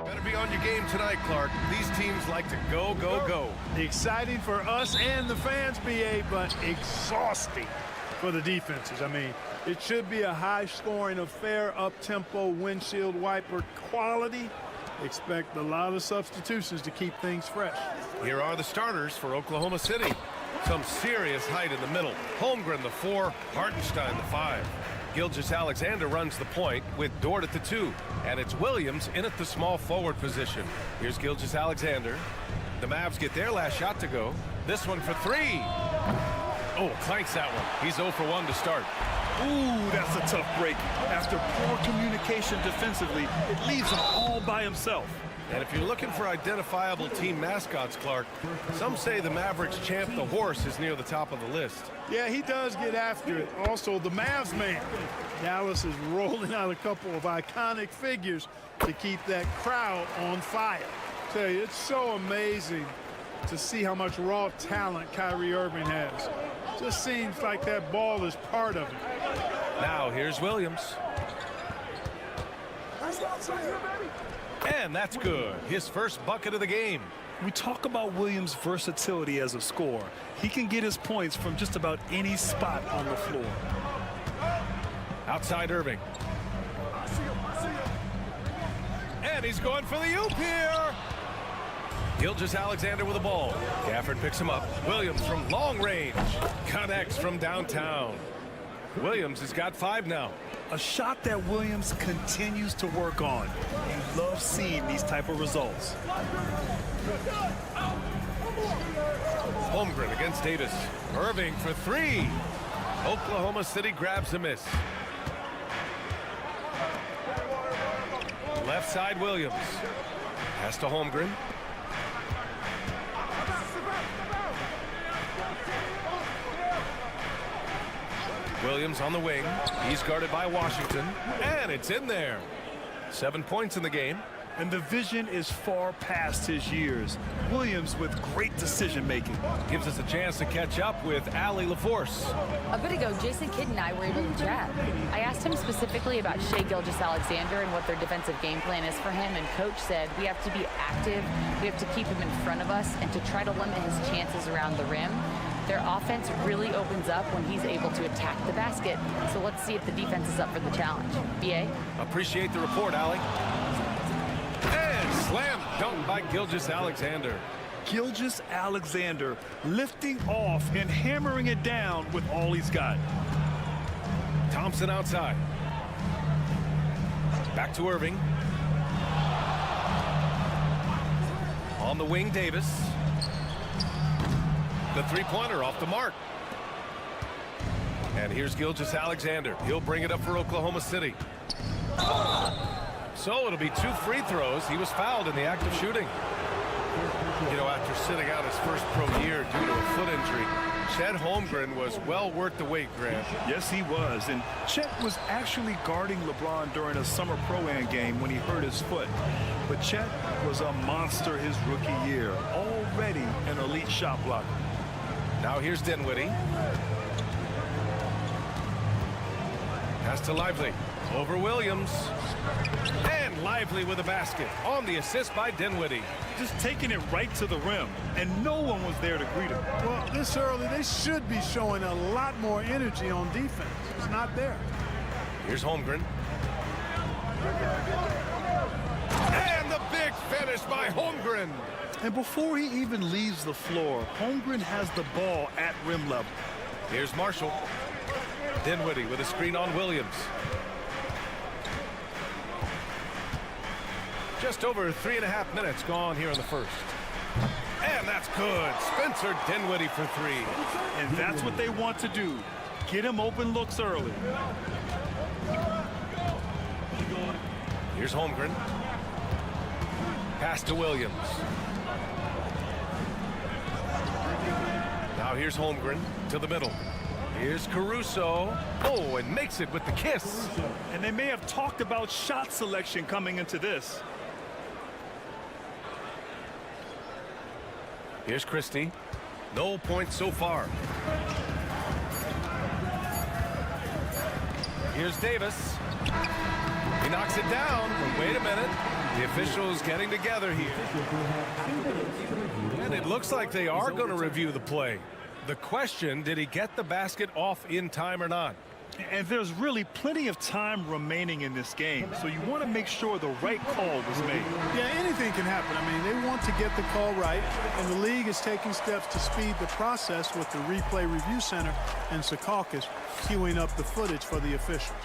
Better be on your game tonight, Clark. These teams like to go, go, go. Exciting for us and the fans, BA, but exhausting for the defenses. I mean, it should be a high-scoring affair, up-tempo, windshield wiper quality. Expect a lot of substitutions to keep things fresh. Here are the starters for Oklahoma City. Some serious height in the middle. Holmgren, the 4, Hartenstein, the 5. Gilgeous-Alexander runs the point with Dort at the 2. And it's Williams in at the small forward position. Here's Gilgeous-Alexander. The Mavs get their last shot to go. This one for 3. Oh, clanks that one. He's 0 for 1 to start. Ooh, that's a tough break. After poor communication defensively, it leaves him all by himself. And if you're looking for identifiable team mascots, Clark, some say the Mavericks champ, the horse, is near the top of the list. Yeah, he does get after it. Also, the Mavs man. Dallas is rolling out a couple of iconic figures to keep that crowd on fire. I tell you, it's so amazing to see how much raw talent Kyrie Irving has. Just seems like that ball is part of it. Now here's Williams. And that's good. His first bucket of the game. We talk about Williams' versatility as a scorer. He can get his points from just about any spot on the floor. Outside Irving. And he's going for the oop here. Gilgeous-Alexander with the ball. Gafford picks him up. Williams from long range. Connects from downtown. Williams has got 5 now. A shot that Williams continues to work on. You love seeing these type of results. Holmgren against Davis. Irving for 3. Oklahoma City grabs a miss. Left side Williams. Pass to Holmgren. Williams on the wing. He's guarded by Washington. And it's in there. 7 points in the game. And the vision is far past his years. Williams with great decision-making. Gives us a chance to catch up with Allie LaForce. A bit ago, Jason Kidd and I were able to chat. I asked him specifically about Shai Gilgeous-Alexander and what their defensive game plan is for him, and Coach said we have to be active, we have to keep him in front of us, and to try to limit his chances around the rim. Their offense really opens up when he's able to attack the basket, so let's see if the defense is up for the challenge. BA? Appreciate the report, Allie. And slam dunk by Gilgeous-Alexander. Gilgeous-Alexander lifting off and hammering it down with all he's got. Thompson outside. Back to Irving. On the wing, Davis. The three-pointer off the mark. And here's Gilgeous-Alexander. He'll bring it up for Oklahoma City. So it'll be 2 free throws. He was fouled in the act of shooting. You know, after sitting out his first pro year due to a foot injury, Chet Holmgren was well worth the wait, Grant. Yes, he was. And Chet was actually guarding LeBron during a summer pro-am game when he hurt his foot. But Chet was a monster his rookie year, already an elite shot blocker. Now here's Dinwiddie. Pass to Lively. Over Williams. And Lively with a basket on the assist by Dinwiddie. Just taking it right to the rim, and no one was there to greet him. Well, this early, they should be showing a lot more energy on defense. It's not there. Here's Holmgren. And the big finish by Holmgren. And before he even leaves the floor, Holmgren has the ball at rim level. Here's Marshall. Dinwiddie with a screen on Williams. Just over 3.5 minutes gone here in the first. And that's good. Spencer Dinwiddie for 3. And that's what they want to do. Get him open looks early. Here's Holmgren. Pass to Williams. Now here's Holmgren to the middle. Here's Caruso. Oh, and makes it with the kiss. And they may have talked about shot selection coming into this. Here's Christie. No points so far. Here's Davis. He knocks it down, but wait a minute. The officials getting together here. And it looks like they are going to review the play. The question, did he get the basket off in time or not? And there's really plenty of time remaining in this game, so you want to make sure the right call was made. Yeah, anything can happen. I mean, they want to get the call right, and the league is taking steps to speed the process with the Replay Review Center and Secaucus queuing up the footage for the officials.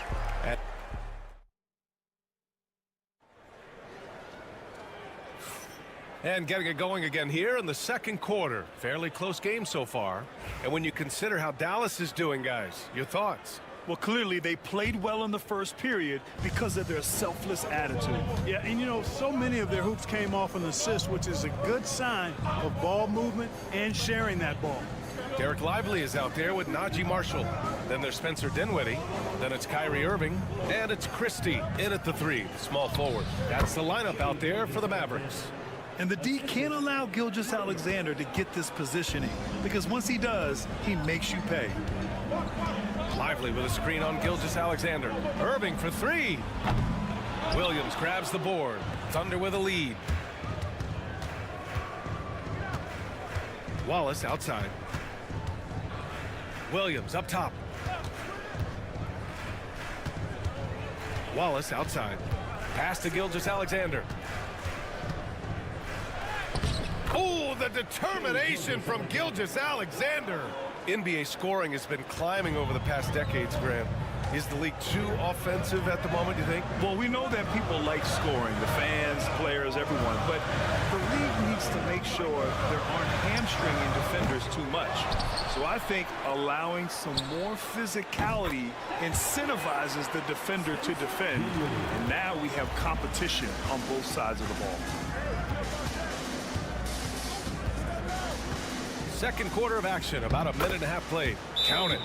And getting it going again here in the second quarter. Fairly close game so far. And when you consider how Dallas is doing, guys, your thoughts? Well, clearly they played well in the first period because of their selfless attitude. Yeah, and you know, so many of their hoops came off an assist, which is a good sign of ball movement and sharing that ball. Derek Lively is out there with Najee Marshall. Then there's Spencer Dinwiddie. Then it's Kyrie Irving. And it's Christie in at the 3, small forward. That's the lineup out there for the Mavericks. And the D can't allow Gilgeous-Alexander to get this positioning, because once he does, he makes you pay. Lively with a screen on Gilgeous-Alexander. Irving for 3. Williams grabs the board. Thunder with a lead. Wallace outside. Williams up top. Wallace outside. Pass to Gilgeous-Alexander. Oh, the determination from Gilgeous-Alexander. NBA scoring has been climbing over the past decades, Graham. Is the league too offensive at the moment, you think? Well, we know that people like scoring, the fans, players, everyone, but the league needs to make sure there aren't hamstringing defenders too much. So I think allowing some more physicality incentivizes the defender to defend, and now we have competition on both sides of the ball. Second quarter of action, about a minute and a half played. Count it.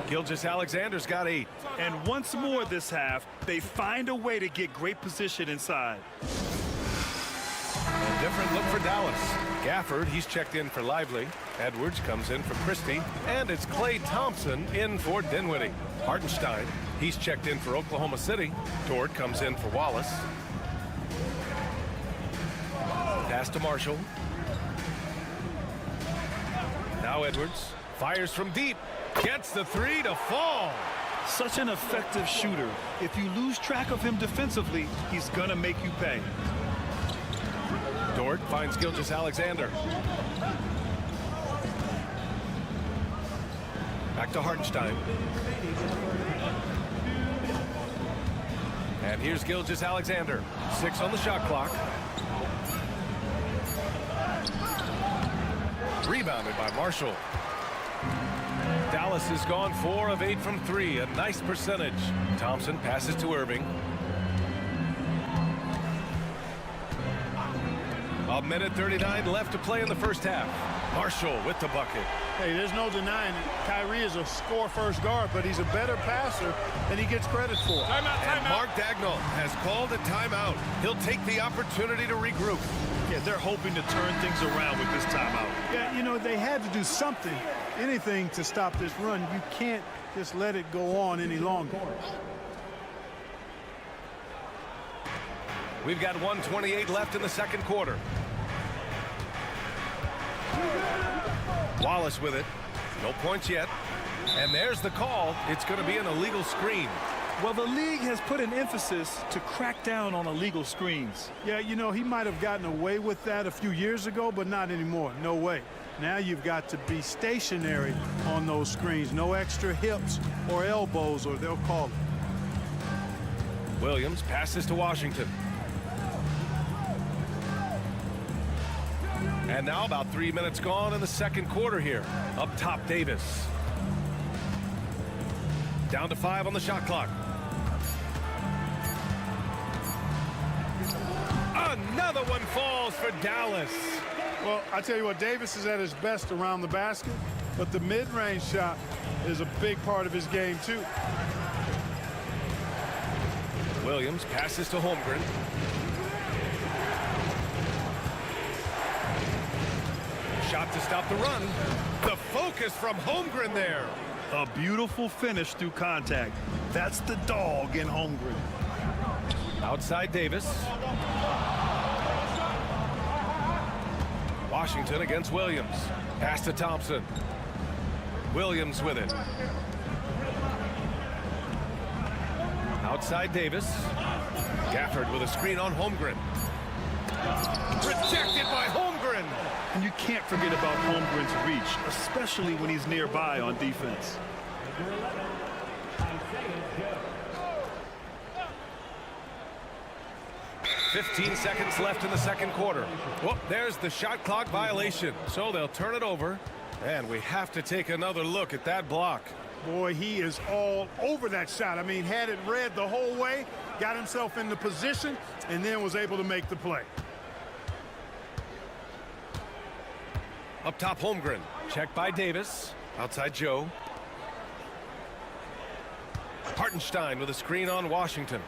Gilgeous-Alexander's got 8. And once more this half, they find a way to get great position inside. A different look for Dallas. Gafford, he's checked in for Lively. Edwards comes in for Christie. And it's Klay Thompson in for Dinwiddie. Hartenstein, he's checked in for Oklahoma City. Dort comes in for Wallace. Pass to Marshall. Now Edwards fires from deep. Gets the 3 to fall. Such an effective shooter. If you lose track of him defensively, he's going to make you pay. Dort finds Gilgeous-Alexander. Back to Hartenstein. And here's Gilgeous-Alexander. 6 on the shot clock. Rebounded by Marshall. Dallas has gone 4 of 8 from 3, a nice percentage. Thompson passes to Irving. A minute 39 left to play in the first half. Marshall with the bucket. Hey, there's no denying it. Kyrie is a score-first guard, but he's a better passer than he gets credit for. And Mark Dagnall has called a timeout. He'll take the opportunity to regroup. Yeah, they're hoping to turn things around with this timeout. Yeah, you know, they had to do something, anything to stop this run. You can't just let it go on any longer. We've got 1:28 left in the second quarter. Wallace with it. No points yet. And there's the call. It's going to be an illegal screen. Well, the league has put an emphasis to crack down on illegal screens. Yeah, you know, he might have gotten away with that a few years ago, but not anymore. No way. Now you've got to be stationary on those screens. No extra hips or elbows, or they'll call it. Williams passes to Washington. And now about 3 minutes gone in the second quarter here. Up top, Davis. Down to 5 on the shot clock. Another one falls for Dallas. Well, I tell you what, Davis is at his best around the basket, but the mid-range shot is a big part of his game, too. Williams passes to Holmgren. Shot to stop the run. The focus from Holmgren there. A beautiful finish through contact. That's the dog in Holmgren. Outside Davis. Washington against Williams. Pass to Thompson. Williams with it. Outside Davis. Gafford with a screen on Holmgren. Rejected by Holmgren. And you can't forget about Holmgren's reach, especially when he's nearby on defense. "15 seconds left in the second quarter. Well, there's the shot clock violation, so they'll turn it over. And we have to take another look at that block. Boy, he is all over that shot. I mean, had it read the whole way, got himself in the position, and then was able to make the play. Up top, Holmgren. Checked by Davis. Outside Joe. Hartenstein with a screen on Washington.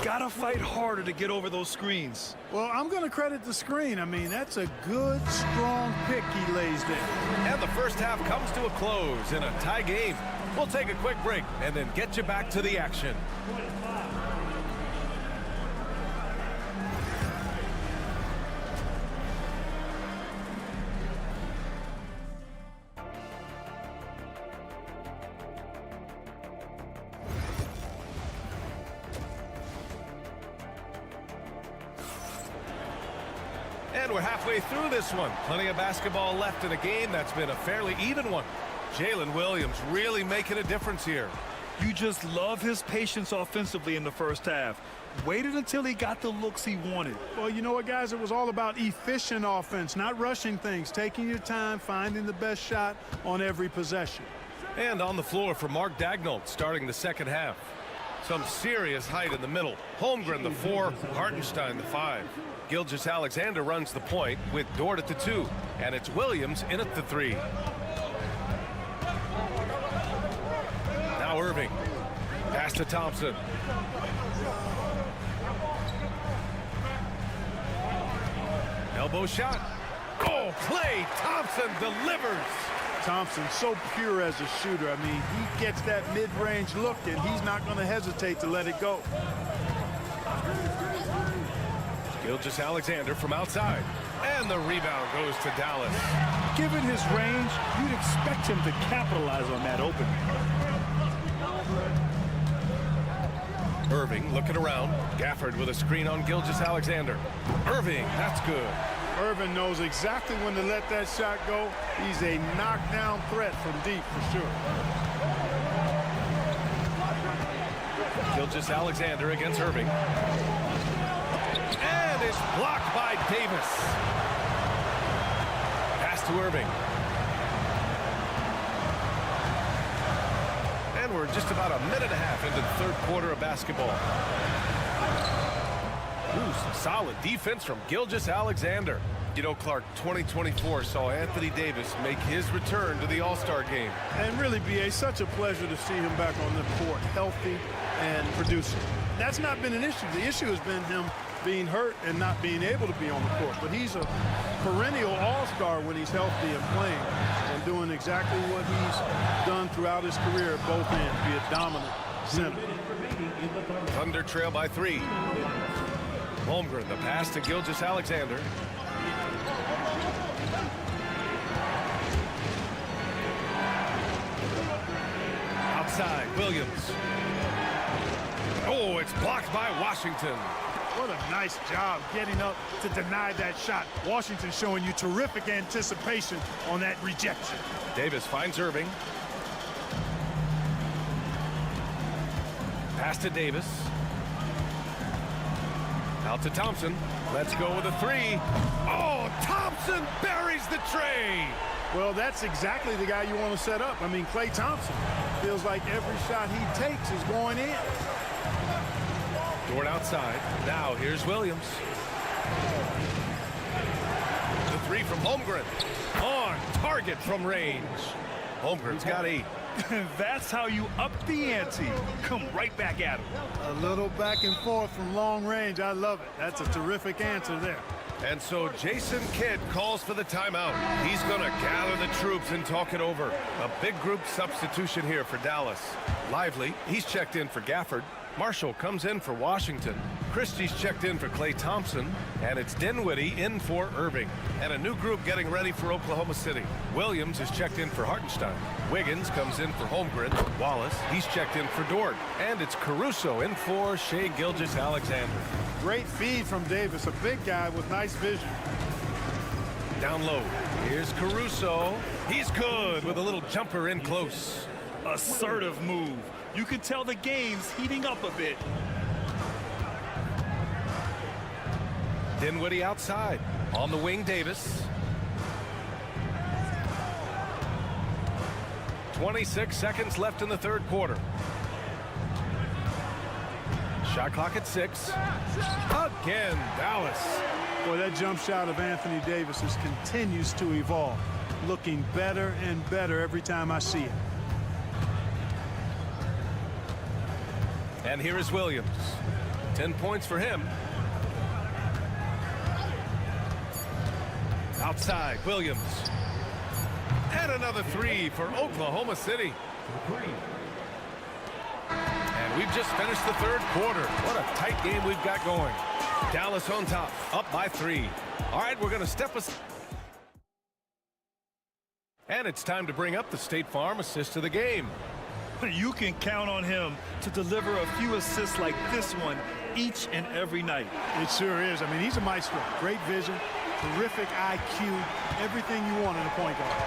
Gotta fight harder to get over those screens. Well, I'm going to credit the screen. I mean, that's a good, strong pick he lays there. And the first half comes to a close in a tie game. We'll take a quick break and then get you back to the action. And we're halfway through this one. Plenty of basketball left in a game that's been a fairly even one. Jalen Williams really making a difference here. You just love his patience offensively in the first half. Waited until he got the looks he wanted. Well, you know what, guys? It was all about efficient offense, not rushing things, taking your time, finding the best shot on every possession. And on the floor for Mark Daigneault starting the second half. Some serious height in the middle. Holmgren the 4, Hartenstein the 5. Gilgeous-Alexander runs the point with Dort at the 2, and it's Williams in at the 3. Now Irving. Pass to Thompson. Elbow shot. Oh, Klay Thompson delivers. Thompson so pure as a shooter. I mean, he gets that mid-range look, and he's not going to hesitate to let it go. Gilgeous-Alexander from outside. And the rebound goes to Dallas. Given his range, you'd expect him to capitalize on that opening. Irving looking around. Gafford with a screen on Gilgeous-Alexander. Irving, that's good. Irving knows exactly when to let that shot go. He's a knockdown threat from deep for sure. Gilgeous-Alexander against Irving. And it's blocked by Davis. Pass to Irving. And we're just about a minute and a half into the third quarter of basketball. Ooh, some solid defense from Gilgeous-Alexander. You know, Clark, 2024 saw Anthony Davis make his return to the All-Star game. And really, B.A., such a pleasure to see him back on the court, healthy and producing. That's not been an issue. The issue has been him being hurt and not being able to be on the court. But he's a perennial all-star when he's healthy and playing and doing exactly what he's done throughout his career at both ends, be a dominant center. Thunder trail by 3. Holmgren, the pass to Gilgeous-Alexander. Outside, Williams. Oh, it's blocked by Washington. What a nice job getting up to deny that shot. Washington showing you terrific anticipation on that rejection. Davis finds Irving. Pass to Davis. Out to Thompson. Let's go with a 3. Oh, Thompson buries the tray. Well, that's exactly the guy you want to set up. I mean, Klay Thompson feels like every shot he takes is going in. Dort outside. Now here's Williams. The 3 from Holmgren. On target from range. Holmgren's got 8. That's how you up the ante. Come right back at him. A little back and forth from long range. I love it. That's a terrific answer there. And so Jason Kidd calls for the timeout. He's going to gather the troops and talk it over. A big group substitution here for Dallas. Lively, he's checked in for Gafford. Marshall comes in for Washington. Christie's checked in for Klay Thompson. And it's Dinwiddie in for Irving. And a new group getting ready for Oklahoma City. Williams is checked in for Hartenstein. Wiggins comes in for Holmgren. Wallace, he's checked in for Dort. And it's Caruso in for Shai Gilgeous-Alexander. Great feed from Davis, a big guy with nice vision. Down low, here's Caruso. He's good with a little jumper in close. Assertive move. You can tell the game's heating up a bit. Dinwiddie outside. On the wing, Davis. 26 seconds left in the third quarter. Shot clock at 6. Again, Dallas. Boy, that jump shot of Anthony Davis continues to evolve. Looking better and better every time I see it. And here is Williams. 10 points for him. Outside, Williams. And another 3 for Oklahoma City. And we've just finished the third quarter. What a tight game we've got going. Dallas on top, up by 3. All right, we're going to step us. And it's time to bring up the State Farm assist of the game. You can count on him to deliver a few assists like this one each and every night. It sure is. I mean, he's a maestro. Great vision, terrific IQ, everything you want in a point guard.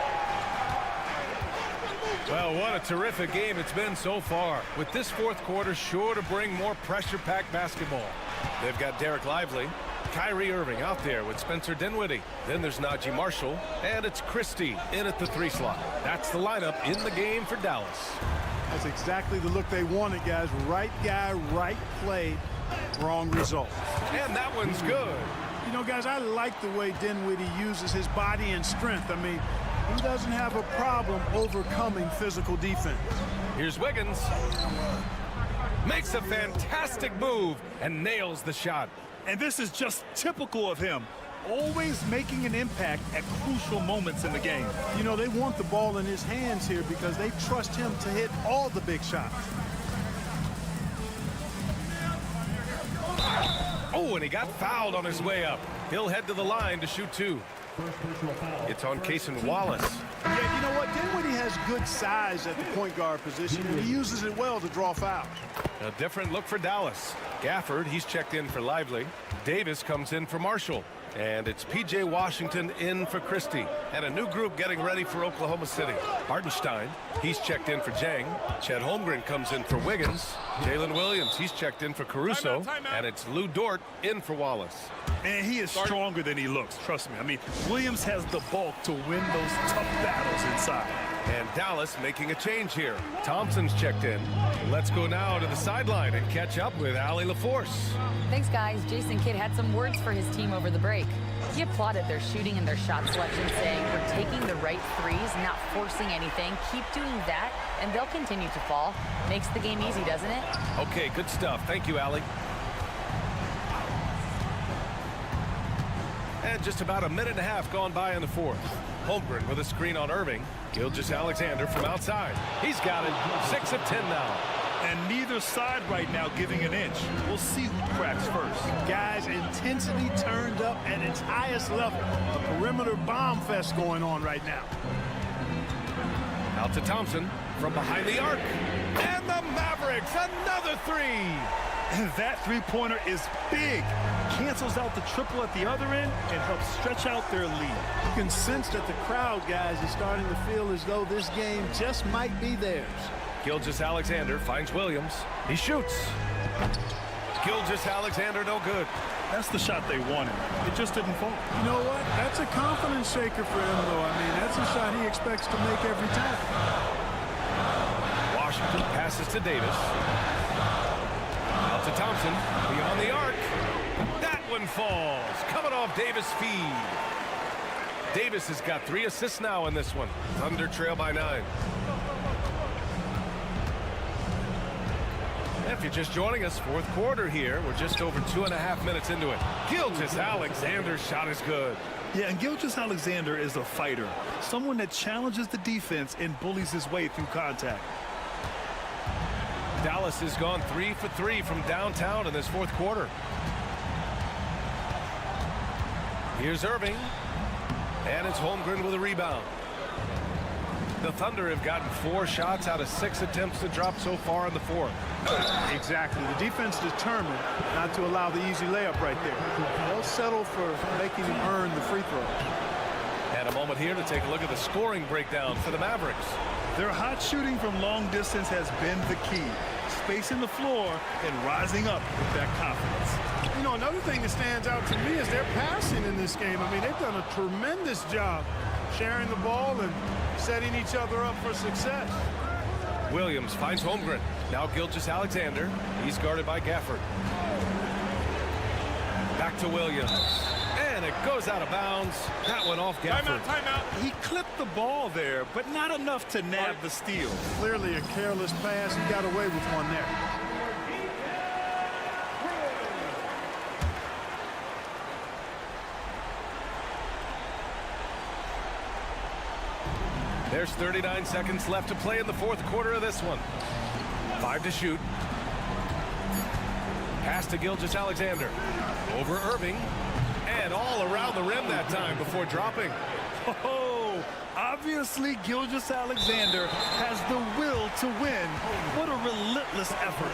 Well, what a terrific game it's been so far. With this fourth quarter sure to bring more pressure-packed basketball. They've got Derek Lively, Kyrie Irving out there with Spencer Dinwiddie. Then there's Najee Marshall, and it's Christie in at the 3 slot. That's the lineup in the game for Dallas. That's exactly the look they wanted, guys. Right guy, right play, wrong result. And that one's good. You know, guys, I like the way Dinwiddie uses his body and strength. I mean, he doesn't have a problem overcoming physical defense. Here's Wiggins. Makes a fantastic move and nails the shot. And this is just typical of him. Always making an impact at crucial moments in the game. You know, they want the ball in his hands here because they trust him to hit all the big shots. Oh, and he got fouled on his way up. He'll head to the line to shoot 2. It's on Cason Wallace. Yeah, you know what? Dinwiddie has good size at the point guard position, and he uses it well to draw fouls. A different look for Dallas. Gafford, he's checked in for Lively. Davis comes in for Marshall. And it's P.J. Washington in for Christie. And a new group getting ready for Oklahoma City. Hartenstein, he's checked in for Jang. Chet Holmgren comes in for Wiggins. Jalen Williams, he's checked in for Caruso. Timeout. And it's Lou Dort in for Wallace. And he is stronger than he looks, trust me. I mean, Williams has the bulk to win those tough battles inside. And Dallas making a change here. Thompson's checked in. Let's go now to the sideline and catch up with Allie LaForce. Thanks, guys. Jason Kidd had some words for his team over the break. He applauded their shooting and their shot selection, saying, "We're taking the right threes, not forcing anything. Keep doing that, and they'll continue to fall." Makes the game easy, doesn't it? Okay, good stuff. Thank you, Allie. And just about a minute and a half gone by in the fourth. Holmgren with a screen on Irving. Gilgeous-Alexander from outside. He's got it. 6 of 10 now. And neither side right now giving an inch. We'll see who cracks first. Guys, intensity turned up at its highest level. A perimeter bomb fest going on right now. Out to Thompson from behind the arc. And the Mavericks, another 3. And that three-pointer is big. Cancels out the triple at the other end and helps stretch out their lead. You can sense that the crowd, guys, is starting to feel as though this game just might be theirs. Gilgeous-Alexander finds Williams. He shoots. Gilgeous-Alexander no good. That's the shot they wanted. It just didn't fall. You know what? That's a confidence shaker for him, though. I mean, that's a shot he expects to make every time. Washington passes to Davis. Out to Thompson. Beyond the arc. That one falls. Coming off Davis' feed. Davis has got 3 assists now in this one. Thunder trail by 9. If you're just joining us, fourth quarter here. We're just over 2.5 minutes into it. Gilgeous-Alexander's shot is good. Yeah, and Gilgeous-Alexander is a fighter. Someone that challenges the defense and bullies his way through contact. Dallas has gone 3 for 3 from downtown in this fourth quarter. Here's Irving. And it's Holmgren with a rebound. The Thunder have gotten 4 shots out of 6 attempts to drop so far in the fourth. Exactly. The defense determined not to allow the easy layup right there. They'll settle for making him earn the free throw. And a moment here to take a look at the scoring breakdown for the Mavericks. Their hot shooting from long distance has been the key. Spacing the floor and rising up with that confidence. You know, another thing that stands out to me is their passing in this game. I mean, they've done a tremendous job sharing the ball and setting each other up for success. Williams finds Holmgren. Now Gilgeous-Alexander. He's guarded by Gafford. Back to Williams. And it goes out of bounds. That went off Gafford. Timeout. He clipped the ball there, but not enough to nab the steal. Clearly a careless pass. He got away with one there. There's 39 seconds left to play in the fourth quarter of this one. 5 to shoot. Pass to Gilgeous-Alexander. Over Irving. And all around the rim that time before dropping. Oh, obviously Gilgeous-Alexander has the will to win. What a relentless effort.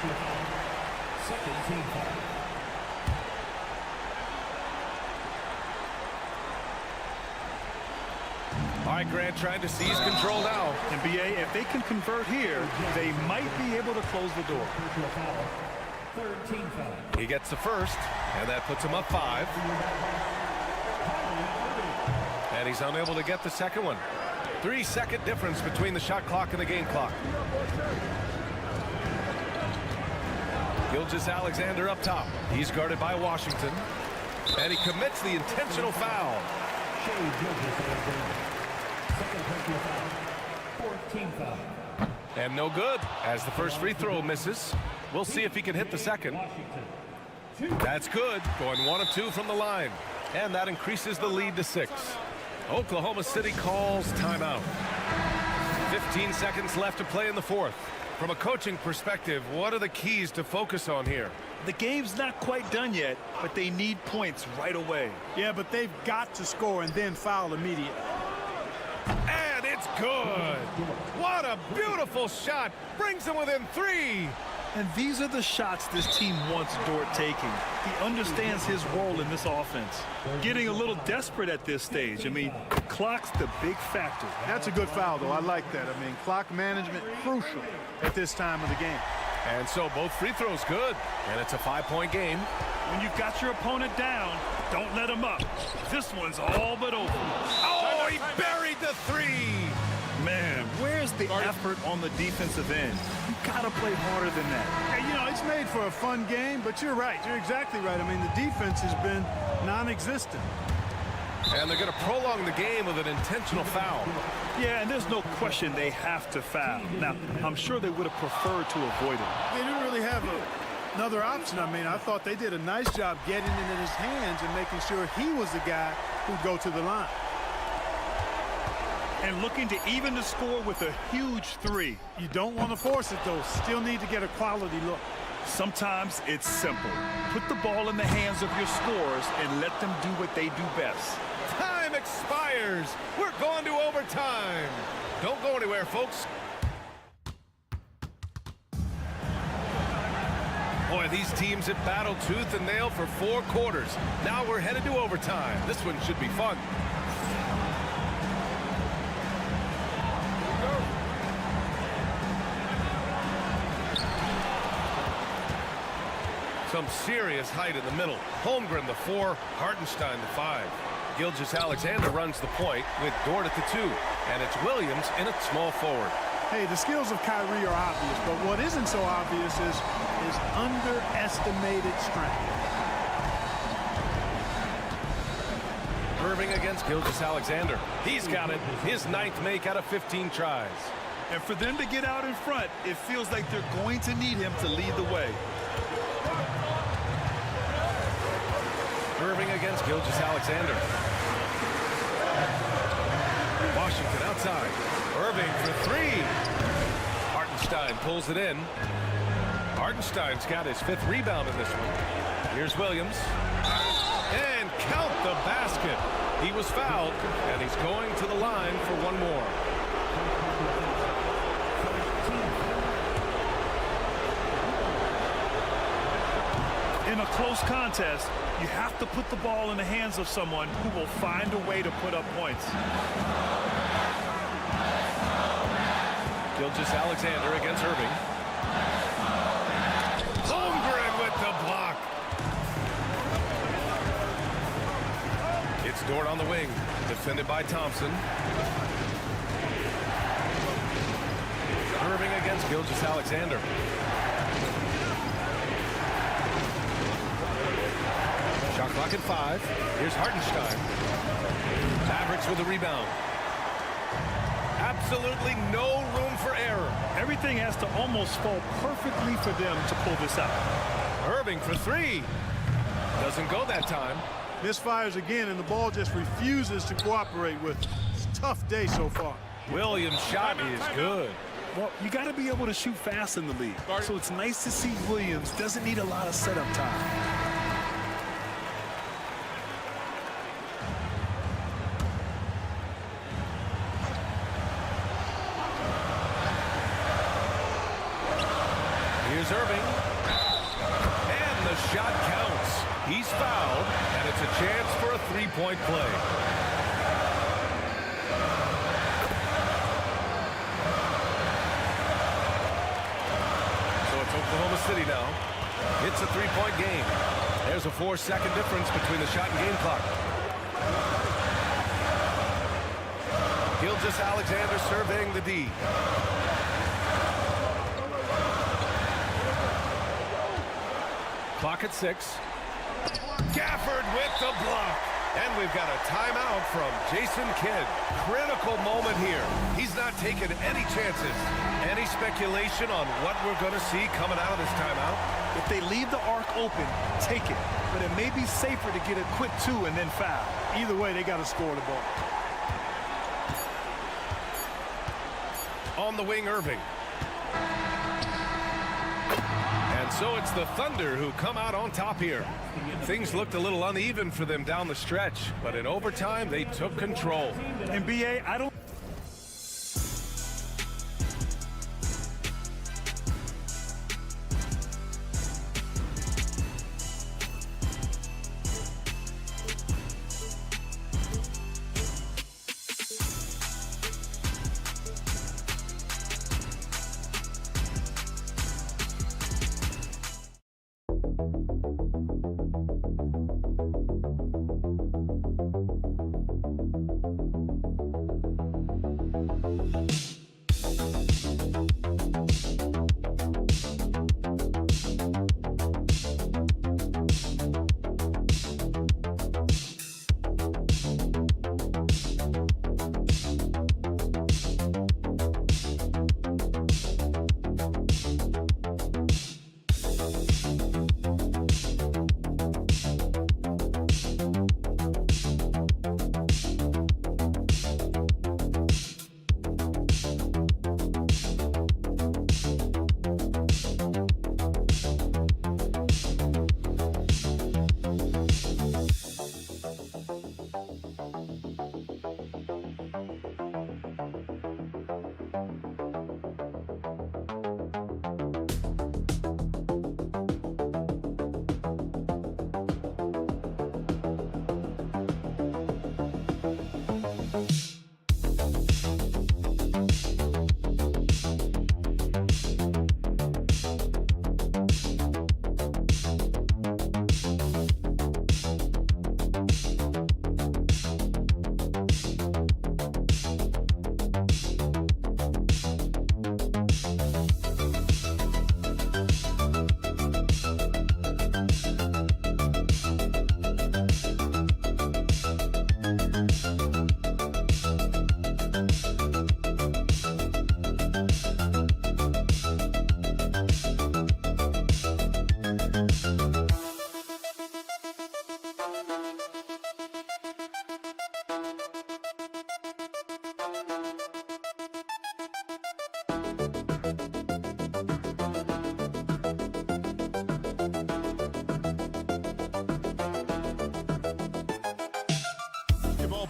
All right, Grant trying to seize control now. And BA, if they can convert here, they might be able to close the door. He gets the first, and that puts him up 5. And he's unable to get the second one. 3-second difference between the shot clock and the game clock. Gilgeous-Alexander up top. He's guarded by Washington. And he commits the intentional foul. And no good, as the first free throw misses. We'll see if he can hit the second. That's good, going 1 of 2 from the line. And that increases the lead to 6. Oklahoma City calls timeout. 15 seconds left to play in the fourth. From a coaching perspective, what are the keys to focus on here? The game's not quite done yet, but they need points right away. Yeah, but they've got to score and then foul immediately. And it's good. What a beautiful shot. Brings them within 3. And these are the shots this team wants Dort taking. He understands his role in this offense. Getting a little desperate at this stage. I mean, the clock's the big factor. That's a good foul, though. I like that. I mean, clock management crucial at this time of the game. And so both free throws good. And it's a 5-point game. When you've got your opponent down, don't let him up. This one's all but over. Oh, he buried the 3. Man, where's the effort on the defensive end? You gotta play harder than that. Yeah, you know, it's made for a fun game, but you're right. You're exactly right. I mean, the defense has been non-existent. And they're going to prolong the game with an intentional foul. Yeah, and there's no question they have to foul. Now, I'm sure they would have preferred to avoid it. They didn't really have another option. I mean, I thought they did a nice job getting it in his hands and making sure he was the guy who'd go to the line. And looking to even the score with a huge 3. You don't want to force it, though. Still need to get a quality look. Sometimes it's simple. Put the ball in the hands of your scorers and let them do what they do best. Time expires. We're going to overtime. Don't go anywhere, folks. Boy, these teams have battled tooth and nail for 4 quarters. Now we're headed to overtime. This one should be fun. Some serious height in the middle. Holmgren the 4, Hartenstein the 5. Gilgeous-Alexander runs the point with Dort at the 2. And it's Williams in at small forward. Hey, the skills of Kyrie are obvious, but what isn't so obvious is his underestimated strength. Irving against Gilgeous-Alexander. He's got it. His 9th make out of 15 tries. And for them to get out in front, it feels like they're going to need him to lead the way. Irving against Gilgeous-Alexander. Washington outside. Irving for 3. Hartenstein pulls it in. Hartenstein's got his 5th rebound in this one. Here's Williams. And count the basket. He was fouled, and he's going to the line for one more. In a close contest, you have to put the ball in the hands of someone who will find a way to put up points. Gilgeous-Alexander against Irving. Holmgren with the block. It's Dort on the wing, defended by Thompson. Irving against Gilgeous-Alexander. Shot clock at 5. Here's Hartenstein. Mavericks with the rebound. Absolutely no room for error. Everything has to almost fall perfectly for them to pull this out. Irving for 3. Doesn't go that time. Misfires again, and the ball just refuses to cooperate with it. It's a tough day so far. Williams' shot is good. Well, you got to be able to shoot fast in the league. So it's nice to see Williams doesn't need a lot of setup time. Here's Irving. And the shot counts. He's fouled, and it's a chance for a 3-point play. So it's Oklahoma City now. It's a 3-point game. There's a 4-second difference between the shot and game clock. Gilgeous-Alexander surveying the D. Clock at 6. Gafford with the block. And we've got a timeout from Jason Kidd. Critical moment here. He's not taking any chances. Any speculation on what we're going to see coming out of this timeout? If they leave the arc open, take it. But it may be safer to get a quick 2 and then foul. Either way, they got to score the ball. On the wing, Irving. And so it's the Thunder who come out on top here. Things looked a little uneven for them down the stretch, but in overtime, they took control. And BA, I don't...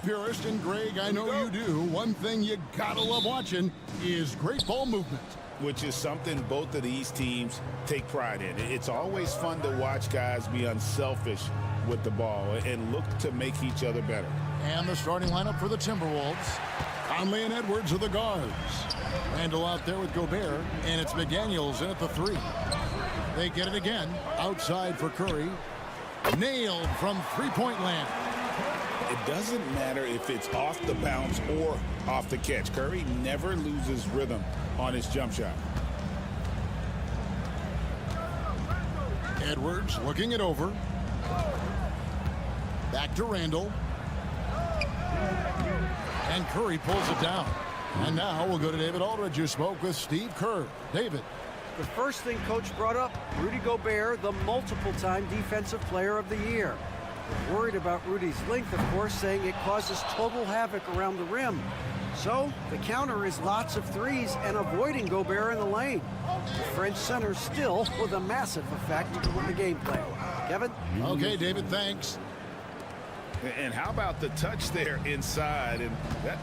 purist, and Greg, I know you do. One thing you gotta love watching is great ball movement. Which is something both of these teams take pride in. It's always fun to watch guys be unselfish with the ball and look to make each other better. And the starting lineup for the Timberwolves. Conley and Edwards are the guards. Randall out there with Gobert, and it's McDaniels in at the 3. They get it again, outside for Curry. Nailed from three-point land. It doesn't matter if it's off the bounce or off the catch. Curry never loses rhythm on his jump shot. Edwards looking it over. Back to Randall. And Curry pulls it down. And now we'll go to David Aldridge, who spoke with Steve Kerr. David. The first thing Coach brought up, Rudy Gobert, the multiple-time Defensive Player of the Year. We're worried about Rudy's length, of course, saying it causes total havoc around the rim. So the counter is lots of threes and avoiding Gobert in the lane. The French center still with a massive effect on the game plan. Kevin? Okay, David, thanks. And how about the touch there inside? And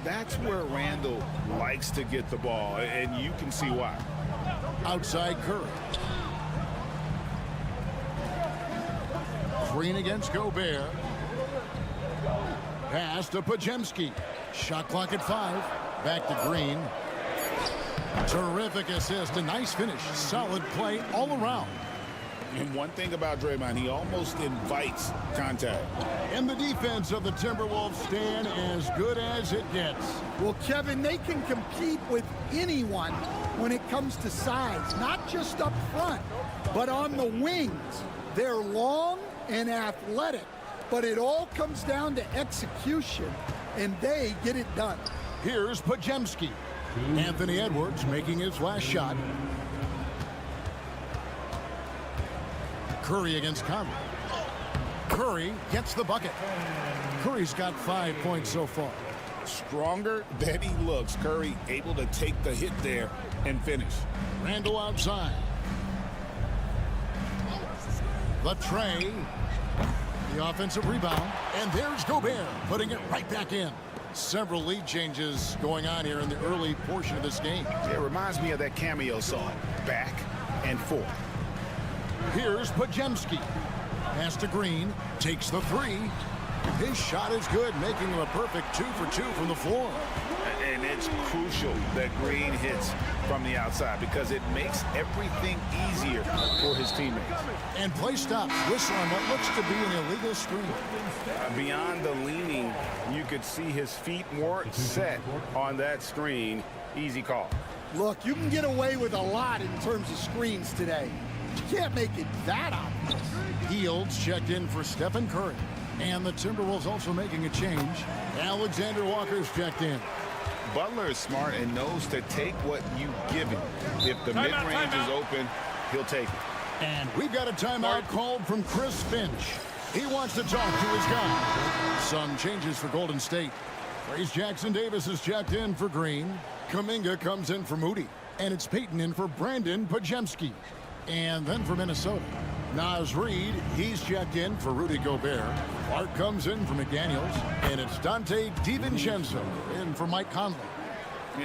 that's where Randall likes to get the ball, and you can see why. Outside Curry. Green against Gobert. Pass to Pajemski. Shot clock at 5. Back to Green. Terrific assist. A nice finish. Solid play all around. And one thing about Draymond, he almost invites contact. And the defense of the Timberwolves stand as good as it gets. Well, Kevin, they can compete with anyone when it comes to size, not just up front, but on the wings. They're long and athletic, but it all comes down to execution, and they get it done. Here's Pajemski. Anthony Edwards making his last shot. Curry against Conley. Curry gets the bucket. Curry's got 5 points so far. Stronger than he looks. Curry able to take the hit there and finish. Randall outside. The tray. The offensive rebound. And there's Gobert putting it right back in. Several lead changes going on here in the early portion of this game. It reminds me of that cameo song, Back and Forth. Here's Pajemski. Pass to Green. Takes the 3. His shot is good, making him a perfect 2 for 2 from the floor. And it's crucial that Green hits from the outside because it makes everything easier for his teammates. And play stops. Whistle on what looks to be an illegal screen. Beyond the leaning, you could see his feet more set on that screen. Easy call. Look, you can get away with a lot in terms of screens today. You can't make it that obvious. Fields checked in for Stephen Curry. And the Timberwolves also making a change. Alexander Walker's checked in. Butler is smart and knows to take what you give him. If the mid-range is open, he'll take it. And we've got a timeout called from Chris Finch. He wants to talk to his guy. Some changes for Golden State. Trace Jackson-Davis is checked in for Green. Kuminga comes in for Moody. And it's Peyton in for Brandon Pajemski. And then for Minnesota, Naz Reid, he's checked in for Rudy Gobert. Clark comes in for McDaniels. And it's Dante DiVincenzo in for Mike Conley.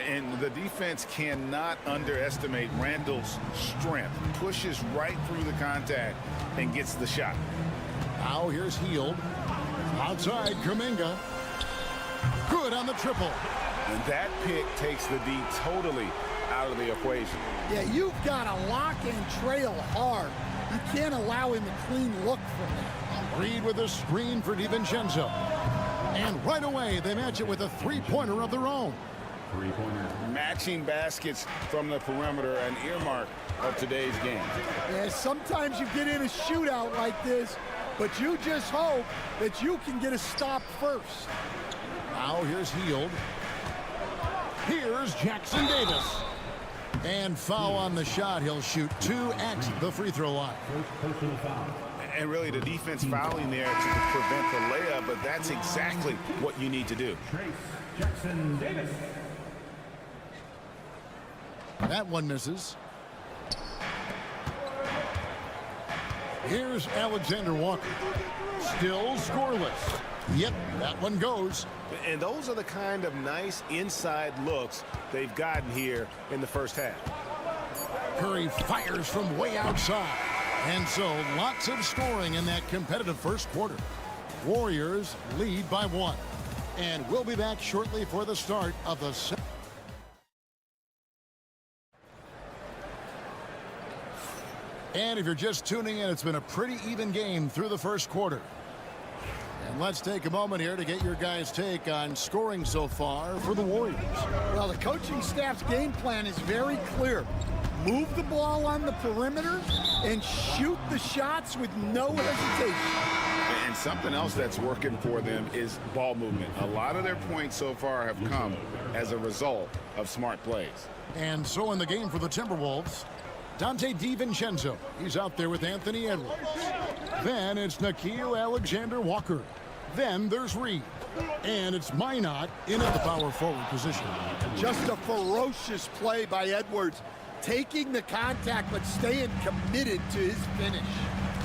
And the defense cannot underestimate Randall's strength. Pushes right through the contact and gets the shot. Now here's Hield. Outside, Kuminga. Good on the triple. And that pick takes the D totally out of the equation. Yeah, you've got to lock and trail hard. You can't allow him a clean look from that. Reid with a screen for DiVincenzo. And right away, they match it with a three-pointer of their own. Matching baskets from the perimeter, an earmark of today's game. Yeah, sometimes you get in a shootout like this, but you just hope that you can get a stop first. Now here's Hield. Here's Jackson-Davis. And foul on the shot. He'll shoot 2 at the free throw line. And really the defense fouling there to prevent the layup, but that's exactly what you need to do. Jackson-Davis. That one misses. Here's Alexander Walker. Still scoreless. Yep, that one goes. And those are the kind of nice inside looks they've gotten here in the first half. Curry fires from way outside. And so lots of scoring in that competitive first quarter. Warriors lead by 1. And we'll be back shortly for the start of the second. And if you're just tuning in, it's been a pretty even game through the first quarter. And let's take a moment here to get your guys' take on scoring so far for the Warriors. Well, the coaching staff's game plan is very clear. Move the ball on the perimeter and shoot the shots with no hesitation. And something else that's working for them is ball movement. A lot of their points so far have come as a result of smart plays. And so in the game for the Timberwolves, Dante DiVincenzo. He's out there with Anthony Edwards. Then it's Nickeil Alexander-Walker. Then there's Reed. And it's Minot in at the power forward position. Just a ferocious play by Edwards. Taking the contact, but staying committed to his finish.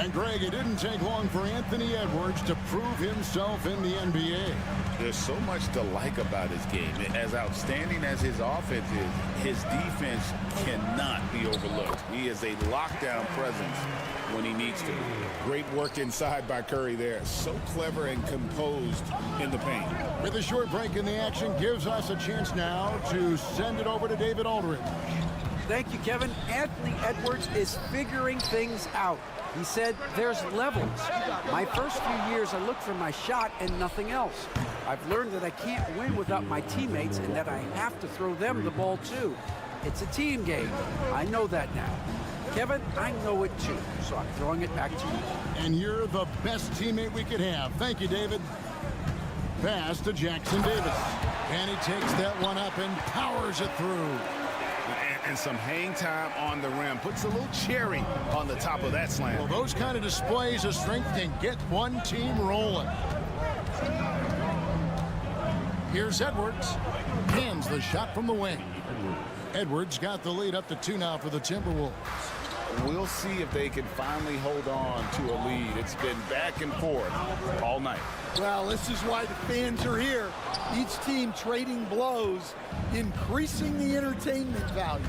And Greg, it didn't take long for Anthony Edwards to prove himself in the NBA. There's so much to like about his game. As outstanding as his offense is, his defense cannot be overlooked. He is a lockdown presence when he needs to be. Great work inside by Curry there. So clever and composed in the paint. With a short break in the action, gives us a chance now to send it over to David Aldridge. Thank you, Kevin. Anthony Edwards is figuring things out. He said there's levels. My first few years, I looked for my shot and nothing else. I've learned that I can't win without my teammates and that I have to throw them the ball too. It's a team game. I know that now. Kevin, I know it too, so I'm throwing it back to you. And you're the best teammate we could have. Thank you, David. Pass to Jackson Davis. And he takes that one up and powers it through. And some hang time on the rim. Puts a little cherry on the top of that slam. Well, those kind of displays of strength can get one team rolling. Here's Edwards. Hands the shot from the wing. Edwards got the lead up to 2 now for the Timberwolves. We'll see if they can finally hold on to a lead. It's been back and forth all night. Well, this is why the fans are here. Each team trading blows, increasing the entertainment value.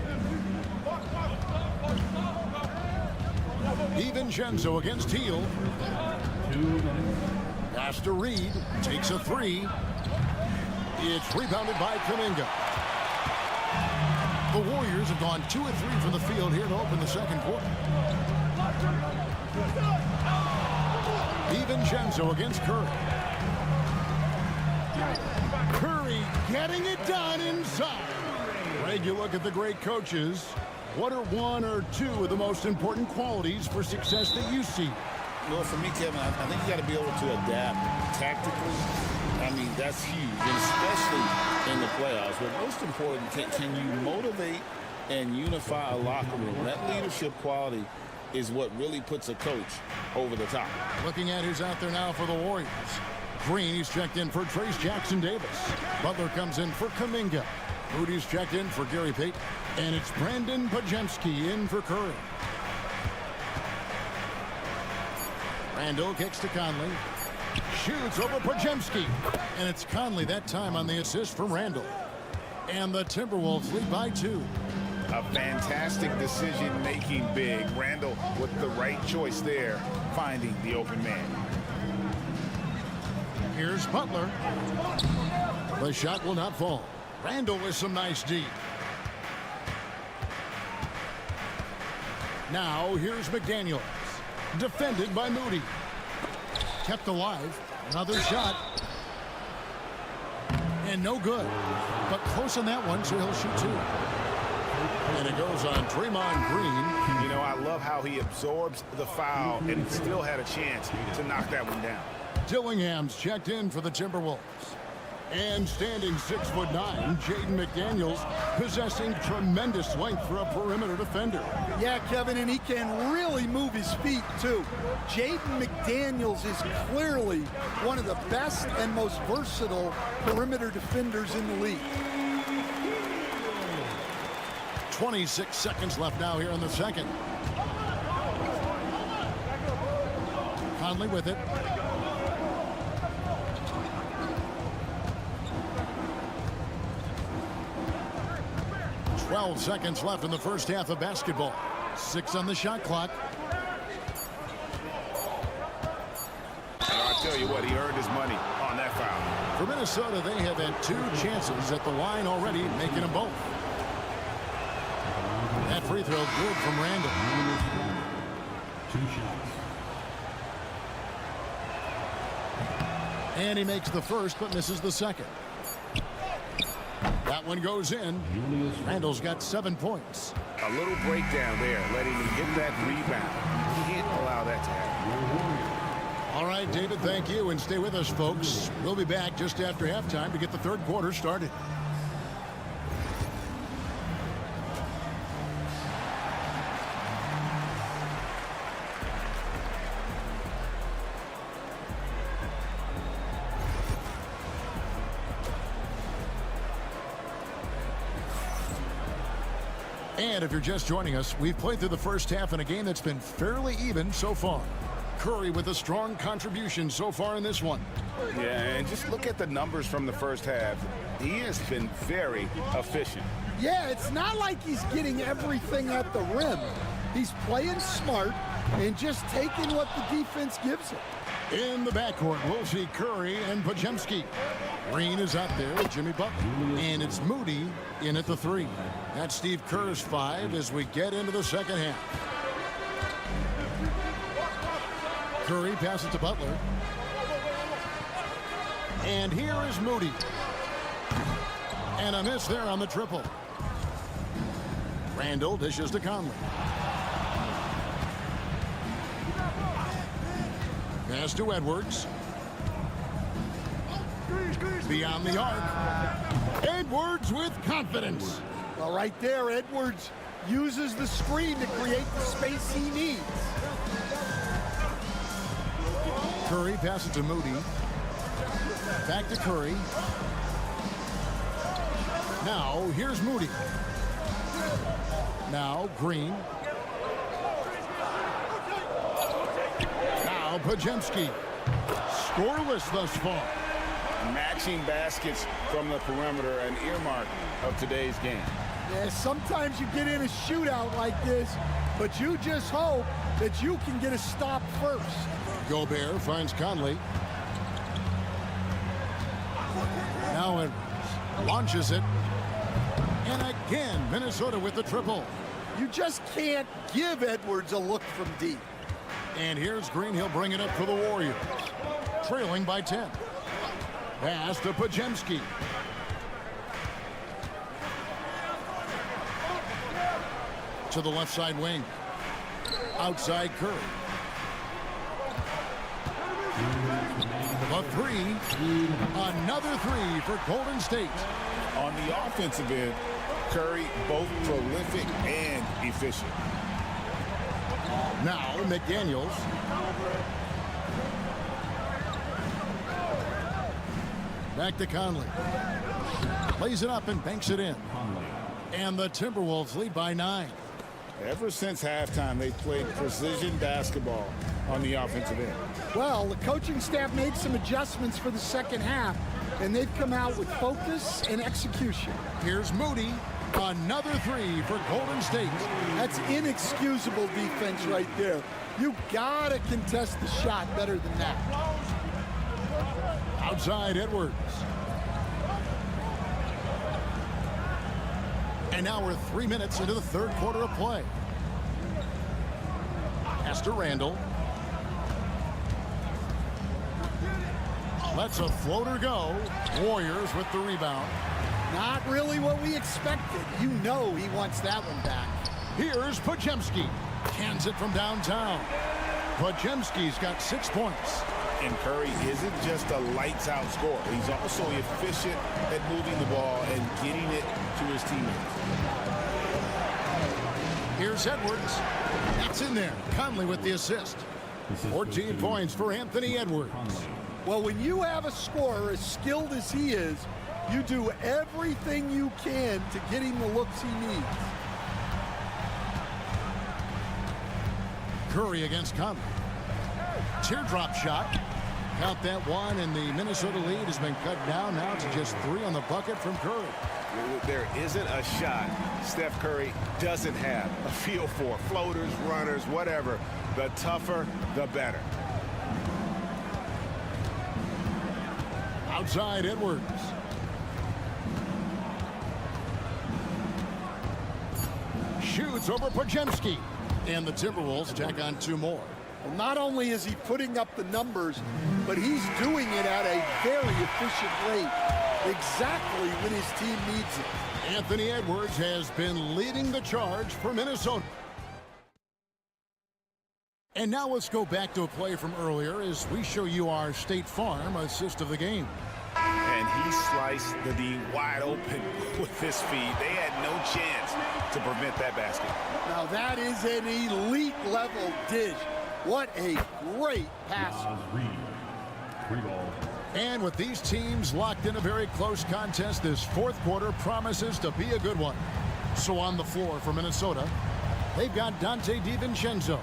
DiVincenzo against Hill. Pass to Reed. Takes a 3. It's rebounded by Kuminga. The Warriors have gone 2 of 3 from the field here to open the second quarter. DiVincenzo against Curry. Curry getting it done inside. Greg, you look at the great coaches. What are 1 or 2 of the most important qualities for success that you see? Well, for me, Kevin, I think you got to be able to adapt tactically. I mean, that's huge, and especially in the playoffs. But most important, can you motivate and unify a locker room? That leadership quality is what really puts a coach over the top. Looking at who's out there now for the Warriors. Green, he's checked in for Trace Jackson Davis. Butler comes in for Kuminga. Moody's checked in for Gary Payton. And it's Brandon Podziemski in for Curry. Randall kicks to Conley. Shoots over Podziemski. And it's Conley that time on the assist from Randall. And the Timberwolves lead by 2. A fantastic decision-making big. Randall with the right choice there, finding the open man. Here's Butler. The shot will not fall. Randall with some nice D. Now here's McDaniels. Defended by Moody. Kept alive. Another shot. And no good. But close on that one, so he'll shoot 2. And it goes on Draymond Green. You know, I love how he absorbs the foul and still had a chance to knock that one down. Dillingham's checked in for the Timberwolves. And standing 6'9", Jaden McDaniels, possessing tremendous length for a perimeter defender. Yeah, Kevin, and he can really move his feet, too. Jaden McDaniels is clearly one of the best and most versatile perimeter defenders in the league. 26 seconds left now here in the second. Conley with it. "12 seconds left in the first half of basketball. 6 on the shot clock. I'll tell you what, he earned his money on that foul. For Minnesota, they have had 2 chances at the line already, making them both. That free throw good from Randall. 2 shots. And he makes the first, but misses the second. That one goes in. Randall's got 7 points. A little breakdown there, letting him get that rebound. You can't allow that to happen. All right, David, thank you. And stay with us, folks. We'll be back just after halftime to get the third quarter started. And if you're just joining us, we've played through the first half in a game that's been fairly even so far. Curry with a strong contribution so far in this one. Yeah, and just look at the numbers from the first half. He has been very efficient. Yeah, it's not like he's getting everything at the rim. He's playing smart and just taking what the defense gives him. In the backcourt, we'll see Curry and Podziemski. Green is out there with Jimmy Butler. And it's Moody in at the 3. That's Steve Kerr's 5 as we get into the second half. Curry passes to Butler. And here is Moody. And a miss there on the triple. Randall dishes to Conley. Pass to Edwards. Beyond the arc. Edwards with confidence. Well, right there, Edwards uses the screen to create the space he needs. Curry passes to Moody. Back to Curry. Now, here's Moody. Now, Green. Now, Podziemski. Scoreless thus far. Matching baskets from the perimeter, an earmark of today's game. Yeah, sometimes you get in a shootout like this, but you just hope that you can get a stop first. Gobert finds Conley. Now Edwards launches it. And again, Minnesota with the triple. You just can't give Edwards a look from deep. And here's Green. He'll bring it up for the Warriors. Trailing by 10. Pass to Podziemski. To the left side wing. Outside Curry. A 3. Another 3 for Golden State. On the offensive end, Curry both prolific and efficient. Now McDaniels. Back to Conley. Plays it up and banks it in. And the Timberwolves lead by 9. Ever since halftime, they've played precision basketball on the offensive end. Well, the coaching staff made some adjustments for the second half, and they've come out with focus and execution. Here's Moody. Another 3 for Golden State. That's inexcusable defense right there. You gotta contest the shot better than that. Outside Edwards. And now we're 3 minutes into the third quarter of play. Pass to Randall. Lets a floater go. Warriors with the rebound. Not really what we expected. You know he wants that one back. Here's Podziemski. Cans it from downtown. Podziemski's got 6 points. And Curry isn't just a lights-out scorer. He's also efficient at moving the ball and getting it to his teammates. Here's Edwards. That's in there. Conley with the assist. 14 points for Anthony Edwards. Well, when you have a scorer as skilled as he is, you do everything you can to get him the looks he needs. Curry against Conley. Teardrop shot. Count that one, and the Minnesota lead has been cut down now to just 3 on the bucket from Curry. There isn't a shot Steph Curry doesn't have a feel for. Floaters, runners, whatever. The tougher, the better. Outside Edwards. Shoots over Podziemski. And the Timberwolves tack on 2 more. Well, not only is he putting up the numbers, but he's doing it at a very efficient rate, exactly when his team needs it. Anthony Edwards has been leading the charge for Minnesota. And now let's go back to a play from earlier as we show you our State Farm assist of the game. And he sliced the D wide open with his feet. They had no chance to prevent that basket. Now that is an elite level dish. What a great pass. And with these teams locked in a very close contest, this fourth quarter promises to be a good one. So on the floor for Minnesota, they've got Dante DiVincenzo.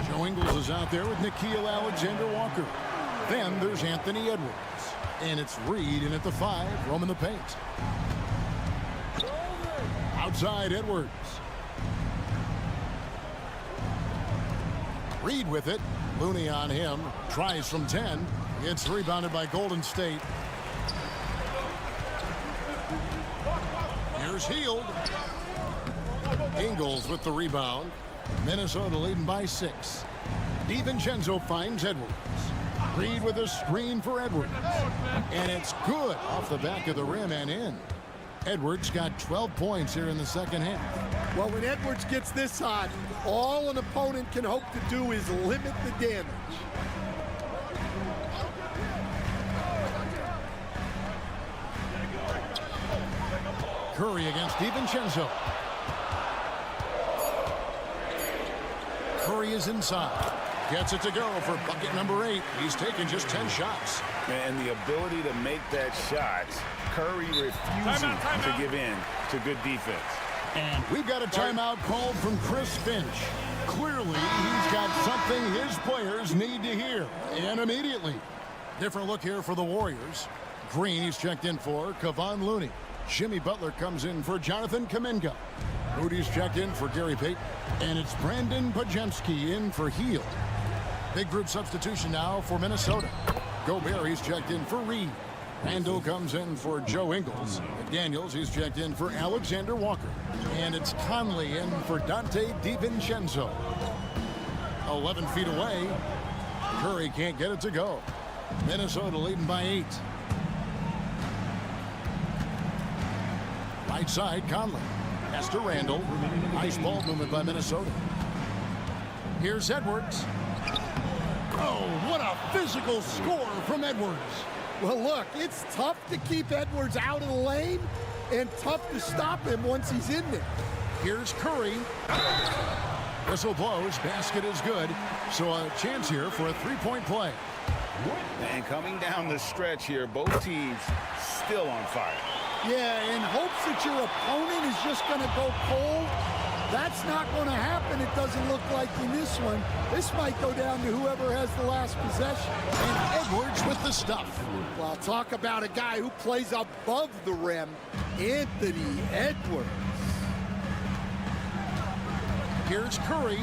Joe Ingles is out there with Nickeil Alexander-Walker. Then there's Anthony Edwards. And it's Reed in at the 5, roaming the paint. Outside Edwards. Reed with it. Looney on him. Tries from 10. It's rebounded by Golden State. Here's Hield. Ingles with the rebound. Minnesota leading by 6. DiVincenzo finds Edwards. Reed with a screen for Edwards. And it's good off the back of the rim and in. Edwards got 12 points here in the second half. Well, when Edwards gets this hot, all an opponent can hope to do is limit the damage. Curry against DiVincenzo. Curry is inside. Gets it to go for bucket number 8. He's taken just 10 shots. And the ability to make that shot, Curry refusing to give in to good defense. And we've got a timeout called from Chris Finch. Clearly, he's got something his players need to hear, and immediately. Different look here for the Warriors. Green, he's checked in for Kevon Looney. Jimmy Butler comes in for Jonathan Kuminga. Moody's checked in for Gary Payton. And it's Brandon Podziemski in for Hield. Big group substitution now for Minnesota. Gobert, he's checked in for Reed. Randall comes in for Joe Ingles. McDaniels, he's checked in for Alexander Walker. And it's Conley in for Dante DiVincenzo. 11 feet away. Curry can't get it to go. Minnesota leading by 8. Right side, Conley. Pass to Randall. Nice ball movement by Minnesota. Here's Edwards. Oh, what a physical score from Edwards. Well, look, it's tough to keep Edwards out of the lane and tough to stop him once he's in there. Here's Curry. Whistle blows. Basket is good. So a chance here for a 3-point play. And coming down the stretch here, both teams still on fire. Yeah, in hopes that your opponent is just going to go cold. That's not going to happen, it doesn't look like in this one. This might go down to whoever has the last possession. And Edwards with the stuff. Well, talk about a guy who plays above the rim. Anthony Edwards. Here's Curry.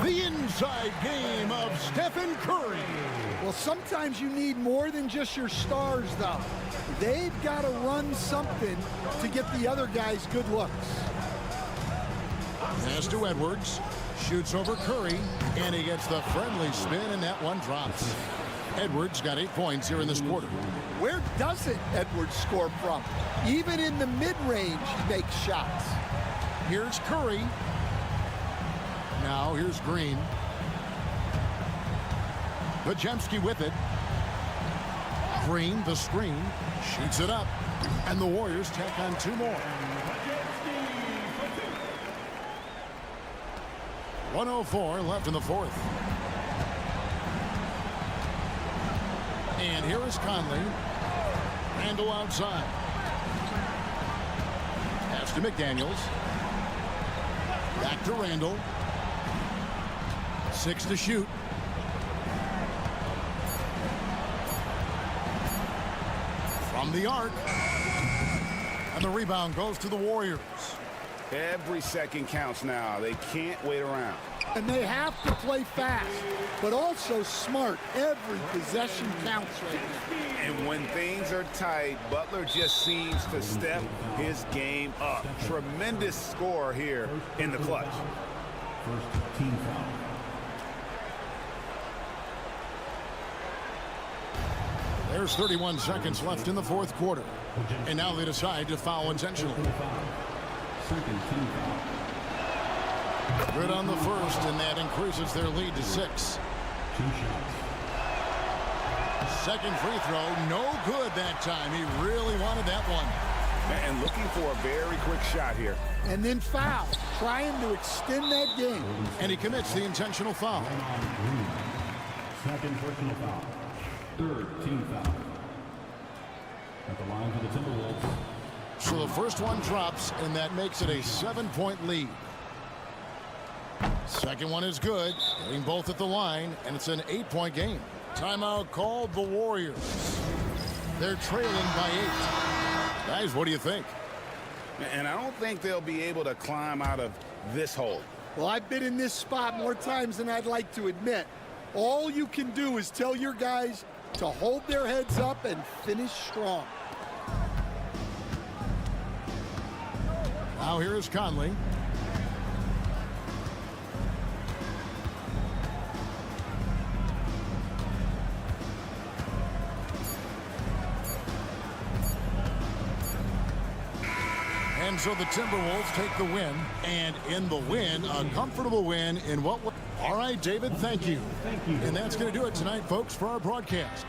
The inside game of Stephen Curry. Well, sometimes you need more than just your stars, though. They've got to run something to get the other guys good looks. Pass to Edwards. Shoots over Curry. And he gets the friendly spin, and that one drops. Edwards got 8 points here in this quarter. Where doesn't Edwards score from? Even in the mid-range, he makes shots. Here's Curry. Now here's Green. Podziemski with it. Green, the screen. Shoots it up. And the Warriors tack on 2 more. 1:04 left in the fourth. And here is Conley. Randall outside. Pass to McDaniels. Back to Randall. 6 to shoot. from the arc. And the rebound goes to the Warriors. Every second counts now. They can't wait around. And they have to play fast, but also smart. Every possession counts right now. And when things are tight, Butler just seems to step his game up. Tremendous score here in the clutch. First team foul. There's 31 seconds left in the fourth quarter. And now they decide to foul intentionally. Second team foul. Good on the first, and that increases their lead to 6. 2 shots. Second free throw, no good that time. He really wanted that one. And looking for a very quick shot here. And then foul, trying to extend that game. And he commits the intentional foul. Second personal foul. Third team foul. At the line for the Timberwolves. So the first one drops, and that makes it a 7-point lead. Second one is good, getting both at the line, and it's an 8-point game. Timeout called the Warriors. They're trailing by 8. Guys, what do you think? And I don't think they'll be able to climb out of this hole. Well, I've been in this spot more times than I'd like to admit. All you can do is tell your guys to hold their heads up and finish strong. Now here is Conley. And so the Timberwolves take the win, and in the win, a comfortable win in what was... All right, David, thank you. Thank you. And that's going to do it tonight, folks, for our broadcast.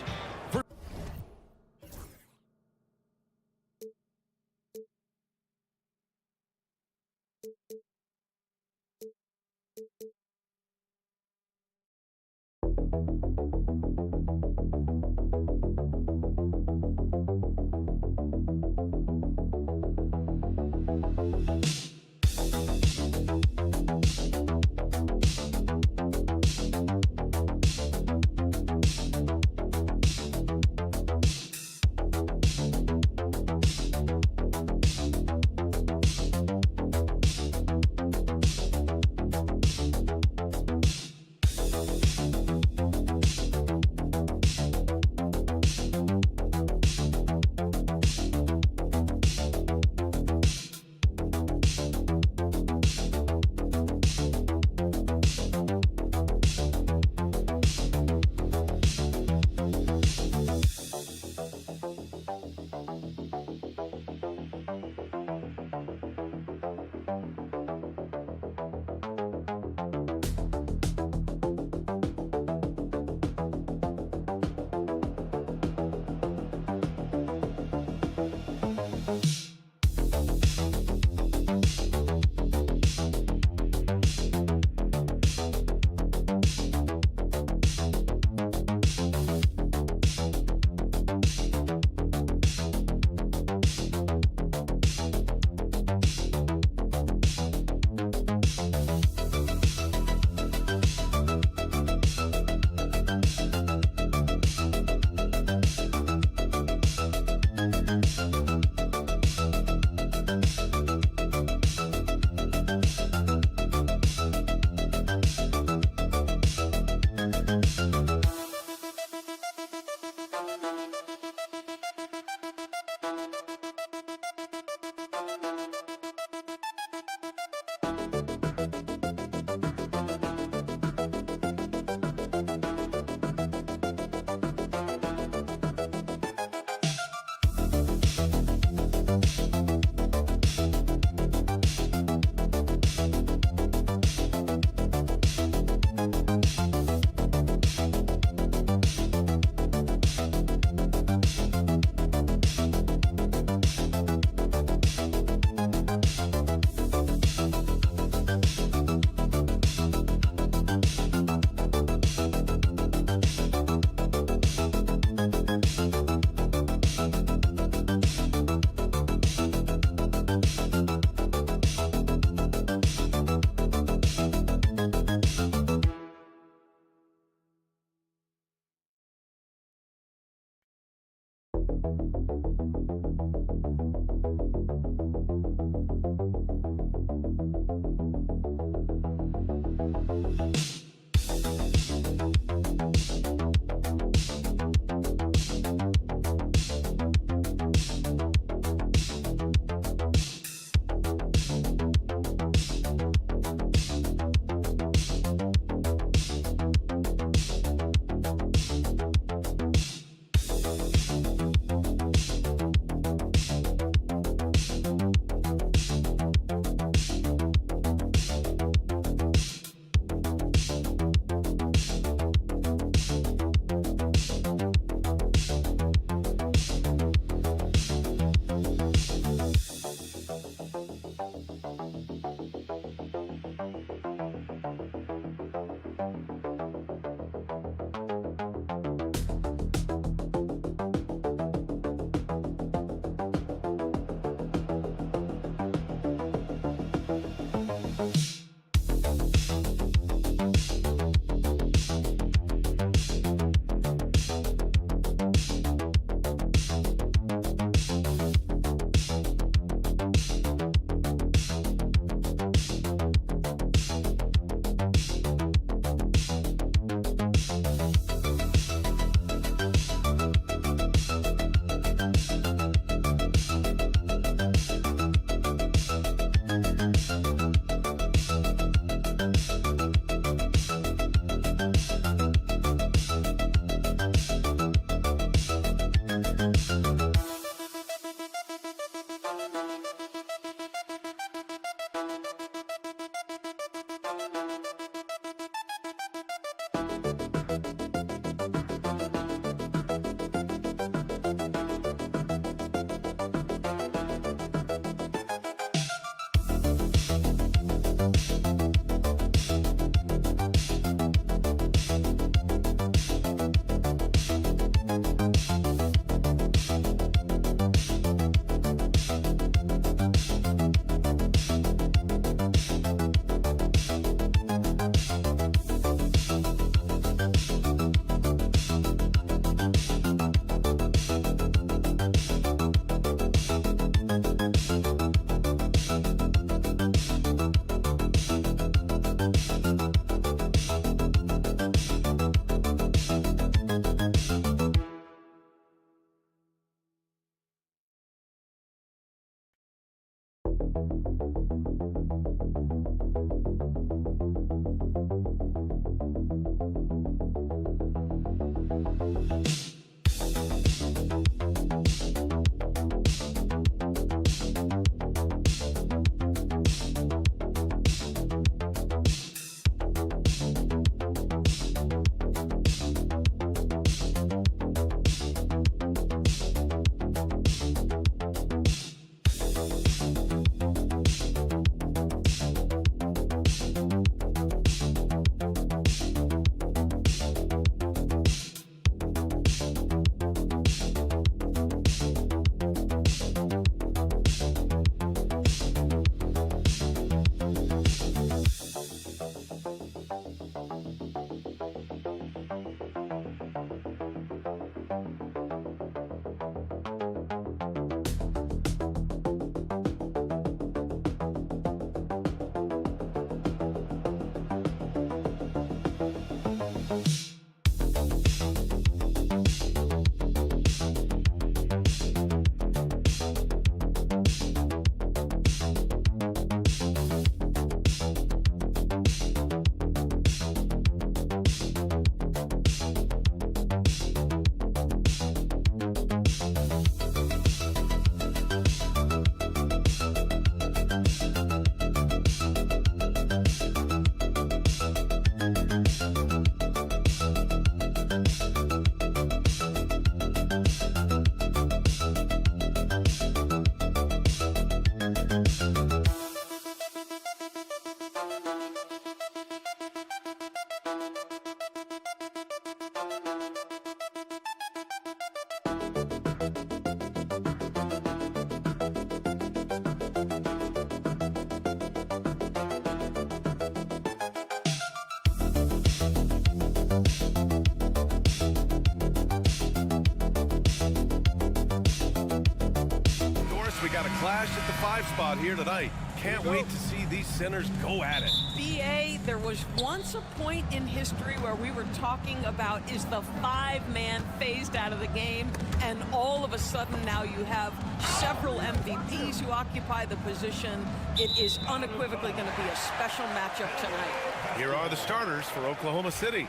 clash at the 5 spot here tonight. Can't wait to see these centers go at it. BA, there was once a point in history where we were talking about, is the 5-man phased out of the game, and all of a sudden now you have several MVPs who occupy the position. It is unequivocally going to be a special matchup tonight. Here are the starters for Oklahoma City.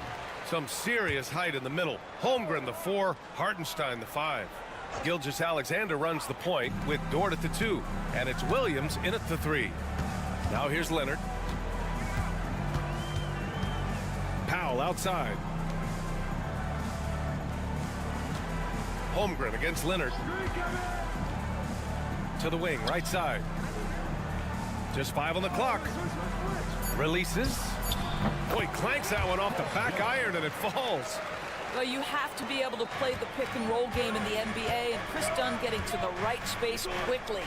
Some serious height in the middle. Holmgren, the 4, Hartenstein, the 5. Gilgeous-Alexander runs the point with Dort at the 2, and it's Williams in at the 3. Now here's Leonard. Powell outside. Holmgren against Leonard. To the wing, right side. Just 5 on the clock. Releases. Boy, clanks that one off the back iron and it falls. Well, you have to be able to play the pick-and-roll game in the NBA, and Chris Dunn getting to the right space quickly.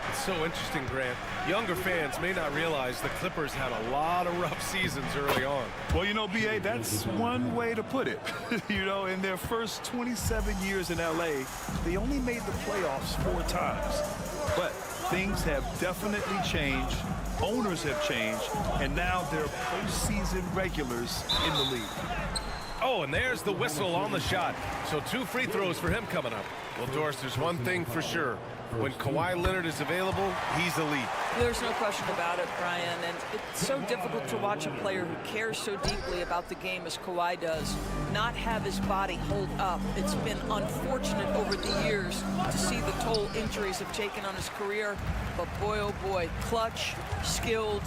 It's so interesting, Grant. Younger fans may not realize the Clippers had a lot of rough seasons early on. Well, you know, B.A., that's one way to put it. You know, in their first 27 years in L.A., they only made the playoffs 4 times. But things have definitely changed. Owners have changed, and now they're postseason regulars in the league. Oh, and there's the whistle on the shot. So 2 free throws for him coming up. Well, Doris, there's one thing for sure. When Kawhi Leonard is available, he's elite. There's no question about it, Brian, and it's so difficult to watch a player who cares so deeply about the game as Kawhi does not have his body hold up. It's been unfortunate over the years to see the toll injuries have taken on his career, but boy, oh boy, clutch, skilled,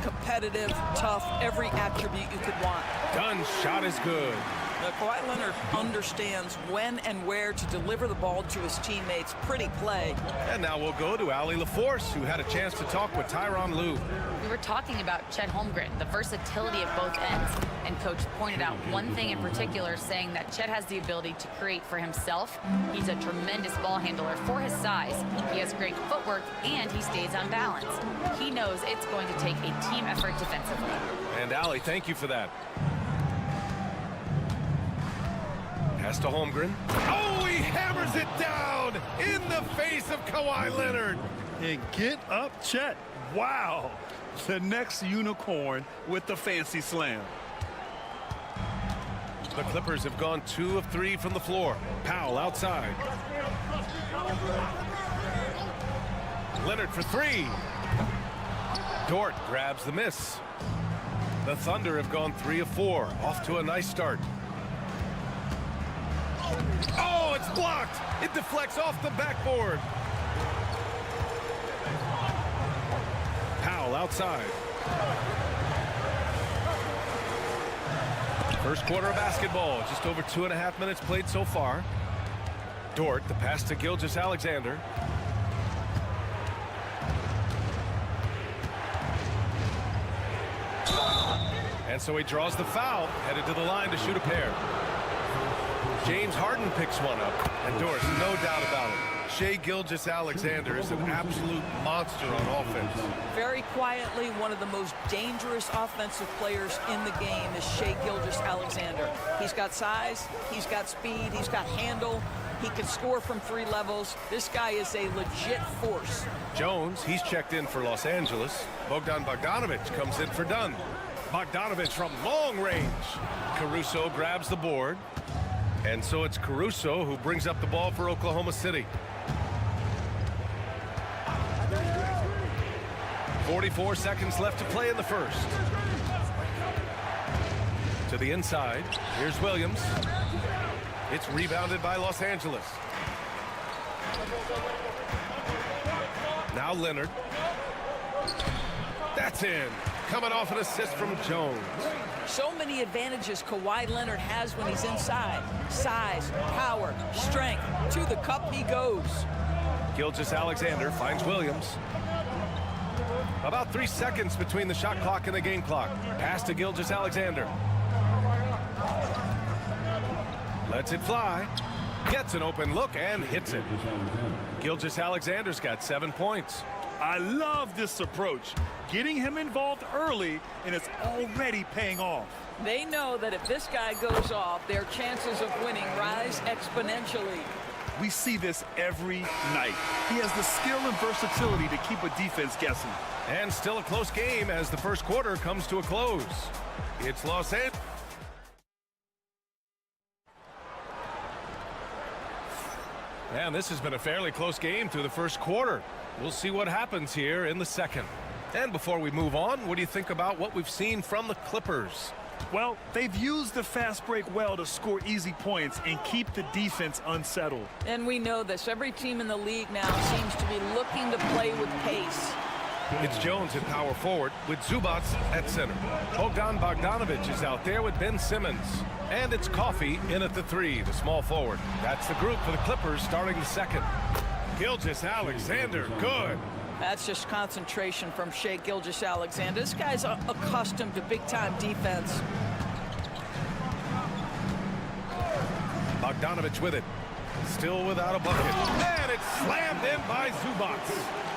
competitive, tough, every attribute you could want. Dunn's shot is good. Kawhi Leonard understands when and where to deliver the ball to his teammates. Pretty play. And now we'll go to Allie LaForce, who had a chance to talk with Tyronn Lue. We were talking about Chet Holmgren, the versatility at both ends, and Coach pointed out one thing in particular, saying that Chet has the ability to create for himself. He's a tremendous ball handler for his size. He has great footwork, and he stays on balance. He knows it's going to take a team effort defensively. And Allie, thank you for that. Pass to Holmgren. Oh, he hammers it down in the face of Kawhi Leonard. And get up, Chet. Wow. The next unicorn with the fancy slam. The Clippers have gone 2 of 3 from the floor. Powell outside. Leonard for 3. Dort grabs the miss. The Thunder have gone 3 of 4. Off to a nice start. Oh, it's blocked. It deflects off the backboard. Powell outside. First quarter of basketball. Just over 2.5 minutes played so far. Dort, the pass to Gilgeous-Alexander. And so he draws the foul, headed to the line to shoot a pair. James Harden picks one up, and Doris, no doubt about it, Shai Gilgeous-Alexander is an absolute monster on offense. Very quietly, one of the most dangerous offensive players in the game is Shai Gilgeous-Alexander. He's got size, he's got speed, he's got handle, he can score from 3 levels. This guy is a legit force. Jones, he's checked in for Los Angeles. Bogdan Bogdanovic comes in for Dunn. Bogdanovic from long range. Caruso grabs the board. And so it's Caruso who brings up the ball for Oklahoma City. 44 seconds left to play in the first. To the inside. Here's Williams. It's rebounded by Los Angeles. Now Leonard. That's in. Coming off an assist from Jones. So many advantages Kawhi Leonard has when he's inside. Size, power, strength. To the cup he goes. Gilgeous-Alexander finds Williams. About 3 seconds between the shot clock and the game clock. Pass to Gilgeous-Alexander. Lets it fly. Gets an open look and hits it. Gilgeous-Alexander's got 7 points. I love this approach. Getting him involved early, and it's already paying off. They know that if this guy goes off, their chances of winning rise exponentially. We see this every night. He has the skill and versatility to keep a defense guessing. And still a close game as the first quarter comes to a close. It's Los Angeles. And this has been a fairly close game through the first quarter. We'll see what happens here in the second. And before we move on, what do you think about what we've seen from the Clippers? Well, they've used the fast break well to score easy points and keep the defense unsettled. And we know this. Every team in the league now seems to be looking to play with pace. It's Jones at power forward with Zubac at center. Bogdan Bogdanovic is out there with Ben Simmons. And it's Coffey in at the 3, the small forward. That's the group for the Clippers starting the second. Gilgeous-Alexander, good. That's just concentration from Shai Gilgeous-Alexander. This guy's accustomed to big-time defense. Bogdanovic with it. Still without a bucket. And it's slammed in by Zubac.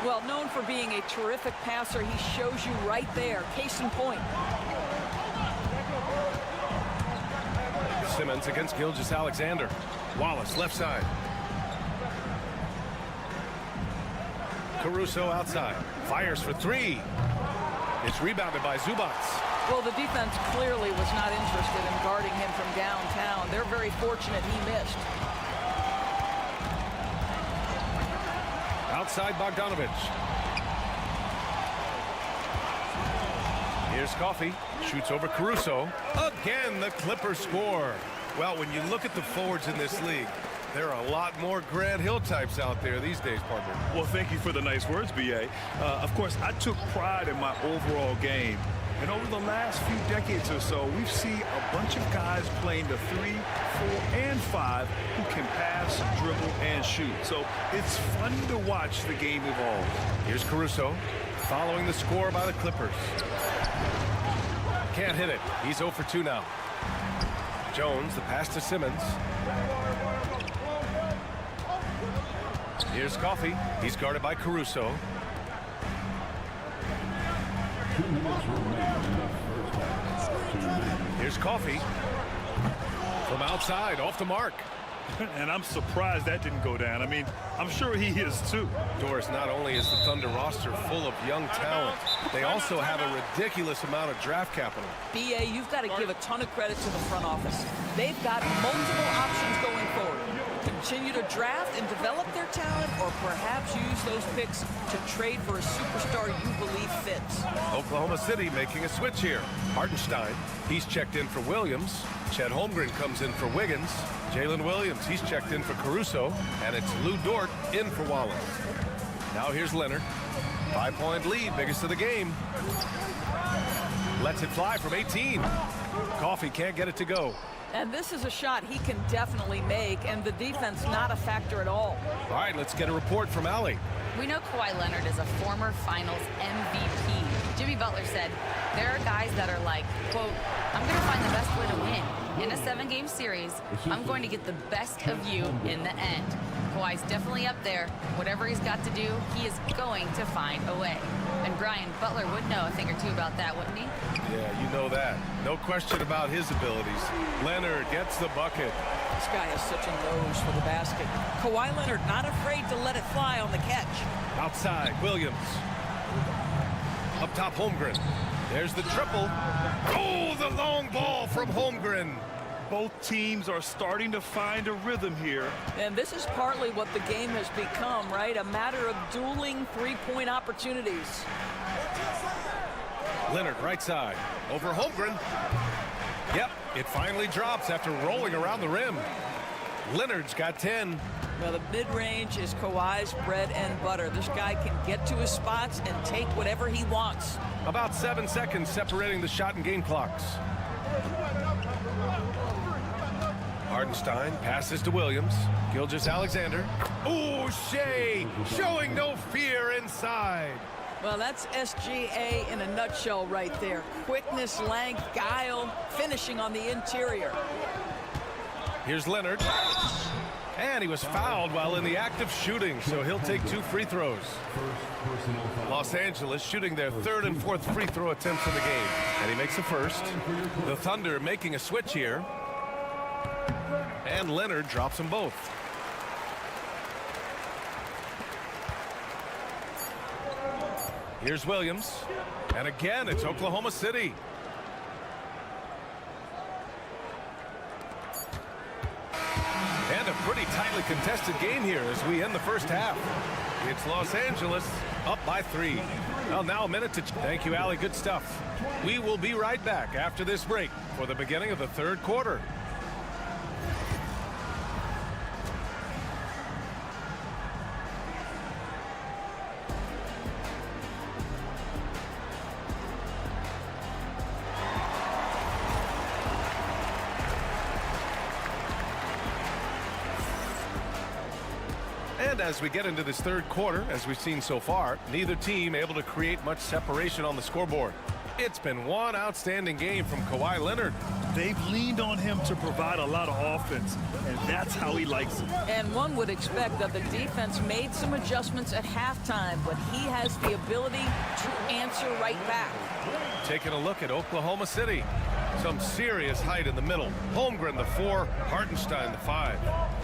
Well, known for being a terrific passer, he shows you right there. Case in point. Simmons against Gilgeous-Alexander. Wallace left side. Caruso outside. Fires for 3. It's rebounded by Zubac. Well, the defense clearly was not interested in guarding him from downtown. They're very fortunate he missed. Outside Bogdanovic. Here's Coffey. Shoots over Caruso. Again, the Clippers score. Well, when you look at the forwards in this league, there are a lot more Grant Hill types out there these days, partner. Well, thank you for the nice words, B.A. Of course, I took pride in my overall game. And over the last few decades or so, we've seen a bunch of guys playing the 3, 4, and 5 who can pass, dribble, and shoot. So it's fun to watch the game evolve. Here's Caruso following the score by the Clippers. Can't hit it. He's 0 for 2 now. Jones, the pass to Simmons. Here's Coffey. He's guarded by Caruso. Here's Coffey. From outside, off the mark. And I'm surprised that didn't go down. I mean, I'm sure he is too. Doris, not only is the Thunder roster full of young talent, they also have a ridiculous amount of draft capital. B.A., you've got to give a ton of credit to the front office. They've got multiple options going forward. Continue to draft and develop their talent, or perhaps use those picks to trade for a superstar you believe fits. Oklahoma City making a switch here. Hartenstein, he's checked in for Williams. Chet Holmgren comes in for Wiggins. Jalen Williams, he's checked in for Caruso. And it's Lou Dort in for Wallace. Now here's Leonard. 5-point lead, biggest of the game. Lets it fly from 18. Coffey can't get it to go. And this is a shot he can definitely make, and the defense not a factor at all. All right, let's get a report from Allie. We know Kawhi Leonard is a former Finals MVP. Jimmy Butler said, there are guys that are like, quote, I'm going to find the best way to win. In a 7-game series, I'm going to get the best of you in the end. Kawhi's definitely up there. Whatever he's got to do, he is going to find a way. And Brian, Butler would know a thing or two about that, wouldn't he? Yeah, you know that. No question about his abilities. Leonard gets the bucket. This guy has such a nose for the basket. Kawhi Leonard not afraid to let it fly on the catch. Outside, Williams. Up top, Holmgren. There's the triple. Oh, the long ball from Holmgren. Both teams are starting to find a rhythm here. And this is partly what the game has become, right? A matter of dueling three-point opportunities. Leonard, right side. Over Holmgren. Yep, it finally drops after rolling around the rim. Leonard's got 10. Well, the mid-range is Kawhi's bread and butter. This guy can get to his spots and take whatever he wants. About 7 seconds separating the shot and game clocks. Hartenstein passes to Williams. Gilgeous-Alexander. Ooh, Shai showing no fear inside. Well, that's SGA in a nutshell right there. Quickness, length, guile, finishing on the interior. Here's Leonard. And he was fouled while in the act of shooting, so he'll take 2 free throws. Los Angeles shooting their 3rd and 4th free throw attempts in the game. And he makes the first. The Thunder making a switch here. And Leonard drops them both. Here's Williams. And again, it's Oklahoma City. And a pretty tightly contested game here as we end the first half. It's Los Angeles up by 3. Well, now a minute to... Thank you, Allie. Good stuff. We will be right back after this break for the beginning of the third quarter. And as we get into this third quarter, as we've seen so far, neither team able to create much separation on the scoreboard. It's been one outstanding game from Kawhi Leonard. They've leaned on him to provide a lot of offense, and that's how he likes it. And one would expect that the defense made some adjustments at halftime, but he has the ability to answer right back. Taking a look at Oklahoma City. Some serious height in the middle. Holmgren, the 4, Hartenstein, the 5.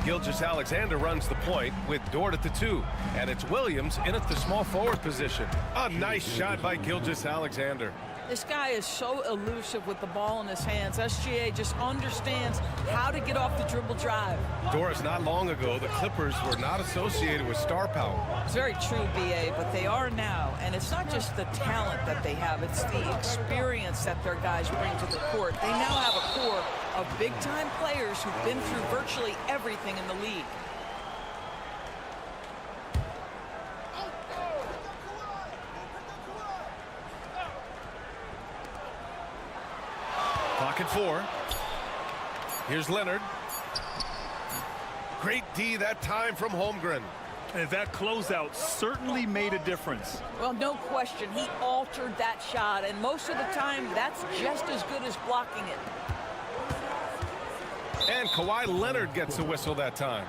Gilgeous-Alexander runs the point with Dort at the 2. And it's Williams in at the small forward position. A nice shot by Gilgeous-Alexander. This guy is so elusive with the ball in his hands. SGA just understands how to get off the dribble drive. Doris, not long ago, the Clippers were not associated with star power. It's very true, BA, but they are now. And it's not just the talent that they have. It's the experience that their guys bring to the court. They now have a core of big-time players who've been through virtually everything in the league. Pocket 4. Here's Leonard. Great D that time from Holmgren. And that closeout certainly made a difference. Well, no question. He altered that shot, and most of the time, that's just as good as blocking it. And Kawhi Leonard gets a whistle that time.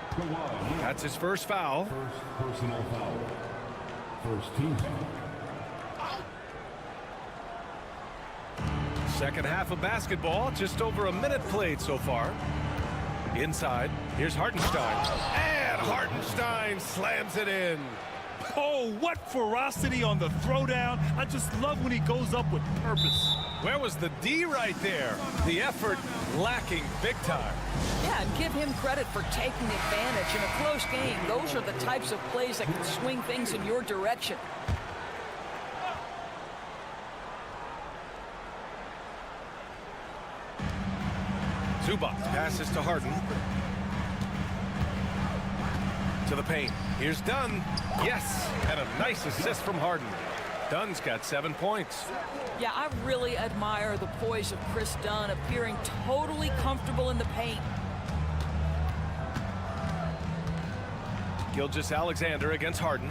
That's his first foul. First personal foul. First team foul. Second half of basketball, just over a minute played so far. Inside, here's Hartenstein. And Hartenstein slams it in. Oh, what ferocity on the throwdown. I just love when he goes up with purpose. Where was the D right there? The effort lacking big time. Yeah, and give him credit for taking advantage in a close game. Those are the types of plays that can swing things in your direction. Zubac passes to Harden. To the paint. Here's Dunn. Yes, and a nice assist from Harden. Dunn's got 7 points. Yeah, I really admire the poise of Chris Dunn, appearing totally comfortable in the paint. Gilgeous-Alexander against Harden.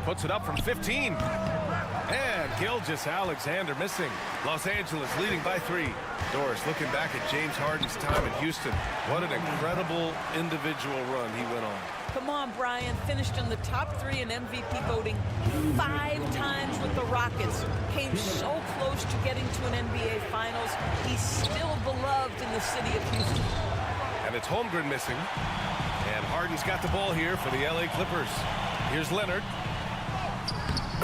Puts it up from 15. And Gilgeous-Alexander missing. Los Angeles leading by 3. Doris looking back at James Harden's time in Houston. What an incredible individual run he went on. Come on, Brian. Finished in the top 3 in MVP voting 5 times with the Rockets. Came so close to getting to an NBA Finals. He's still beloved in the city of Houston. And it's Holmgren missing. And Harden's got the ball here for the LA Clippers. Here's Leonard.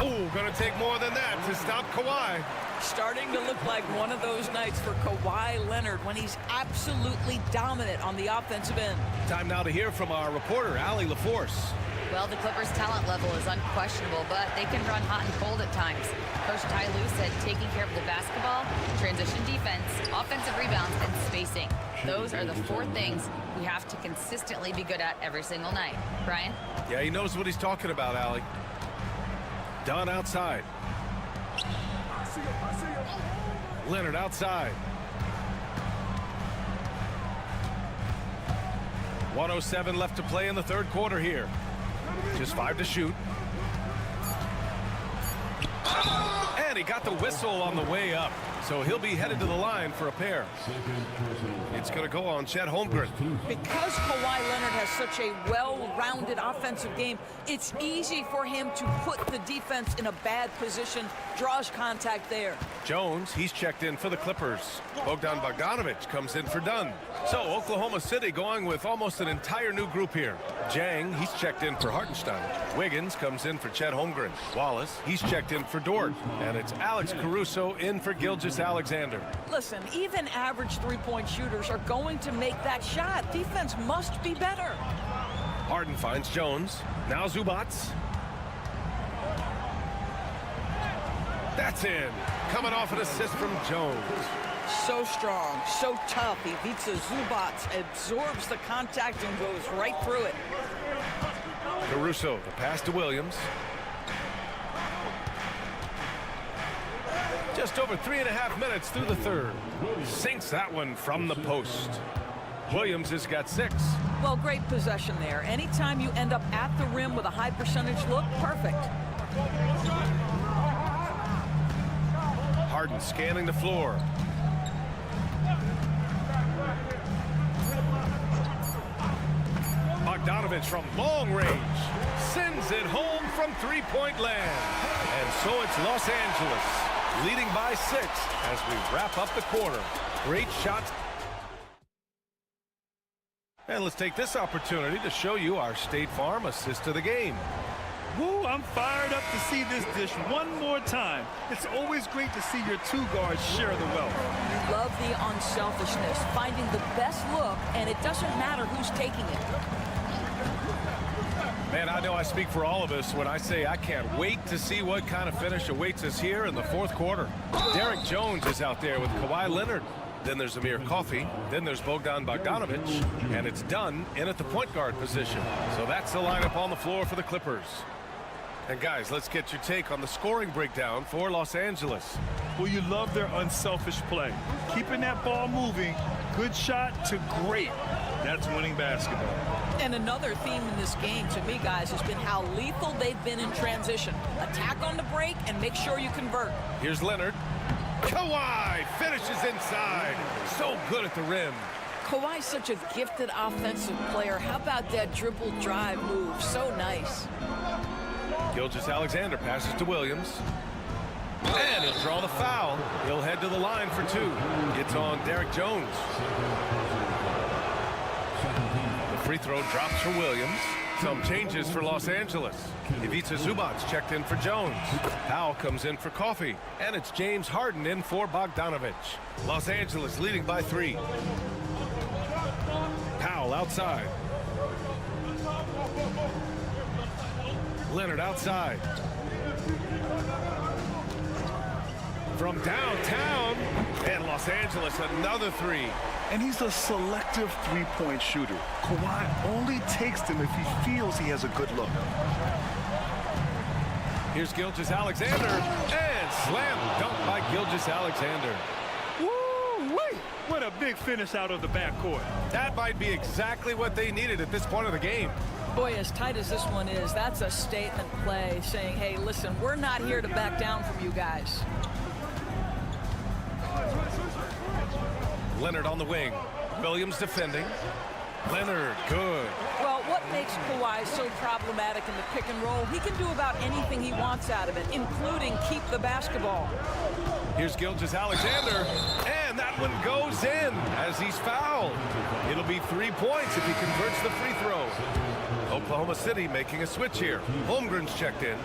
Oh, gonna take more than that to stop Kawhi. Starting to look like one of those nights for Kawhi Leonard when he's absolutely dominant on the offensive end. Time now to hear from our reporter, Allie LaForce. Well, the Clippers' talent level is unquestionable, but they can run hot and cold at times. Coach Ty Lue said taking care of the basketball, transition defense, offensive rebounds, and spacing. Those are the 4 things we have to consistently be good at every single night. Brian? Yeah, he knows what he's talking about, Allie. Dunn outside. Leonard outside. 1:07 left to play in the third quarter here. Just 5 to shoot. And he got the whistle on the way up. So he'll be headed to the line for a pair. It's going to go on Chet Holmgren. Because Kawhi Leonard has such a well-rounded offensive game, it's easy for him to put the defense in a bad position, draws contact there. Jones, he's checked in for the Clippers. Bogdan Bogdanović comes in for Dunn. So Oklahoma City going with almost an entire new group here. Jang, he's checked in for Hartenstein. Wiggins comes in for Chet Holmgren. Wallace, he's checked in for Dort. And it's Alex Caruso in for Gilgeous-Alexander. Listen, even average three-point shooters are going to make that shot. Defense must be better. Harden finds Jones. Now Zubac. That's in. Coming off an assist from Jones. So strong, so tough. Ivica Zubac absorbs the contact and goes right through it. Caruso, the pass to Williams. Just over 3.5 minutes through the third. Sinks that one from the post. Williams has got 6. Well, great possession there. Anytime you end up at the rim with a high percentage look, perfect. Harden scanning the floor. Bogdanović from long range sends it home from three-point land. And so it's Los Angeles leading by 6 as we wrap up the quarter. Great shot. And let's take this opportunity to show you our State Farm assist of the game. Woo, I'm fired up to see this dish one more time. It's always great to see your two guards share the wealth. You love the unselfishness, finding the best look, and it doesn't matter who's taking it. Man, I know I speak for all of us when I say I can't wait to see what kind of finish awaits us here in the fourth quarter. Derek Jones is out there with Kawhi Leonard. Then there's Amir Coffey. Then there's Bogdan Bogdanović. And it's Dunn in at the point guard position. So that's the lineup on the floor for the Clippers. And guys, let's get your take on the scoring breakdown for Los Angeles. Well, you love their unselfish play. Keeping that ball moving, good shot to great. That's winning basketball. And another theme in this game, to me, guys, has been how lethal they've been in transition. Attack on the break and make sure you convert. Here's Leonard. Kawhi finishes inside. So good at the rim. Kawhi's such a gifted offensive player. How about that dribble drive move? So nice. Gilgeous-Alexander passes to Williams. And he'll draw the foul. He'll head to the line for 2. It's on Derek Jones. The free throw drops for Williams. Some changes for Los Angeles. Ivica Zubac checked in for Jones. Powell comes in for Coffey. And it's James Harden in for Bogdanović. Los Angeles leading by 3. Powell outside. Leonard outside. From downtown. And Los Angeles another 3. And he's a selective three-point shooter. Kawhi only takes them if he feels he has a good look. Here's Gilgeous-Alexander. And slam dunk by Gilgeous-Alexander. Woo-wee! What a big finish out of the backcourt. That might be exactly what they needed at this point of the game. Boy, as tight as this one is, that's a statement play saying, hey, listen, we're not here to back down from you guys. Leonard on the wing. Williams defending. Leonard, good. Well, what makes Kawhi so problematic in the pick and roll, he can do about anything he wants out of it, including keep the basketball. Here's Gilgeous-Alexander, and that one goes in as he's fouled. It'll be 3 points if he converts the free throw. Oklahoma City making a switch here. Holmgren's checked in.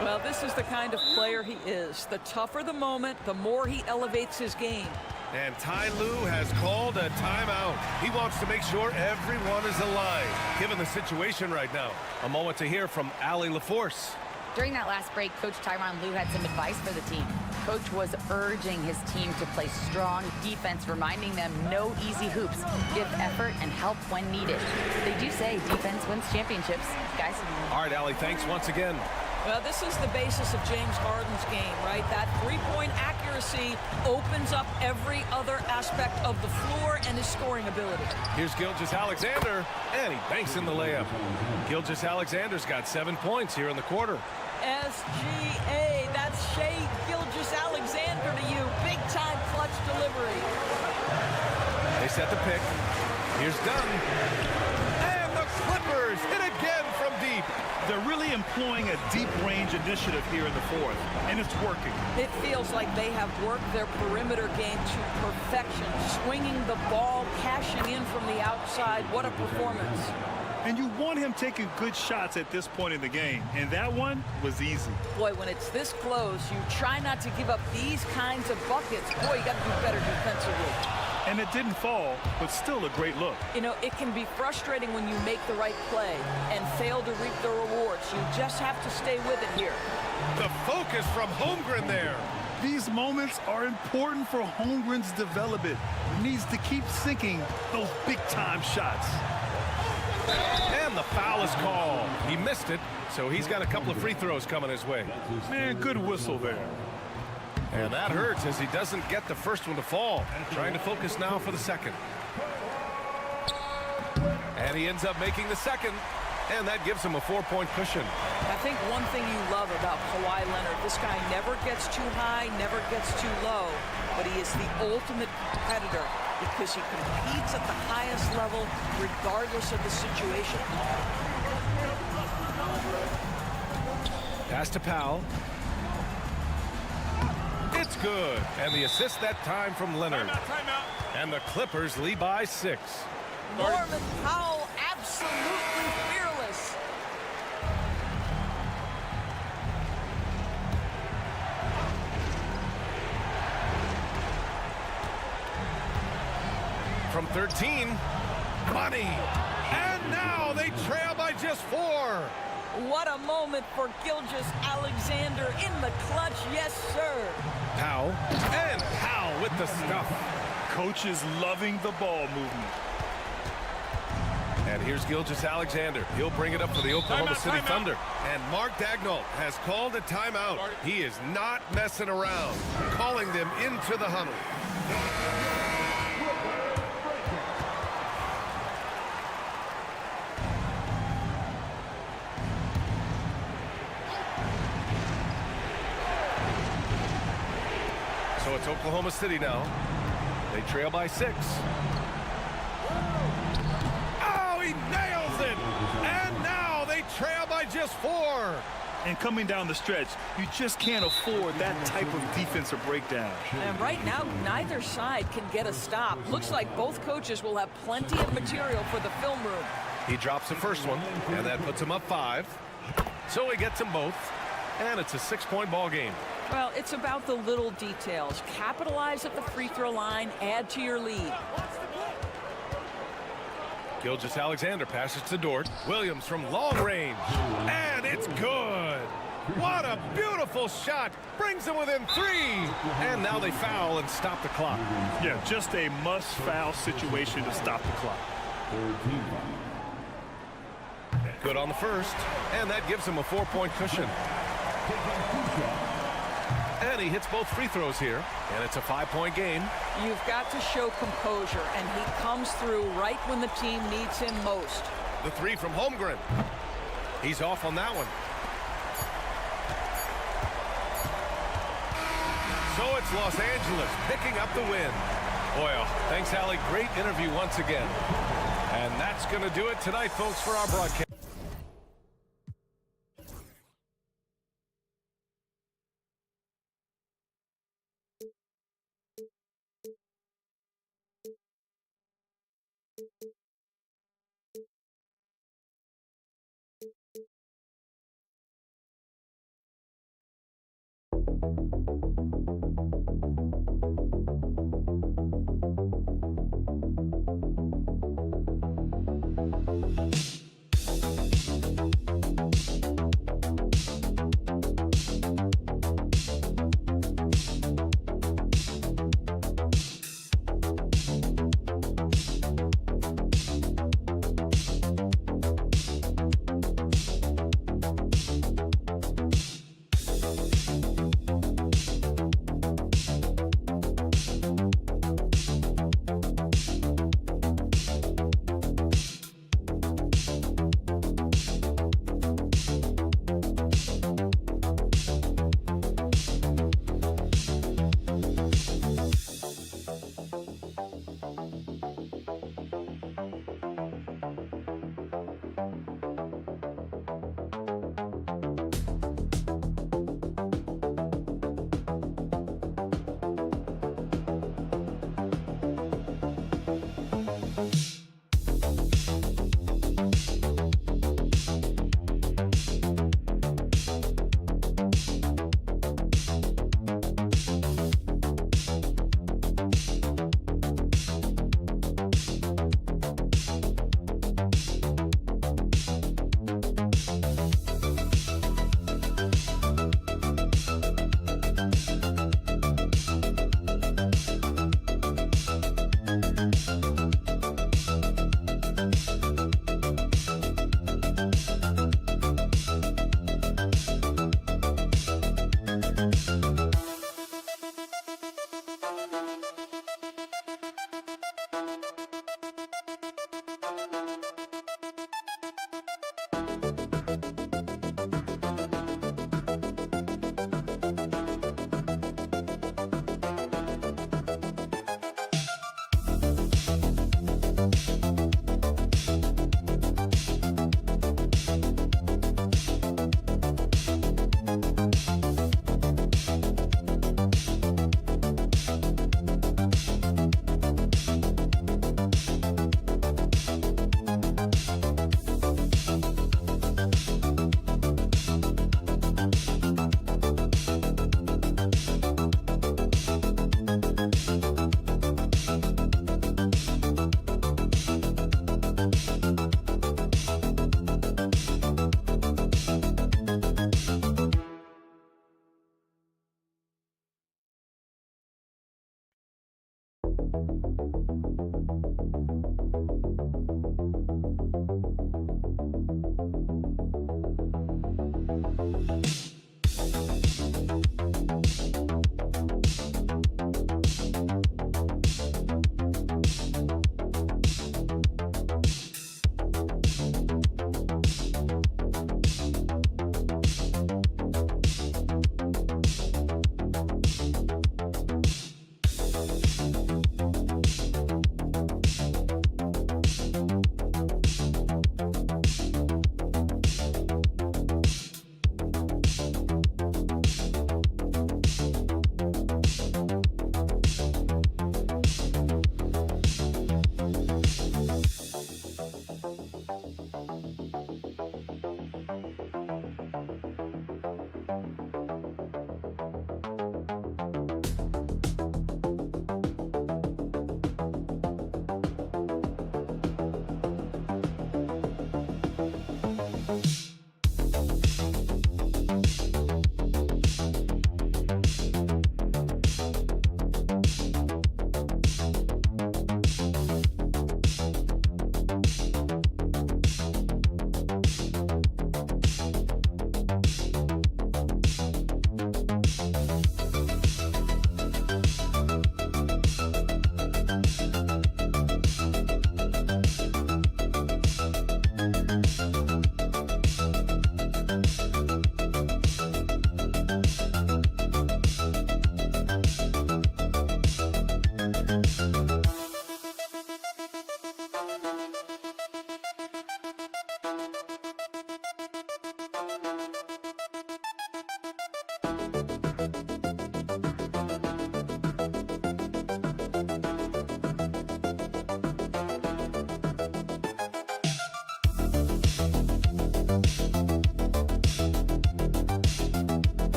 Well, this is the kind of player he is. The tougher the moment, the more he elevates his game. And Ty Lue has called a timeout. He wants to make sure everyone is alive, given the situation right now. A moment to hear from Allie LaForce. During that last break, Coach Tyronn Lue had some advice for the team. Coach was urging his team to play strong defense, reminding them no easy hoops, give effort and help when needed. They do say defense wins championships, guys. All right, Allie, thanks once again. Well, this is the basis of James Harden's game, right? That three-point accuracy opens up every other aspect of the floor and his scoring ability. Here's Gilgeous-Alexander, and he banks in the layup. Gilgeous-Alexander's got 7 points here in the quarter. SGA, that's Shai Gilgeous-Alexander to you. Big-time clutch delivery. They set the pick. Here's Dunn. And the Clippers hit again from deep. They're really employing a deep-range initiative here in the fourth, and it's working. It feels like they have worked their perimeter game to perfection, swinging the ball, cashing in from the outside. What a performance. And you want him taking good shots at this point in the game, and that one was easy. Boy, when it's this close, you try not to give up these kinds of buckets. Boy, you got to do better defensively. And it didn't fall, but still a great look. You know, it can be frustrating when you make the right play and fail to reap the rewards. You just have to stay with it here. The focus from Holmgren there. These moments are important for Holmgren's development. He needs to keep sinking those big-time shots. And the foul is called. He missed it, so he's got a couple of free throws coming his way. Man, good whistle there. And that hurts as he doesn't get the first one to fall. Trying to focus now for the second. And he ends up making the second, and that gives him a 4-point cushion. I think one thing you love about Kawhi Leonard, this guy never gets too high, never gets too low, but he is the ultimate competitor because he competes at the highest level regardless of the situation. Pass to Powell. It's good. And the assist that time from Leonard. Timeout. And the Clippers lead by 6. Norman Powell, absolutely fearless. From 13, money. And now they trail by just 4. What a moment for Gilgeous-Alexander in the clutch, yes, sir. Powell, and Powell with the stuff. Coach is loving the ball movement. And here's Gilgeous-Alexander. He'll bring it up for the Oklahoma City Thunder. And Mark Daigneault has called a timeout. He is not messing around, calling them into the huddle. So it's Oklahoma City now. They trail by 6. Oh, he nails it! And now they trail by just 4. And coming down the stretch, you just can't afford that type of defensive breakdown. And right now, neither side can get a stop. Looks like both coaches will have plenty of material for the film room. He drops the first one, and that puts him up 5. So he gets them both, and it's a 6-point ball game. Well, it's about the little details. Capitalize at the free throw line, add to your lead. Gilgeous-Alexander passes to Dort. Williams from long range, and it's good. What a beautiful shot. Brings them within 3. And now they foul and stop the clock. Yeah, just a must-foul situation to stop the clock. Good on the first, and that gives him a 4-point cushion. And he hits both free throws here, and it's a 5-point game. You've got to show composure, and he comes through right when the team needs him most. The 3 from Holmgren. He's off on that one. So it's Los Angeles picking up the win. Boy, thanks, Allie. Great interview once again. And that's going to do it tonight, folks, for our broadcast.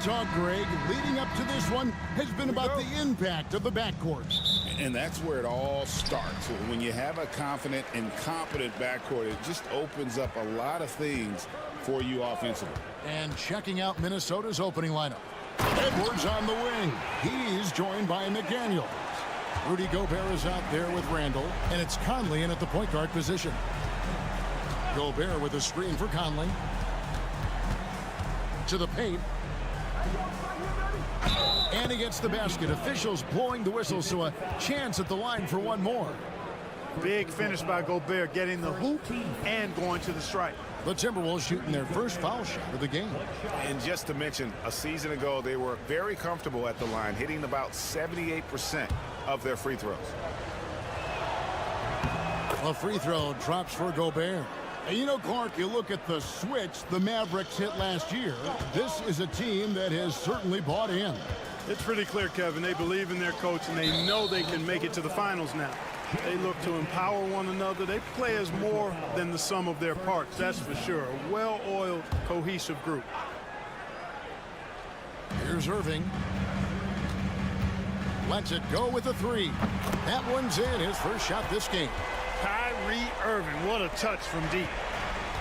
talk, Greg, leading up to this one has been about the impact of the backcourt. And that's where it all starts. When you have a confident and competent backcourt, it just opens up a lot of things for you offensively. And checking out Minnesota's opening lineup. Edwards on the wing. He's joined by McDaniel. Rudy Gobert is out there with Randall, and it's Conley in at the point guard position. Gobert with a screen for Conley. To the paint. And he gets the basket. Officials blowing the whistle, so a chance at the line for one more. Big finish by Gobert, getting the hoop and going to the stripe. The Timberwolves shooting their first foul shot of the game. And just to mention, a season ago, they were very comfortable at the line, hitting about 78% of their free throws. A free throw drops for Gobert. And you know, Clark, you look at the switch the Mavericks hit last year. This is a team that has certainly bought in. It's pretty clear, Kevin. They believe in their coach, and they know they can make it to the finals now. They look to empower one another. They play as more than the sum of their parts, that's for sure. A well-oiled, cohesive group. Here's Irving. Lets it go with a three. That one's in, his first shot this game. Kyrie Irving, what a touch from deep.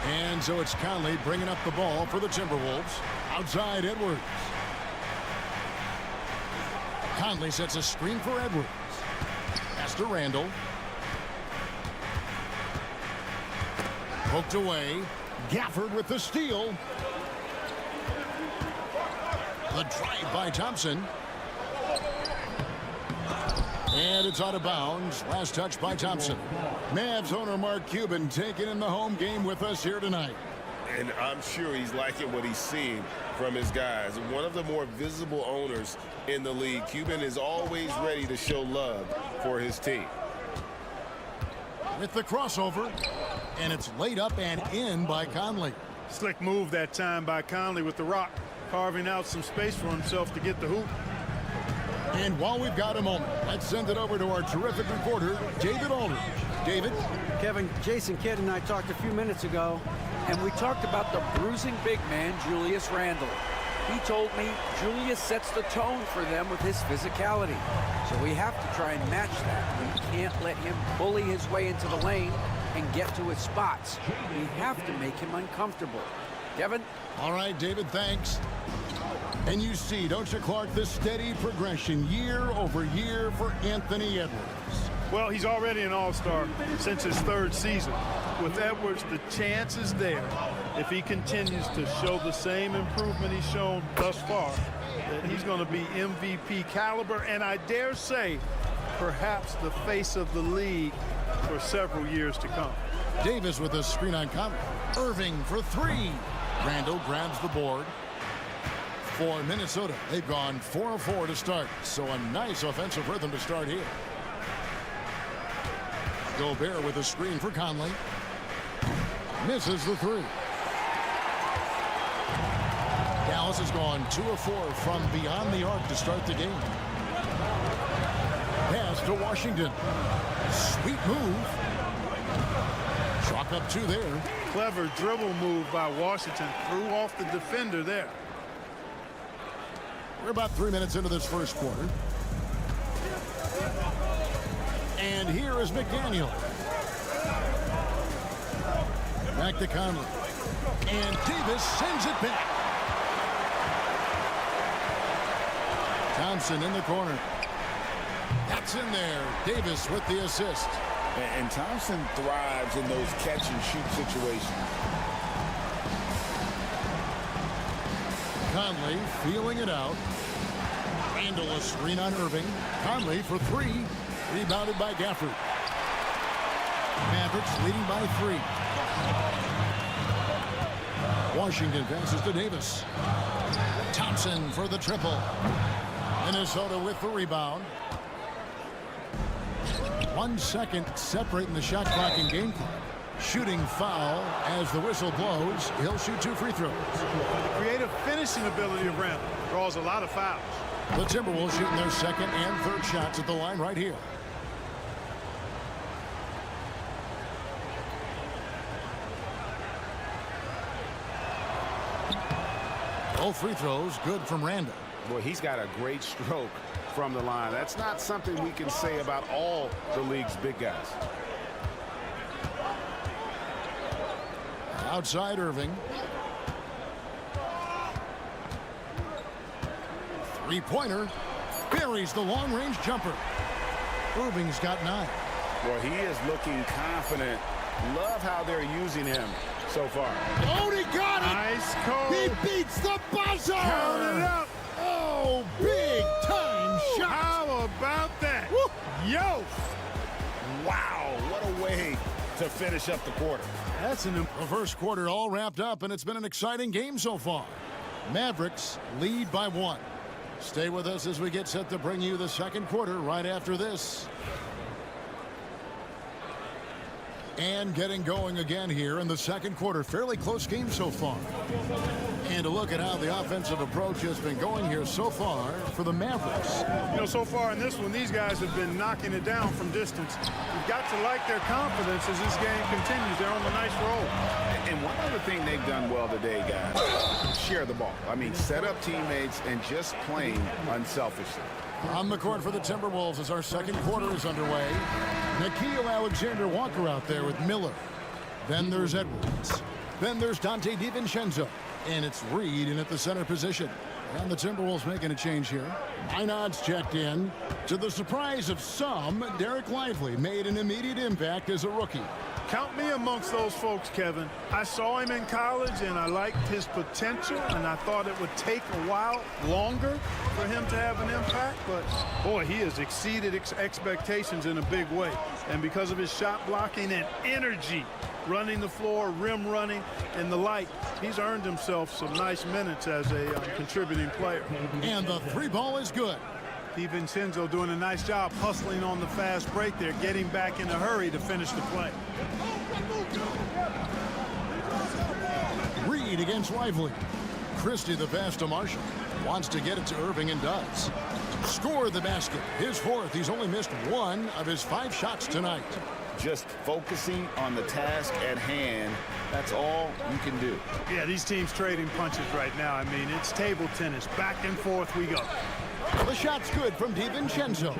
And so it's Conley bringing up the ball for the Timberwolves. Outside Edwards. Conley sets a screen for Edwards. Pass to Randall. Poked away. Gafford with the steal. The drive by Thompson. And it's out of bounds. Last touch by Thompson. Mavs owner Mark Cuban taking in the home game with us here tonight. And I'm sure he's liking what he's seeing from his guys. One of the more visible owners in the league. Cuban is always ready to show love for his team. With the crossover. And it's laid up and in by Conley. Slick move that time by Conley with the rock. Carving out some space for himself to get the hoop. And while we've got a moment, let's send it over to our terrific reporter, David Aldridge. David? Kevin, Jason Kidd and I talked a few minutes ago, and we talked about the bruising big man, Julius Randle. He told me Julius sets the tone for them with his physicality. So we have to try and match that. We can't let him bully his way into the lane and get to his spots. We have to make him uncomfortable. Kevin? All right, David, thanks. And you see, don't you, Clark, the steady progression year over year for Anthony Edwards. Well, he's already an all-star since his third season. With Edwards, the chance is there, if he continues to show the same improvement he's shown thus far, that he's going to be MVP caliber, and I dare say, perhaps the face of the league for several years to come. Davis with a screen on Conley. Irving for three. Randall grabs the board. For Minnesota, they've gone 4 of 4 to start, so a nice offensive rhythm to start here. Gobert with a screen for Conley. Misses the three. Dallas has gone 2 of 4 from beyond the arc to start the game. Pass to Washington. Sweet move. Chalk up 2 there. Clever dribble move by Washington. Threw off the defender there. We're about 3 minutes into this first quarter. And here is McDaniel. Back to Conley. And Davis sends it back. Thompson in the corner. That's in there. Davis with the assist. And Thompson thrives in those catch-and-shoot situations. Conley feeling it out. Randall a screen on Irving. Conley for 3. Rebounded by Gafford. Mavericks leading by 3. Washington passes to Davis. Thompson for the triple. Minnesota with the rebound. 1 second separating the shot clock and game clock. Shooting foul as the whistle blows. He'll shoot 2 free throws. The creative finishing ability of Randall draws a lot of fouls. The Timberwolves shooting their second and third shots at the line right here. Both free throws good from Randall. Boy, he's got a great stroke from the line. That's not something we can say about all the league's big guys. Outside Irving. 3-pointer. Buries the long-range jumper. Irving's got 9. Well, he is looking confident Love how they're using him so far. Oh, he got it! Ice cold. He beats the buzzer! Count it up. Oh, big time shot! How about that? Woo. Yo! Wow, what a way to finish up the quarter. That's an The first quarter all wrapped up, and it's been an exciting game so far. Mavericks lead by 1. Stay with us as we get set to bring you the second quarter right after this. And getting going again here in the second quarter. Fairly close game so far. And a look at how the offensive approach has been going here so far for the Mavericks. You know, so far in this one, these guys have been knocking it down from distance. You've got to like their confidence as this game continues. They're on a nice roll. And one other thing they've done well today, guys, share the ball. I mean, set up teammates and just playing unselfishly. On the court for the Timberwolves as our second quarter is underway. Nickeil Alexander-Walker out there with Miller. Then there's Edwards. Then there's Dante DiVincenzo. And it's Reed in at the center position. And the Timberwolves making a change here. Einad's checked in. To the surprise of some, Derek Lively made an immediate impact as a rookie. Count me amongst those folks, Kevin. I saw him in college, and I liked his potential, and I thought it would take a while longer for him to have an impact. But, boy, he has exceeded expectations in a big way. And because of his shot blocking and energy, running the floor, rim running, and the like, he's earned himself some nice minutes as a contributing player. And the three ball is good. DiVincenzo doing a nice job hustling on the fast break there, getting back in a hurry to finish the play. Reed against Lively. Christie the pass to Marshall. Wants to get it to Irving and does. Score the basket. His fourth. He's only missed 1 of his 5 shots tonight. Just focusing on the task at hand, that's all you can do. Yeah, these teams trading punches right now. I mean, it's table tennis. Back and forth we go. The shot's good from DiVincenzo.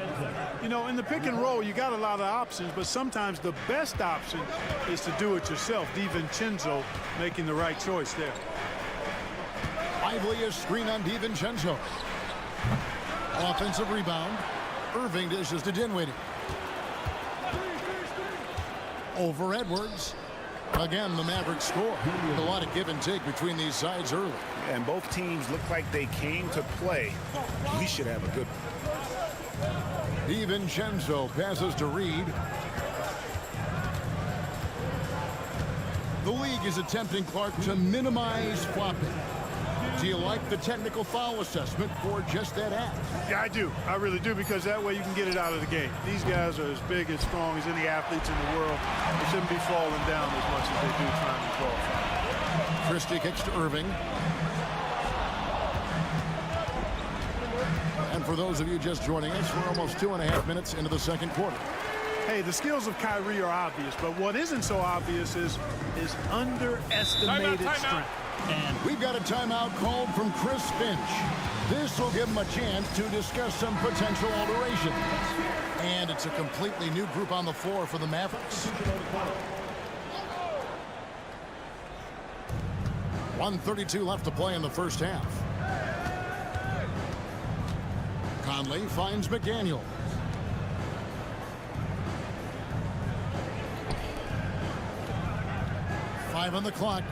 You know, in the pick and roll, you got a lot of options, but sometimes the best option is to do it yourself. DiVincenzo making the right choice there. Lively a screen on DiVincenzo. Offensive rebound. Irving dishes to Dinwiddie. Over Edwards. Again, the Mavericks score. A lot of give and take between these sides early. And both teams look like they came to play. We should have a good one. DiVincenzo passes to Reed. The league is attempting, Clark, to minimize flopping. Do you like the technical foul assessment for just that act? Yeah, I do. I really do, because that way you can get it out of the game. These guys are as big and strong as any athletes in the world. They shouldn't be falling down as much as they do trying to draw foul. Christie kicks to Irving. And for those of you just joining us, we're almost 2.5 minutes into the second quarter. Hey, the skills of Kyrie are obvious, but what isn't so obvious is underestimated strength. And we've got a timeout called from Chris Finch. This will give him a chance to discuss some potential alteration. And it's a completely new group on the floor for the Mavericks. 1:32 left to play in the first half. Conley finds McDaniel. Five on the clock.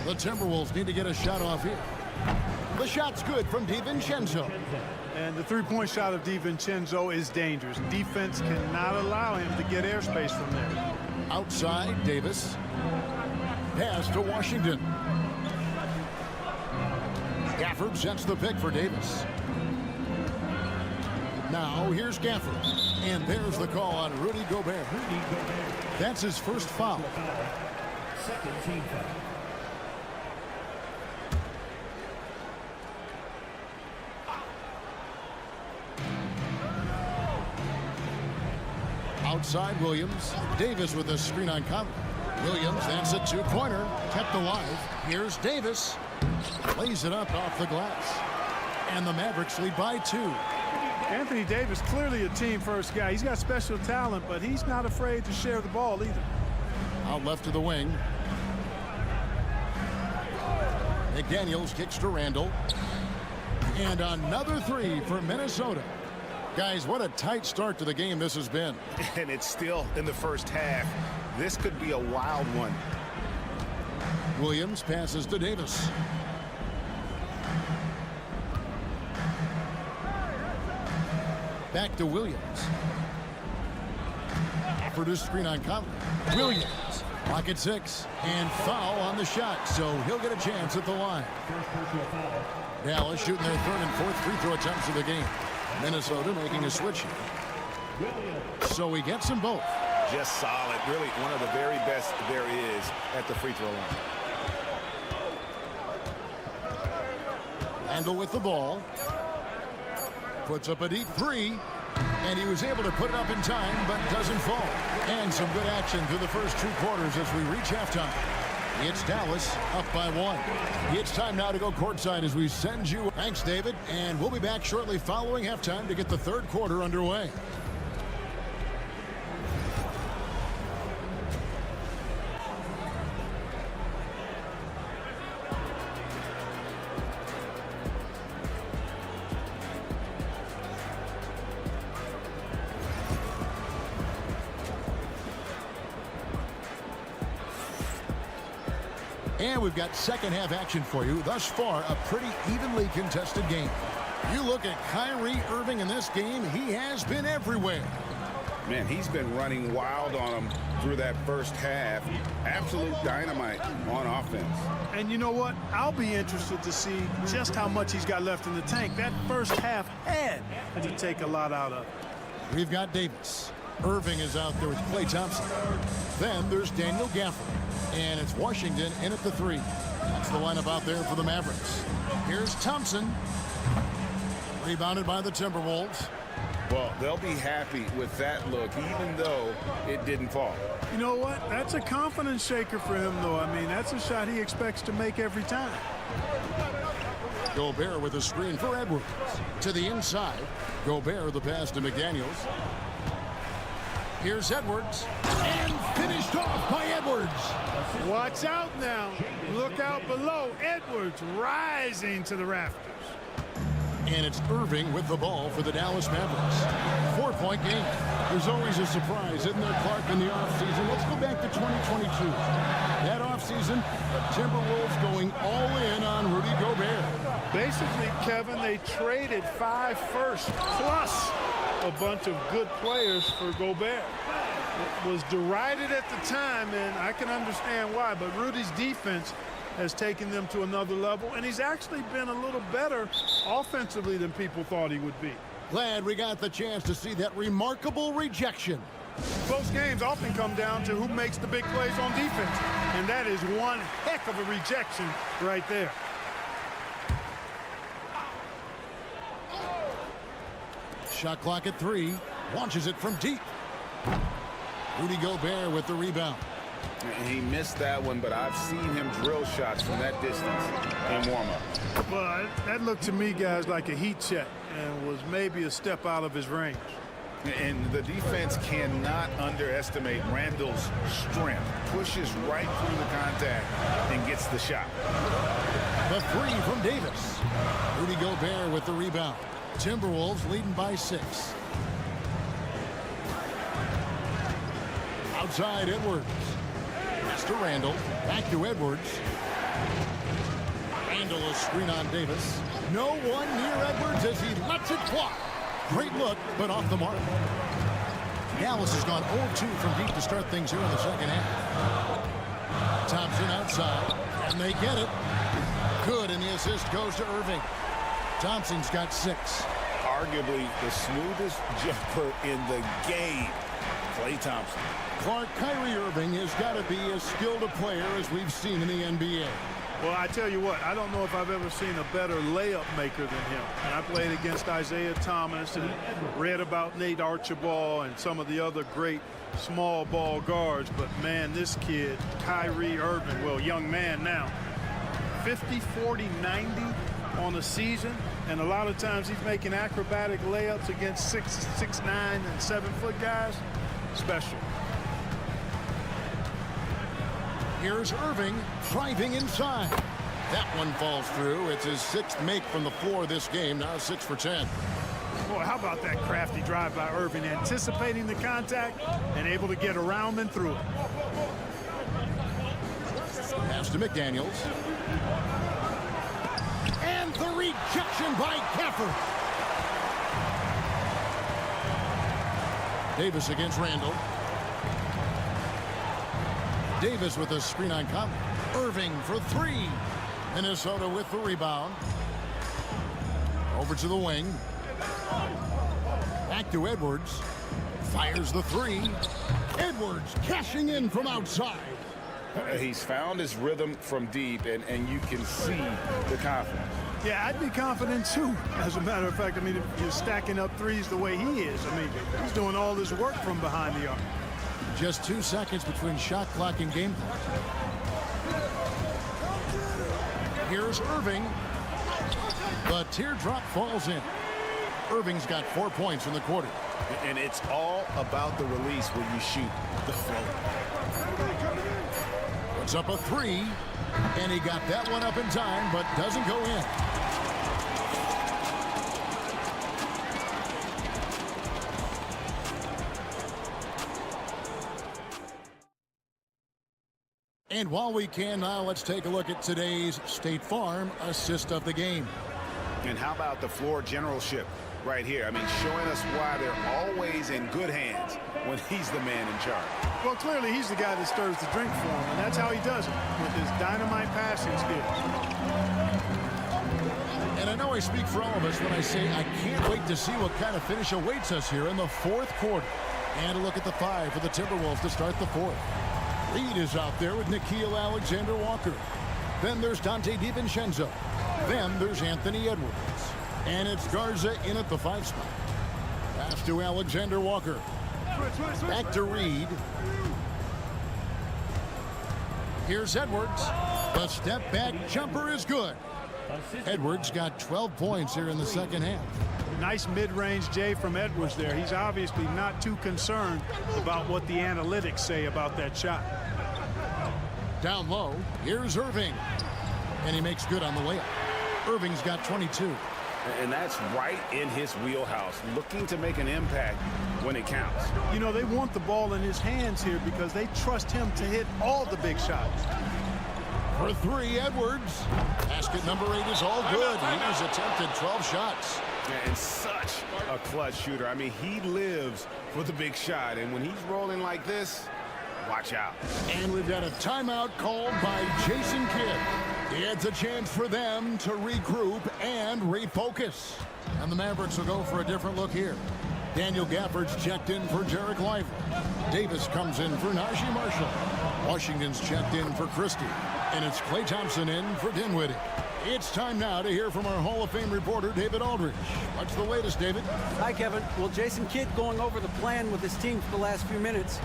The Timberwolves need to get a shot off here. The shot's good from DiVincenzo. And the three-point shot of DiVincenzo is dangerous. Defense cannot allow him to get airspace from there. Outside, Davis. Pass to Washington. Gafford sets the pick for Davis. Now here's Gafford. And there's the call on Rudy Gobert. That's his first foul. Second team foul. Outside Williams. Davis with a screen on Conley. Williams, that's a two-pointer. Kept alive. Here's Davis. Lays it up off the glass. And the Mavericks lead by 2. Anthony Davis, clearly a team-first guy. He's got special talent, but he's not afraid to share the ball either. Out left to the wing. McDaniels kicks to Randall. And another three for Minnesota. Guys, what a tight start to the game this has been. And it's still in the first half. This could be a wild one. Williams passes to Davis. Back to Williams. For the screen on Conley. Williams. Pocket 6. And foul on the shot, so he'll get a chance at the line. Dallas shooting their third and fourth free throw attempts of the game. Minnesota making a switch here. So he gets them both. Just solid. Really one of the very best there is at the free throw line. Randle with the ball. Puts up a deep three. And he was able to put it up in time, but doesn't fall. And some good action through the first 2 quarters as we reach halftime. It's Dallas up by 1. It's time now to go courtside as we send you. Thanks, David. And we'll be back shortly following halftime to get the third quarter underway. And we've got second half action for you. Thus far, a pretty evenly contested game. You look at Kyrie Irving in this game, he has been everywhere. Man, he's been running wild on them through that first half. Absolute dynamite on offense. And you know what? I'll be interested to see just how much he's got left in the tank. That first half had to take a lot out of it. We've got Davis. Irving is out there with Klay Thompson. Then there's Daniel Gafford. And it's Washington in at the 3. That's the lineup out there for the Mavericks. Here's Thompson. Rebounded by the Timberwolves. Well, they'll be happy with that look, even though it didn't fall. You know what? That's a confidence shaker for him, though. I mean, that's a shot he expects to make every time. Gobert with a screen for Edwards. To the inside. Gobert the pass to McDaniels. Here's Edwards. And finished off by Edwards. Watch out now. Look out below. Edwards rising to the rafters. And it's Irving with the ball for the Dallas Mavericks. 4-point game. There's always a surprise, isn't there, Clark, in the offseason? Let's go back to 2022. That offseason, the Timberwolves going all in on Rudy Gobert. Basically, Kevin, they traded 5 firsts plus a bunch of good players for Gobert. It was derided at the time, and I can understand why, but Rudy's defense has taken them to another level, and he's actually been a little better offensively than people thought he would be. Glad we got the chance to see that remarkable rejection. Close games often come down to who makes the big plays on defense, and that is one heck of a rejection right there. Shot clock at 3. Launches it from deep. Rudy Gobert with the rebound. He missed that one, but I've seen him drill shots from that distance in warm-up. Well, that looked to me, guys, like a heat check and was maybe a step out of his range. And the defense cannot underestimate Randle's strength. Pushes right through the contact and gets the shot. The 3 from Davis. Rudy Gobert with the rebound. Timberwolves leading by 6. Outside Edwards. Pass to Randle. Back to Edwards. Randle a screen on Davis. No one near Edwards as he lets it fly. Great look, but off the mark. Dallas has gone 0-2 from deep to start things here in the second half. Thompson outside, and they get it. Good, and the assist goes to Irving. Thompson's got 6. Arguably the smoothest jumper in the game, Klay Thompson. Clark, Kyrie Irving has got to be as skilled a player as we've seen in the NBA. Well, I tell you what, I don't know if I've ever seen a better layup maker than him. And I played against Isaiah Thomas and read about Nate Archibald and some of the other great small ball guards. But, man, this kid, Kyrie Irving, well, young man now, 50, 40, 90 on a season. And a lot of times he's making acrobatic layups against 6'9", and 7-foot guys. Special. Here's Irving driving inside. That one falls through. It's his 6th make from the floor this game. Now 6 for 10. Boy, how about that crafty drive by Irving, anticipating the contact and able to get around and through it. Pass to McDaniels. And the rejection by Gafford. Davis against Randall. Davis with a screen on Conley. Irving for three. Minnesota with the rebound. Over to the wing. Back to Edwards. Fires the three. Edwards cashing in from outside. He's found his rhythm from deep, and you can see the confidence. Yeah, I'd be confident too. As a matter of fact, I mean, if you're stacking up threes the way he is, I mean, he's doing all this work from behind the arc. Just 2 seconds between shot clock and game clock. Here's Irving. The teardrop falls in. Irving's got 4 points in the quarter. And it's all about the release when you shoot the float. Puts up a three, and he got that one up in time, but doesn't go in. And while we can now, let's take a look at today's State Farm assist of the game. And how about the floor generalship right here? I mean, showing us why they're always in good hands when he's the man in charge. Well, clearly he's the guy that stirs the drink for him, and that's how he does it, with his dynamite passing skills. And I know I speak for all of us when I say I can't wait to see what kind of finish awaits us here in the fourth quarter. And a look at the 5 for the Timberwolves to start the fourth. Reed is out there with Nickeil Alexander-Walker. Then there's Dante DiVincenzo. Then there's Anthony Edwards. And it's Garza in at the 5 spot. Pass to Alexander-Walker. Back to Reed. Here's Edwards. The step back jumper is good. Edwards got 12 points here in the second half. Nice mid-range J from Edwards there. He's obviously not too concerned about what the analytics say about that shot. Down low, here's Irving. And he makes good on the layup. Irving's got 22. And that's right in his wheelhouse, looking to make an impact when it counts. You know, they want the ball in his hands here because they trust him to hit all the big shots. For three, Edwards. Basket number 8 is all good. He has attempted 12 shots. And such a clutch shooter. I mean, he lives for the big shot. And when he's rolling like this, watch out. And we've got a timeout called by Jason Kidd. It's a chance for them to regroup and refocus. And the Mavericks will go for a different look here. Daniel Gafford's checked in for Jarek Lively. Davis comes in for Najee Marshall. Washington's checked in for Christie. And it's Klay Thompson in for Dinwiddie. It's time now to hear from our Hall of Fame reporter, David Aldridge. What's the latest, David? Hi, Kevin. Well, Jason Kidd going over the plan with his team for the last few minutes.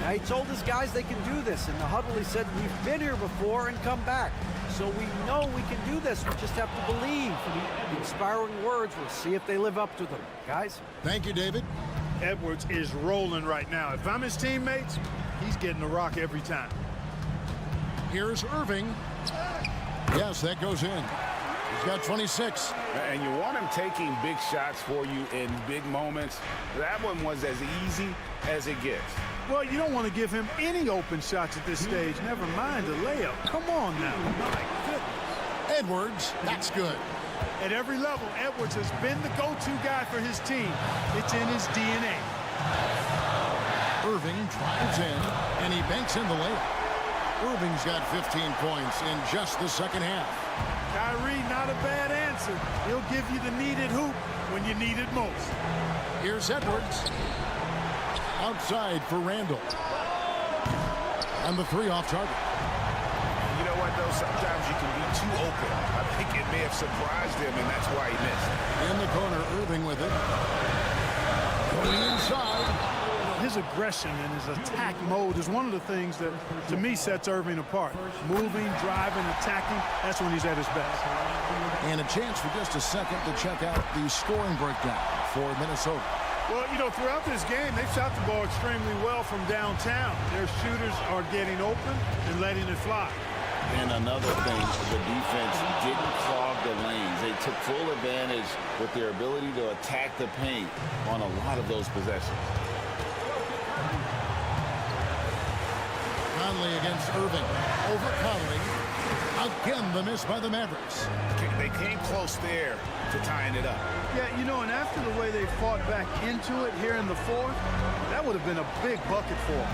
Now, he told his guys they can do this. In the huddle, he said, we've been here before and come back. So we know we can do this. We just have to believe. The inspiring words, we'll see if they live up to them. Guys? Thank you, David. Edwards is rolling right now. If I'm his teammates, he's getting the rock every time. Here's Irving. Yes, that goes in. He's got 26. And you want him taking big shots for you in big moments. That one was as easy as it gets. Well, you don't want to give him any open shots at this stage. Never mind the layup. Come on now. My goodness. Edwards, that's good. At every level, Edwards has been the go-to guy for his team. It's in his DNA. Irving drives in, and he banks in the layup. Irving's got 15 points in just the second half. Kyrie, not a bad answer. He'll give you the needed hoop when you need it most. Here's Edwards. Outside for Randall. And the 3 off target. You know what, though? Sometimes you can be too open. I think it may have surprised him, and that's why he missed. In the corner, Irving with it. Going inside. His aggression and his attack mode is one of the things that, to me, sets Irving apart. Moving, driving, attacking, that's when he's at his best. And a chance for just a second to check out the scoring breakdown for Minnesota. Well, you know, throughout this game, they've shot the ball extremely well from downtown. Their shooters are getting open and letting it fly. And another thing, the defense didn't clog the lanes. They took full advantage with their ability to attack the paint on a lot of those possessions. Conley against Irving. Over Conley. Again, the miss by the Mavericks. They came close there to tying it up. Yeah, you know, and after the way they fought back into it here in the fourth, that would have been a big bucket for them.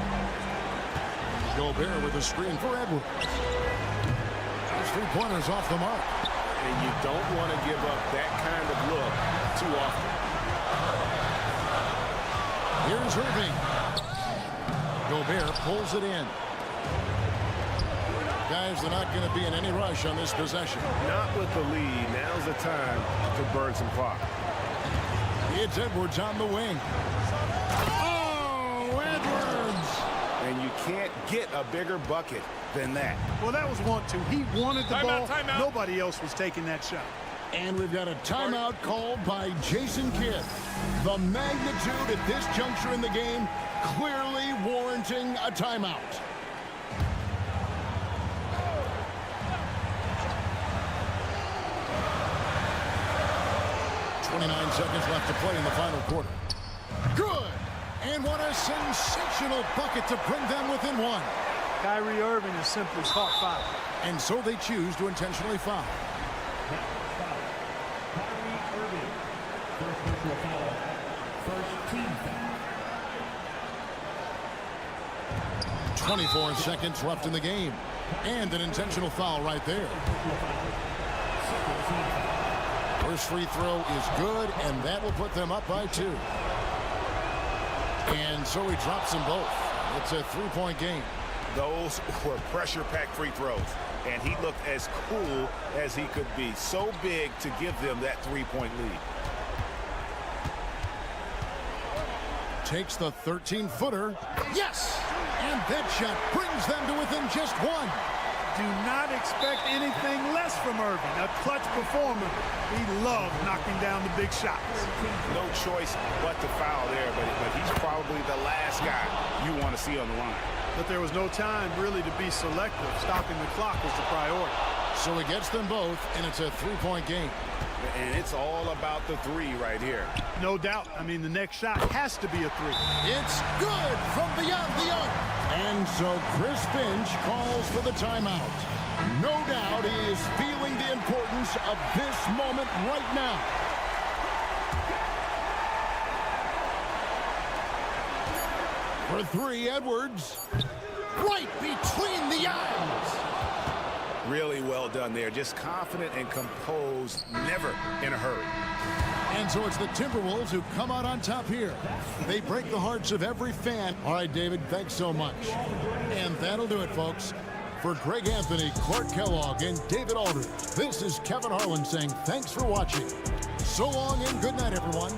Gobert with a screen for Edwards. Those three-pointers off the mark. And you don't want to give up that kind of look too often. Here's Irving. Gobert pulls it in. Guys, they're not going to be in any rush on this possession. Not with the lead. Now's the time to burn some clock. It's Edwards on the wing. Oh, Edwards! And you can't get a bigger bucket than that. Well, that was 1-2. He wanted the ball. Timeout. Nobody else was taking that shot. And we've got a timeout called by Jason Kidd. The magnitude at this juncture in the game clearly warranting a timeout. 29 seconds left to play in the final quarter. Good! And what a sensational bucket to bring them within one. Kyrie Irving is simply caught foul. And so they choose to intentionally foul. Kyrie Irving. First personal foul. First team foul. 24 seconds left in the game. And an intentional foul right there. First free throw is good, and that will put them up by 2. And so he drops them both. It's a three-point game. Those were pressure-packed free throws, and he looked as cool as he could be. So big to give them that three-point lead. Takes the 13-footer. Yes! And that shot brings them to within just 1. Do not expect anything less from Irving. A clutch performer. He loves knocking down the big shots. No choice but to foul there, but he's probably the last guy you want to see on the line. But there was no time really to be selective. Stopping the clock was the priority. So he gets them both, and it's a three-point game. And it's all about the three right here. No doubt. I mean, the next shot has to be a 3. It's good from beyond the arc. And so Chris Finch calls for the timeout. No doubt he is feeling the importance of this moment right now. For 3, Edwards. Right between the eyes. Really well done there. Just confident and composed, never in a hurry. And so it's the Timberwolves who come out on top here. They break the hearts of every fan. All right, David, thanks so much. And that'll do it, folks. For Greg Anthony, Clark Kellogg, and David Aldridge, this is Kevin Harlan saying thanks for watching. So long and good night, everyone.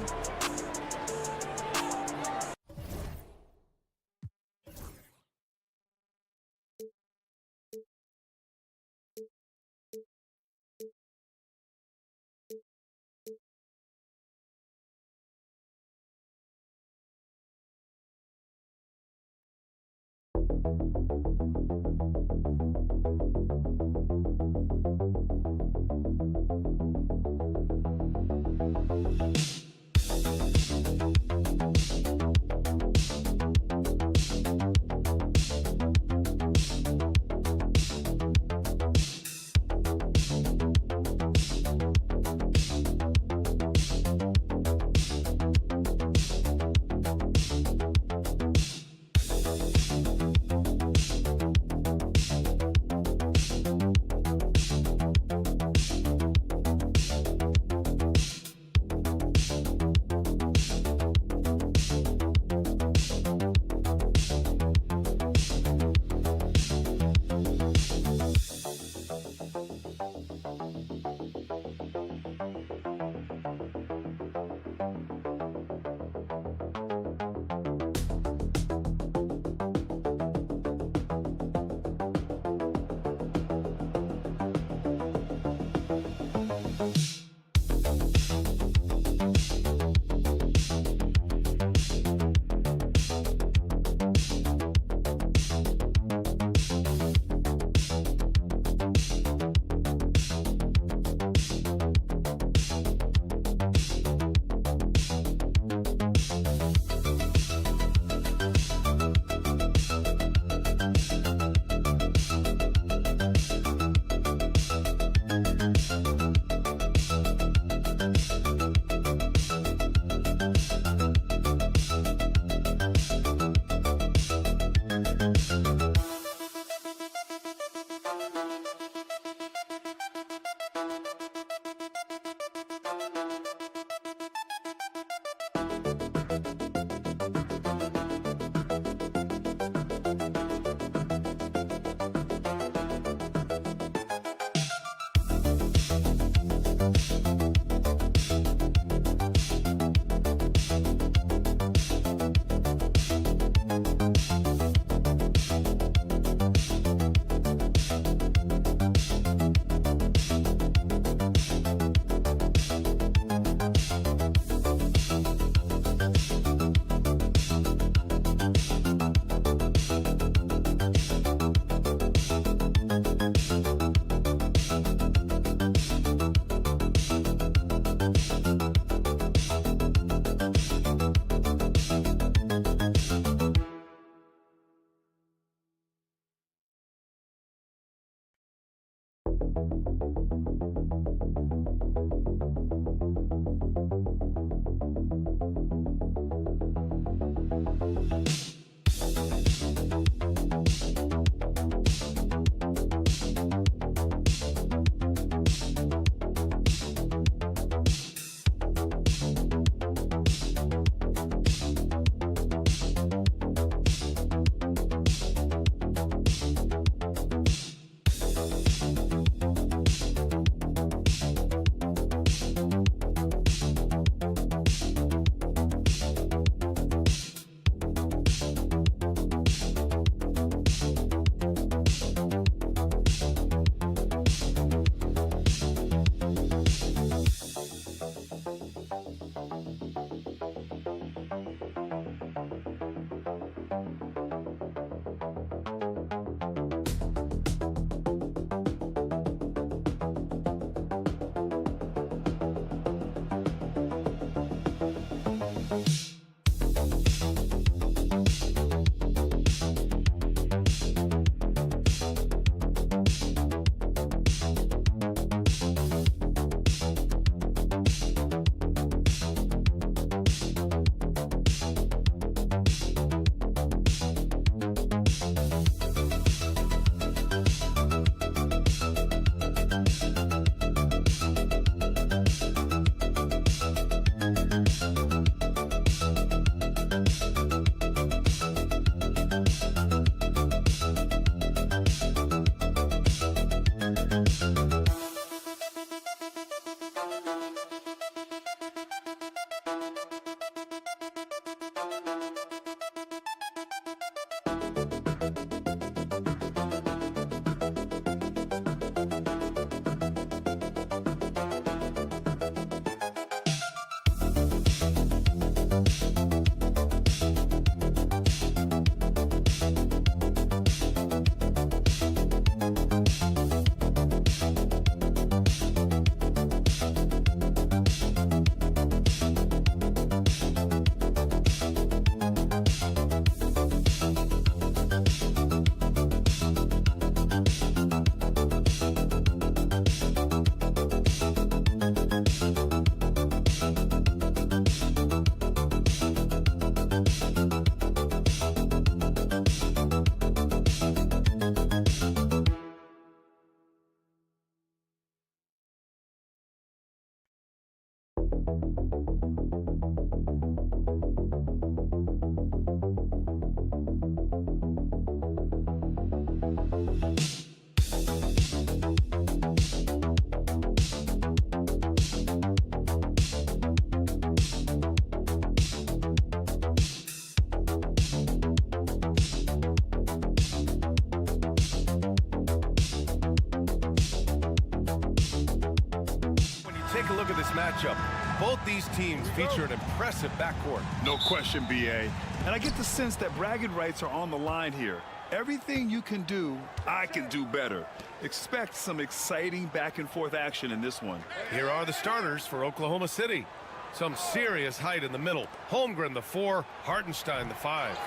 Take a look at this matchup. Both these teams feature an impressive backcourt. No question, BA. And I get the sense that bragging rights are on the line here. Everything you can do, I can do better. Expect some exciting back-and-forth action in this one. Here are the starters for Oklahoma City. Some serious height in the middle. Holmgren, the 4, Hartenstein, the 5.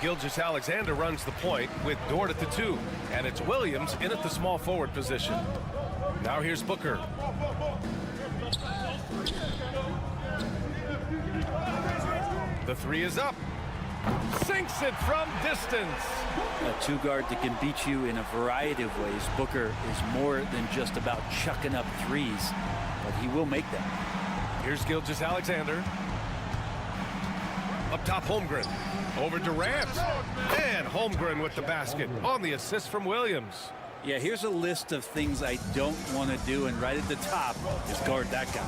Gilgeous-Alexander runs the point with Dort at the 2. And it's Williams in at the small forward position. Now here's Booker. The 3 is up. Sinks it from distance. A two-guard that can beat you in a variety of ways. Booker is more than just about chucking up threes, but he will make them. Here's Gilgeous-Alexander. Up top, Holmgren. Over Durant. And Holmgren with the basket on the assist from Williams. Yeah, here's a list of things I don't want to do, and right at the top is guard that guy.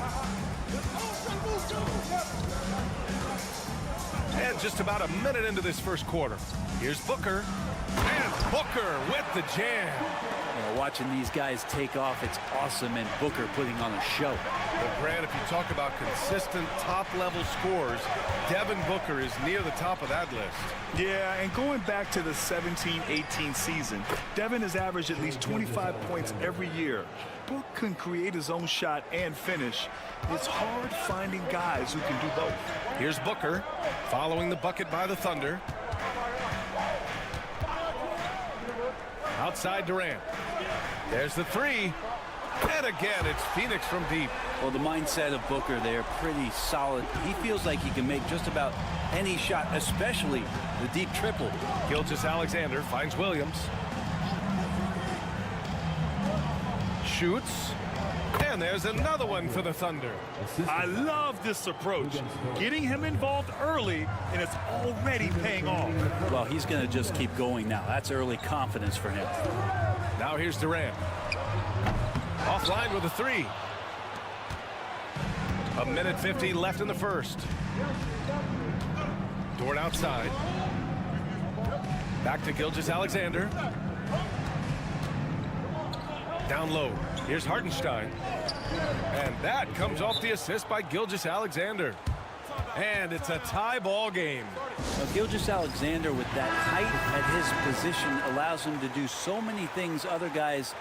And just about a minute into this first quarter. Here's Booker. And Booker with the jam. You know, watching these guys take off, it's awesome, and Booker putting on a show. But Grant, if you talk about consistent top-level scores, Devin Booker is near the top of that list. Yeah, and going back to the 17-18 season, Devin has averaged at least 25 points every year. Book can create his own shot and finish. It's hard finding guys who can do both. Here's Booker, following the bucket by the Thunder. outside Durant. There's the three. And again, it's Phoenix from deep. Well, the mindset of Booker there, pretty solid. He feels like he can make just about any shot, especially the deep triple. Gilgeous-Alexander finds Williams. Shoots. And there's another one for the Thunder. I love this approach. Getting him involved early, and it's already paying off. Well, he's going to just keep going now. That's early confidence for him. Now here's Durant. Offline with a three. A minute 50 left in the first. Dort outside. Back to Gilgeous-Alexander. Down low. Here's Hartenstein. And that comes off the assist by Gilgeous-Alexander. And it's a tie ball game. Now, Gilgeous-Alexander, with that height at his position, allows him to do so many things other guys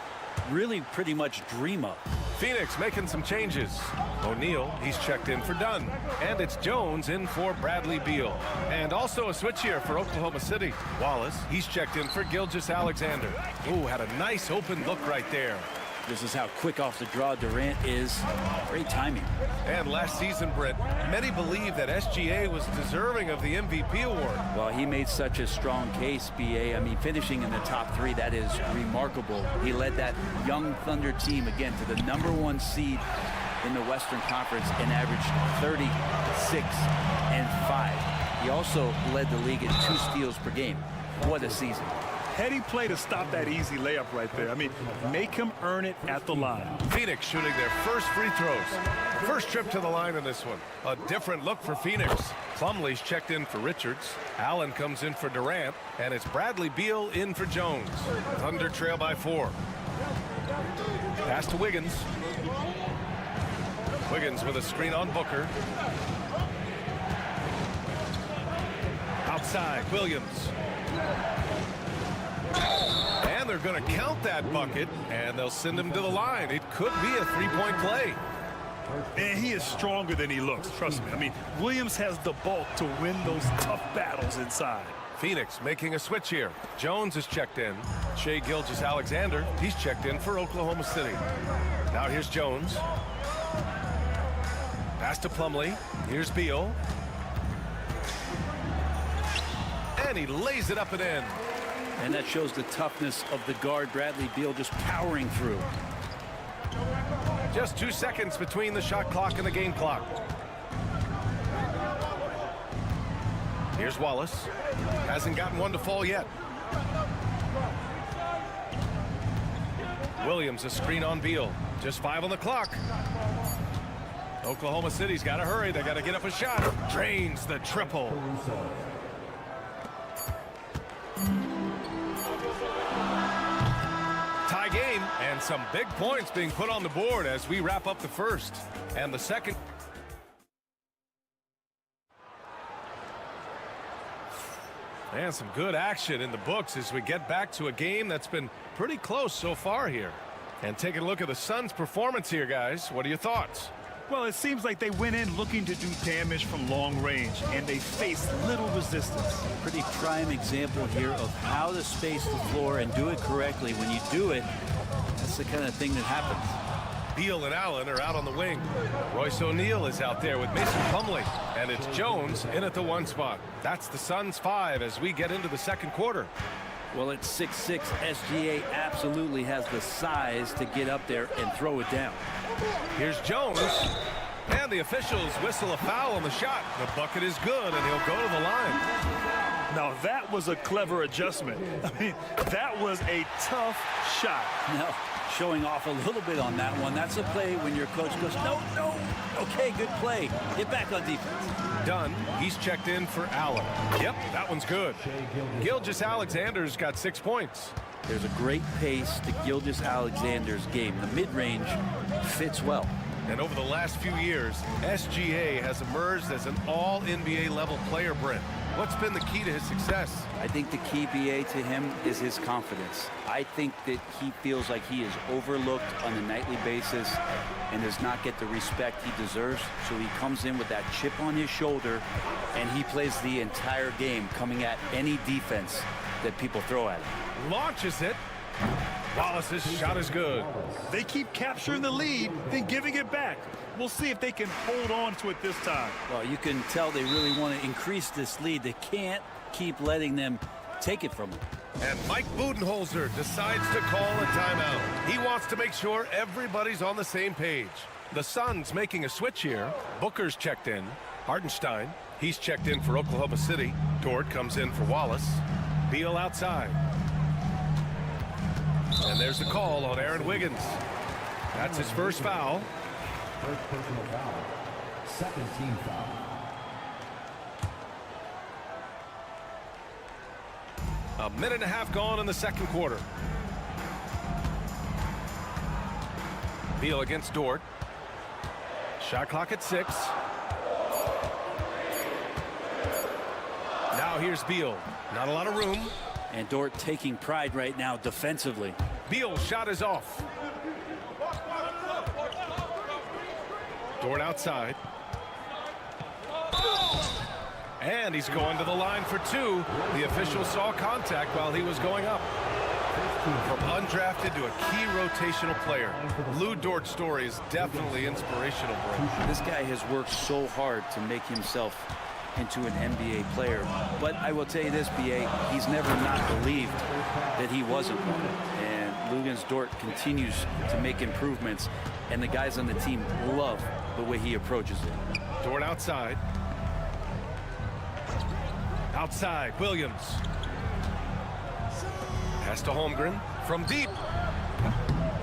really pretty much dream of. Phoenix making some changes. O'Neal, he's checked in for Dunn. And it's Jones in for Bradley Beal. And also a switch here for Oklahoma City. Wallace, he's checked in for Gilgeous-Alexander. Ooh, had a nice open look right there. This is how quick off the draw Durant is. Great timing. And last season, Britt, many believe that SGA was deserving of the MVP award. Well, he made such a strong case, BA. I mean, finishing in the top three, that is remarkable. He led that young Thunder team, again, to the #1 seed in the Western Conference and averaged 36 and 5. He also led the league in 2 steals per game. What a season. Heady play to stop that easy layup right there. I mean, make him earn it at the line. Phoenix shooting their first free throws. First trip to the line in this one. A different look for Phoenix. Plumlee's checked in for Richards. Allen comes in for Durant. And it's Bradley Beal in for Jones. Thunder trail by 4. Pass to Wiggins. Wiggins with a screen on Booker. Outside, Williams. And they're going to count that bucket, and they'll send him to the line. It could be a three-point play. And he is stronger than he looks, trust me. I mean, Williams has the bulk to win those tough battles inside. Phoenix making a switch here. Jones is checked in. Shai Gilgeous-Alexander, he's checked in for Oklahoma City. Now here's Jones. Pass to Plumlee. Here's Beal. And he lays it up and in. And that shows the toughness of the guard, Bradley Beal, just powering through. Just 2 seconds between the shot clock and the game clock. Here's Wallace. Hasn't gotten one to fall yet. Williams, a screen on Beal. Just 5 on the clock. Oklahoma City's got to hurry. They got to get up a shot. Drains the triple. Tie game, and some big points being put on the board as we wrap up the first and the second. And some good action in the books as we get back to a game that's been pretty close so far here. And taking a look at the Suns' performance here, guys. What are your thoughts? Well, it seems like they went in looking to do damage from long range, and they faced little resistance. Pretty prime example here of how to space the floor and do it correctly. When you do it, that's the kind of thing that happens. Beal and Allen are out on the wing. Royce O'Neal is out there with Mason Plumlee. And it's Jones in at the 1 spot. That's the Suns' 5 as we get into the second quarter. Well, at 6'6", SGA absolutely has the size to get up there and throw it down. Here's Jones. And the officials whistle a foul on the shot. The bucket is good, and he'll go to the line. Now, that was a clever adjustment. I mean, that was a tough shot. Now, showing off a little bit on that one. That's a play when your coach goes, no. Okay, good play. Get back on defense. Dunn, he's checked in for Allen. Yep, that one's good. Gilgeous-Alexander's got 6 points. There's a great pace to Gilgeous-Alexander's game. The mid-range fits well. And over the last few years, SGA has emerged as an all-NBA level player, Brent. What's been the key to his success? I think the key, BA, to him is his confidence. I think that he feels like he is overlooked on a nightly basis and does not get the respect he deserves. So he comes in with that chip on his shoulder, and he plays the entire game, coming at any defense that people throw at him. Launches it, Wallace's shot is good. They keep capturing the lead, then giving it back. We'll see if they can hold on to it this time. Well, you can tell they really want to increase this lead. They can't keep letting them take it from them. And Mike Budenholzer decides to call a timeout. He wants to make sure everybody's on the same page. The Suns making a switch here. Booker's checked in. Hartenstein, he's checked in for Oklahoma City. Dort comes in for Wallace. Beal outside. And there's the call on Aaron Wiggins. That's his first foul. First personal foul. Second team foul. A minute and a half gone in the second quarter. Beal against Dort. Shot clock at 6. Now here's Beal. Not a lot of room. And Dort taking pride right now defensively. Beal's shot is off. Dort outside. And he's going to the line for 2. The official saw contact while he was going up. From undrafted to a key rotational player, Lou Dort's story is definitely inspirational, bro. This guy has worked so hard to make himself into an NBA player. But I will tell you this, BA, he's never not believed that he wasn't one. And Luguentz Dort continues to make improvements, and the guys on the team love the way he approaches it. Dort outside. Outside, Williams. Pass to Holmgren from deep.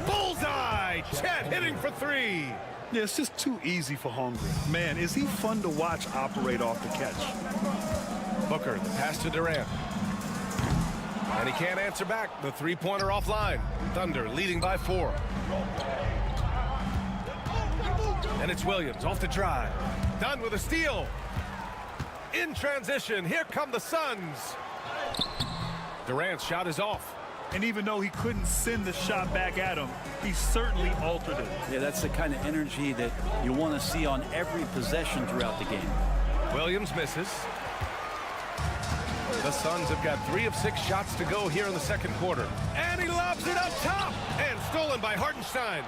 Bullseye! Chet hitting for 3. Yeah, it's just too easy for Holmgren. Man, is he fun to watch operate off the catch. Booker, the pass to Durant. And he can't answer back. The three-pointer offline. Thunder leading by 4. And it's Williams off the drive. Done with a steal. In transition, here come the Suns. Durant's shot is off. And even though he couldn't send the shot back at him, he certainly altered it. Yeah, that's the kind of energy that you want to see on every possession throughout the game. Williams misses. The Suns have got 3 of 6 shots to go here in the second quarter. And he lobs it up top. And stolen by Hartenstein.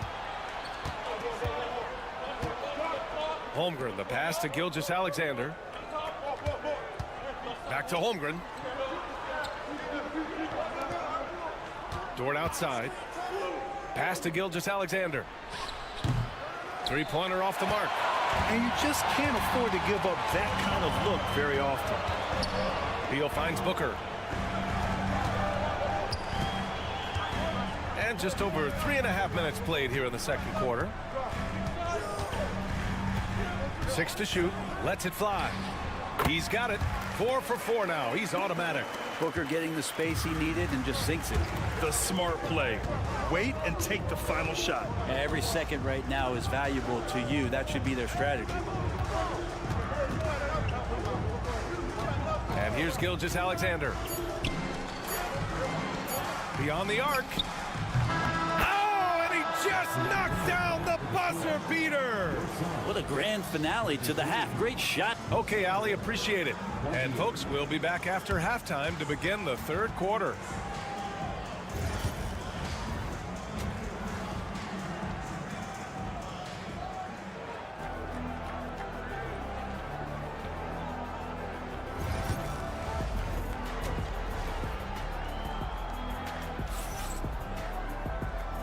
Holmgren, the pass to Gilgeous-Alexander. Back to Holmgren. Dort outside. Pass to Gilgeous-Alexander. Three-pointer off the mark. And you just can't afford to give up that kind of look very often. Beal finds Booker. And just over 3.5 minutes played here in the second quarter. 6 to shoot. Lets it fly. He's got it. 4 for 4 now. He's automatic. Booker getting the space he needed and just sinks it. The smart play. Wait and take the final shot. Every second right now is valuable to you. That should be their strategy. And here's Gilgeous-Alexander. Beyond the arc. Oh, and he just knocked down the buzzer beater. What a grand finale to the half. Great shot. Okay, Ali, appreciate it. And folks, we'll be back after halftime to begin the third quarter.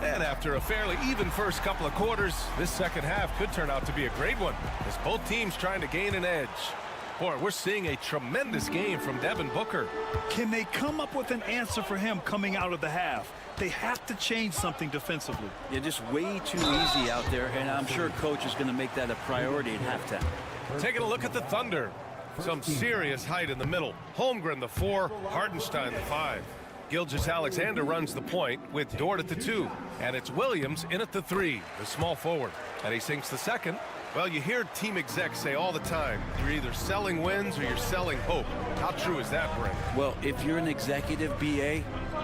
And after a fairly even first couple of quarters, this second half could turn out to be a great one, as both teams trying to gain an edge. Boy, we're seeing a tremendous game from Devin Booker. Can they come up with an answer for him coming out of the half? They have to change something defensively. You're just way too easy out there, and I'm sure coach is going to make that a priority at halftime. Taking a look at the Thunder. Some serious height in the middle. Holmgren, the 4, Hartenstein, the 5. Gilgeous-Alexander runs the point with Dort at the 2. And it's Williams in at the 3, the small forward. And he sinks the second. Well, you hear team execs say all the time, you're either selling wins or you're selling hope. How true is that, Brent? Well, if you're an executive BA,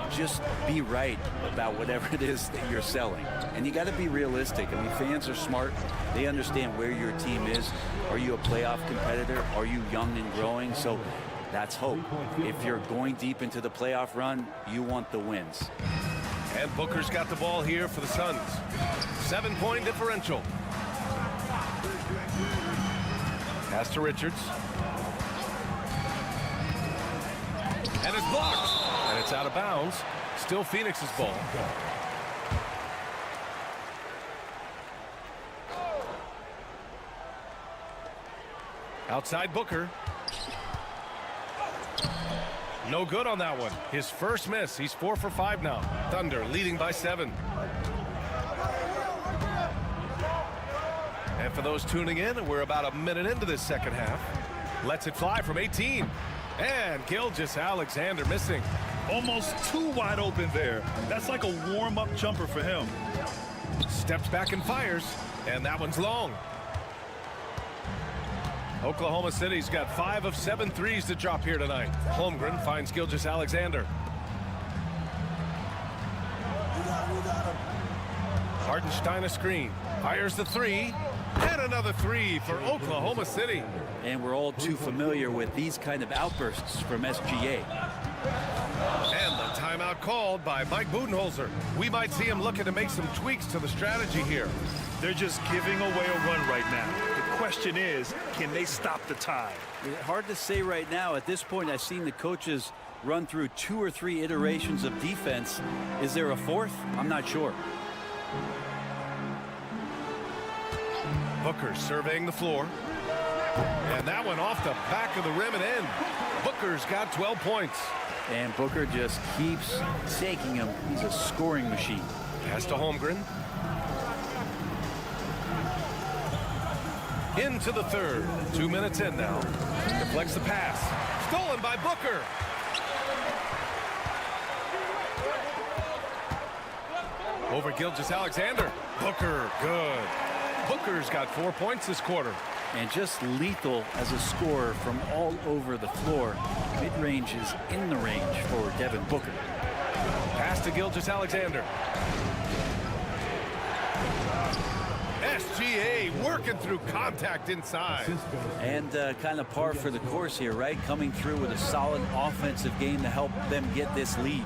just be right about whatever it is that you're selling. And you got to be realistic. I mean, fans are smart. They understand where your team is. Are you a playoff competitor? Are you young and growing? So that's hope. If you're going deep into the playoff run, you want the wins. And Booker's got the ball here for the Suns. 7-point differential. Pass to Richards. And it's blocked. And it's out of bounds. Still Phoenix's ball. Outside Booker. No good on that one. His first miss. He's 4 for 5 now. Thunder leading by 7. And for those tuning in, we're about a minute into this second half. Lets it fly from 18. And Gilgeous-Alexander missing. Almost too wide open there. That's like a warm-up jumper for him. Steps back and fires. And that one's long. Oklahoma City's got 5 of 7 threes to drop here tonight. Holmgren finds Gilgeous-Alexander. Hartenstein a screen. Fires the 3. And another 3 for Oklahoma City. And we're all too familiar with these kind of outbursts from SGA. And the timeout called by Mike Budenholzer. We might see him looking to make some tweaks to the strategy here. They're just giving away a run right now. The question is, can they stop the tide? Hard to say right now. At this point, I've seen the coaches run through 2 or 3 iterations of defense. Is there a 4th? I'm not sure. Booker surveying the floor. And that one off the back of the rim and in. Booker's got 12 points. And Booker just keeps taking him. He's a scoring machine. Pass to Holmgren. Into the third. 2 minutes in now. Deflects the pass. Stolen by Booker. Over Gilgeous-Alexander. Booker, good. Booker's got 4 points this quarter. And just lethal as a scorer from all over the floor. Mid-range is in the range for Devin Booker. Pass to Gilgeous-Alexander. SGA working through contact inside. And kind of par for the course here, right? Coming through with a solid offensive game to help them get this lead.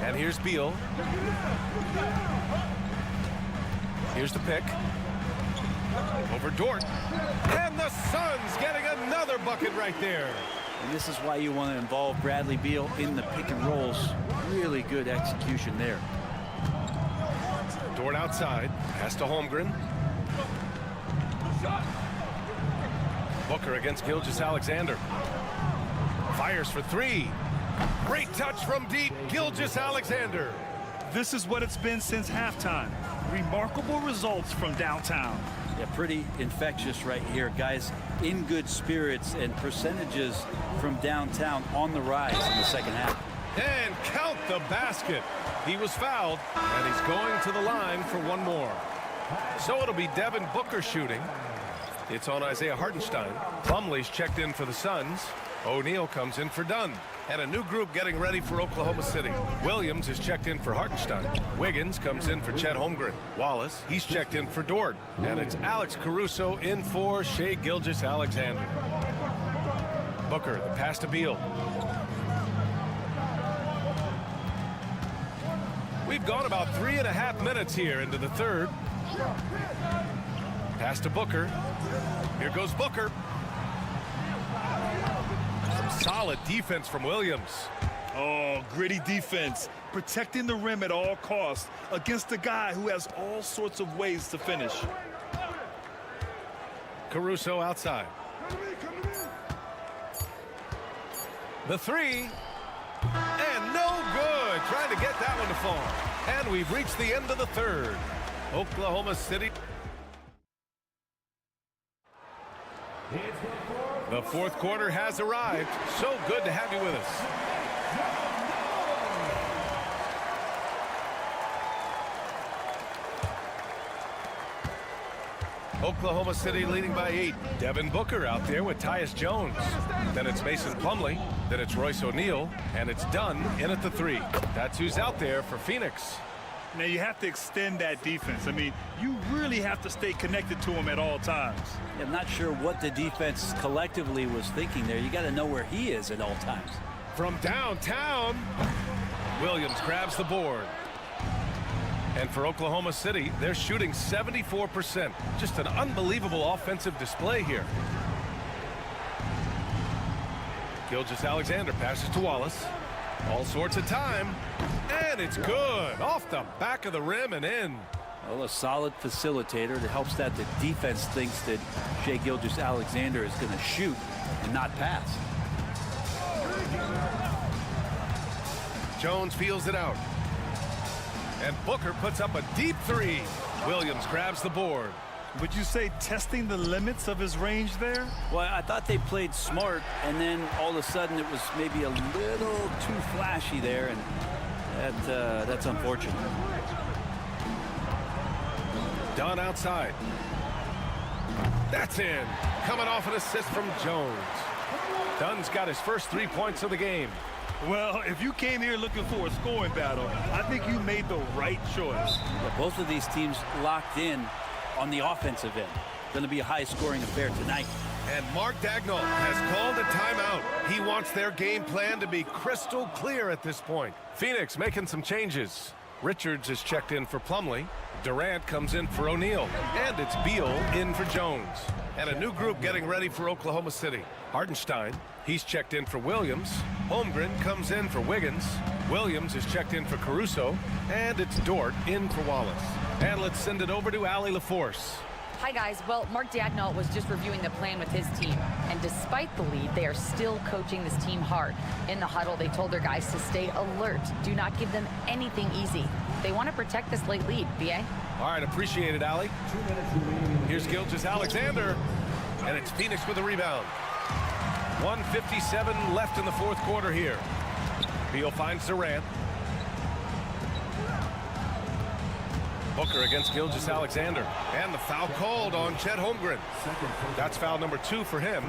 And here's Beal. Here's the pick. Over Dort. And the Suns getting another bucket right there. And this is why you want to involve Bradley Beal in the pick and rolls. Really good execution there. Dort outside. Pass to Holmgren. Booker against Gilgeous-Alexander. Fires for 3. Great touch from deep. Gilgeous-Alexander. This is what it's been since halftime. Remarkable results from downtown. Yeah, pretty infectious right here. Guys in good spirits and percentages from downtown on the rise in the second half. And count the basket. He was fouled, and he's going to the line for one more. So it'll be Devin Booker shooting. It's on Isaiah Hartenstein. Plumlee's checked in for the Suns. O'Neal comes in for Dunn. And a new group getting ready for Oklahoma City. Williams is checked in for Hartenstein. Wiggins comes in for Chet Holmgren. Wallace, he's checked in for Dort. And it's Alex Caruso in for Shai Gilgeous-Alexander. Booker, the pass to Beal. We've gone about 3.5 minutes here into the third. Pass to Booker. Here goes Booker. Solid defense from Williams. Oh, gritty defense. Protecting the rim at all costs against a guy who has all sorts of ways to finish. Caruso outside. The 3. And no good. Trying to get that one to fall. And we've reached the end of the third. Oklahoma City. The fourth quarter has arrived. So good to have you with us. Oklahoma City leading by 8. Devin Booker out there with Tyus Jones. Then it's Mason Plumlee. Then it's Royce O'Neal. And it's Dunn in at the 3. That's who's out there for Phoenix. Now you have to extend that defense. I mean, you really have to stay connected to him at all times. I'm not sure what the defense collectively was thinking there. You got to know where he is at all times. From downtown. Williams grabs the board. And for Oklahoma City, they're shooting 74%. Just an unbelievable offensive display here. Gilgeous-Alexander passes to Wallace. All sorts of time. And it's good. Off the back of the rim and in. Well, a solid facilitator that helps that the defense thinks that Shai Gilgeous-Alexander is going to shoot and not pass. Jones feels it out. And Booker puts up a deep three. Williams grabs the board. Would you say testing the limits of his range there? Well, I thought they played smart, and then all of a sudden it was maybe a little too flashy there, and that's unfortunate. Dunn outside. That's in. Coming off an assist from Jones. Dunn's got his first 3 points of the game. Well, if you came here looking for a scoring battle, I think you made the right choice. Yeah, both of these teams locked in on the offensive end. Going to be a high-scoring affair tonight. And Mark Dagnall has called a timeout. He wants their game plan to be crystal clear at this point. Phoenix making some changes. Richards is checked in for Plumlee. Durant comes in for O'Neal. And it's Beal in for Jones. And a new group getting ready for Oklahoma City. Hartenstein, he's checked in for Williams. Holmgren comes in for Wiggins. Williams is checked in for Caruso. And it's Dort in for Wallace. And let's send it over to Allie LaForce. Hi, guys. Well, Mark Dagnall was just reviewing the plan with his team. And despite the lead, they are still coaching this team hard. In the huddle, they told their guys to stay alert. Do not give them anything easy. They want to protect this late lead, B.A. All right, appreciate it, Allie. Here's Gilgeous-Alexander. And it's Phoenix with a rebound. 1:57 left in the fourth quarter here. Beal finds Durant. Booker against Gilgeous-Alexander. And the foul called on Chet Holmgren. That's foul number 2 for him.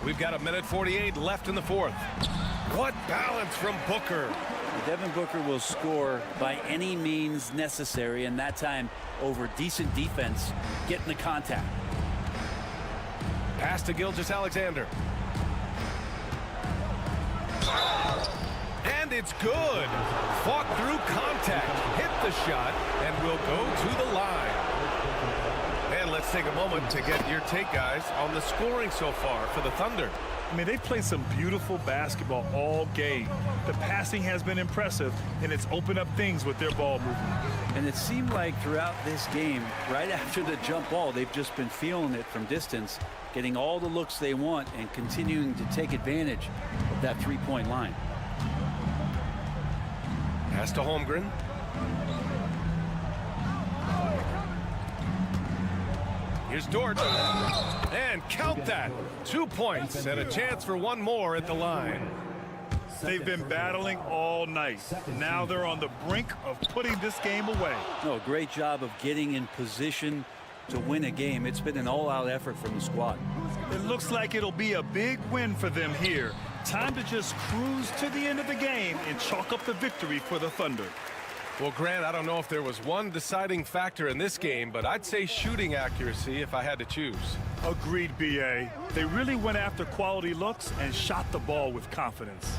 We've got 1:48 left in the fourth. What balance from Booker. Devin Booker will score by any means necessary, and that time over decent defense, getting the contact. Pass to Gilgeous-Alexander. And it's good. Fought through contact, hit the shot, and will go to the line. And let's take a moment to get your take, guys, on the scoring so far for the Thunder. I mean, they've played some beautiful basketball all game. The passing has been impressive, and it's opened up things with their ball movement. And it seemed like throughout this game, right after the jump ball, they've just been feeling it from distance, getting all the looks they want and continuing to take advantage of that three-point line. Pass to Holmgren. Here's Dort. And count that. 2 points and a chance for one more at the line. They've been battling all night. Now they're on the brink of putting this game away. No, great job of getting in position to win a game. It's been an all-out effort from the squad. It looks like it'll be a big win for them here. Time to just cruise to the end of the game and chalk up the victory for the Thunder. Well, Grant, I don't know if there was one deciding factor in this game, but I'd say shooting accuracy if I had to choose. Agreed, B.A. They really went after quality looks and shot the ball with confidence.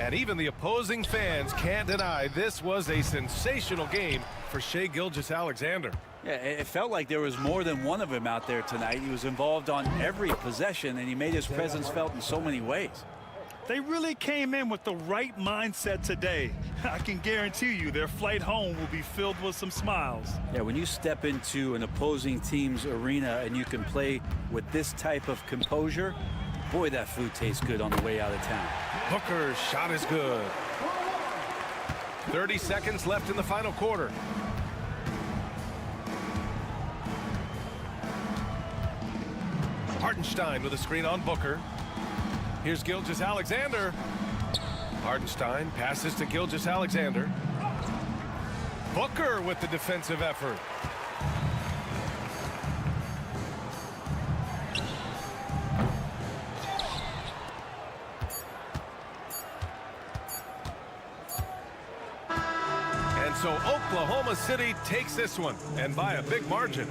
And even the opposing fans can't deny this was a sensational game for Shai Gilgeous-Alexander. Yeah, it felt like there was more than one of him out there tonight. He was involved on every possession, and he made his presence felt in so many ways. They really came in with the right mindset today. I can guarantee you their flight home will be filled with some smiles. Yeah, when you step into an opposing team's arena and you can play with this type of composure, boy, that food tastes good on the way out of town. Hooker's shot is good. 30 seconds left in the final quarter. Hartenstein with a screen on Booker. Here's Gilgeous-Alexander. Hartenstein passes to Gilgeous-Alexander. Booker with the defensive effort. And so Oklahoma City takes this one, and by a big margin.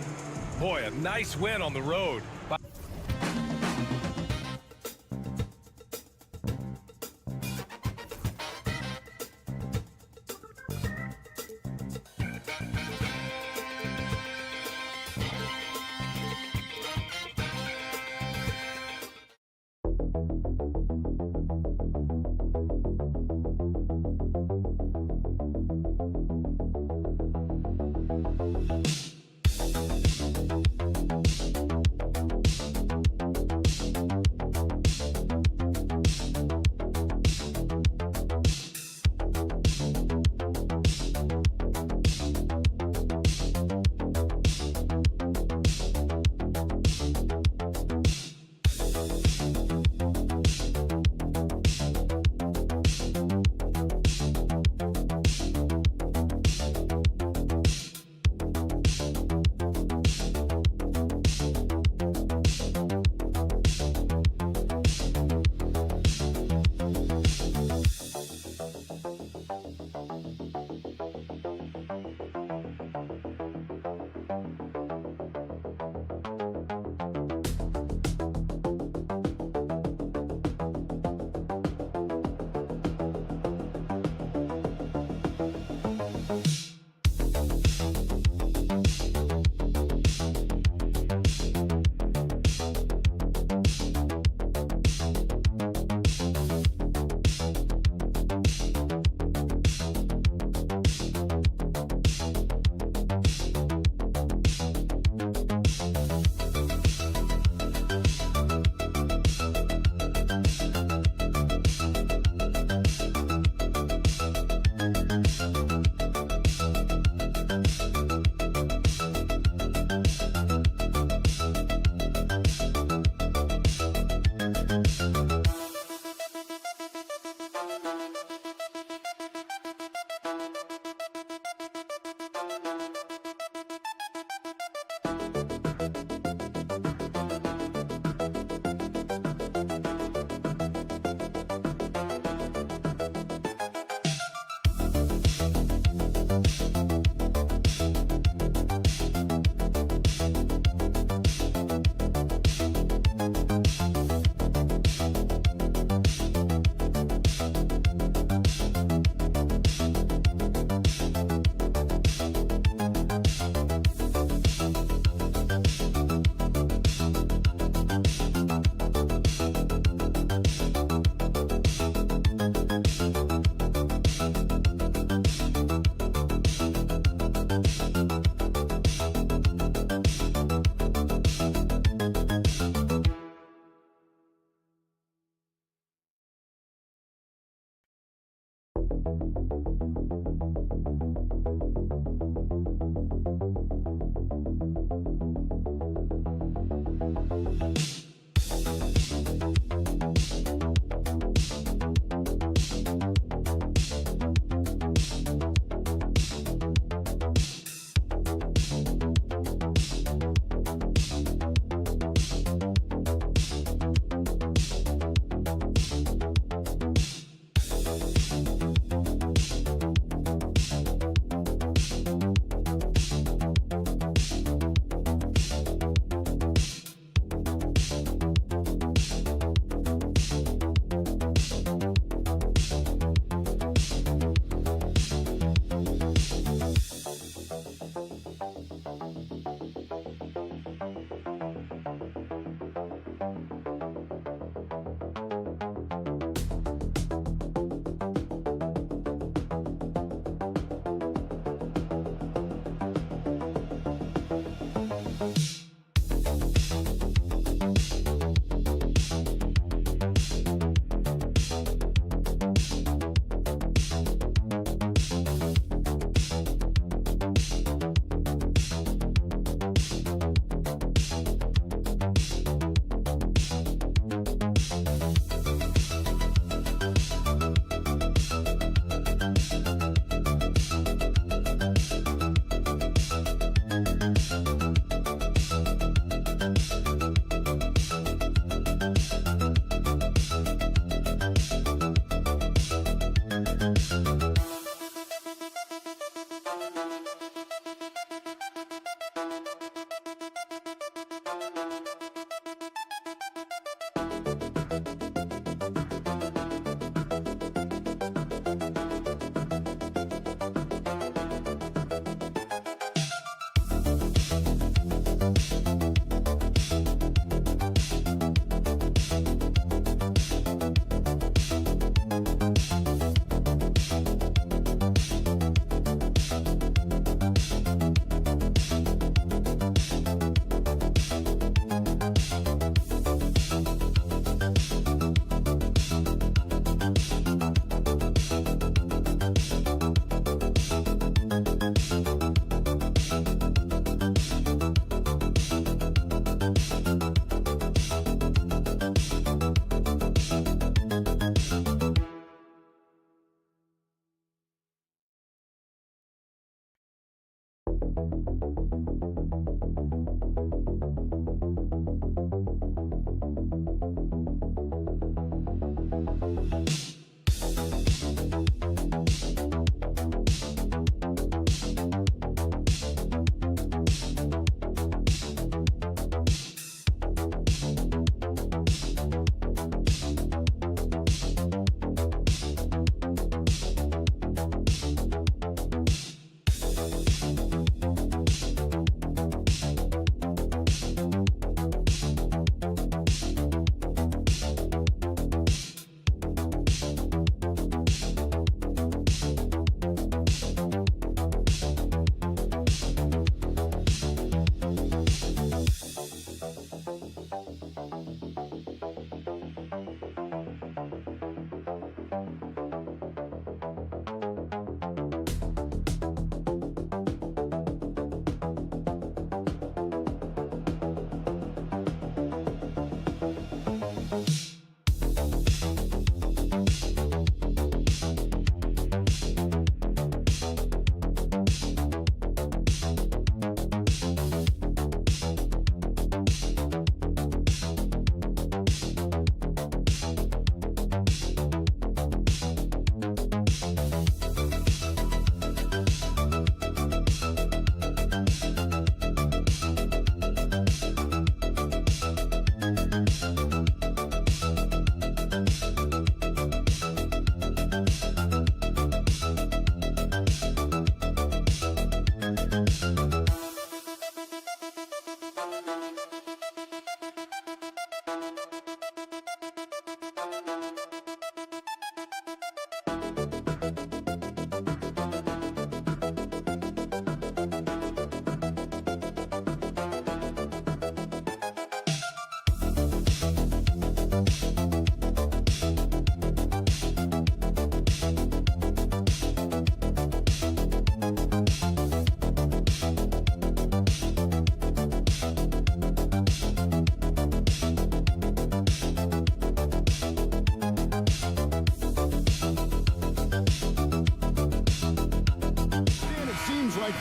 Boy, a nice win on the road.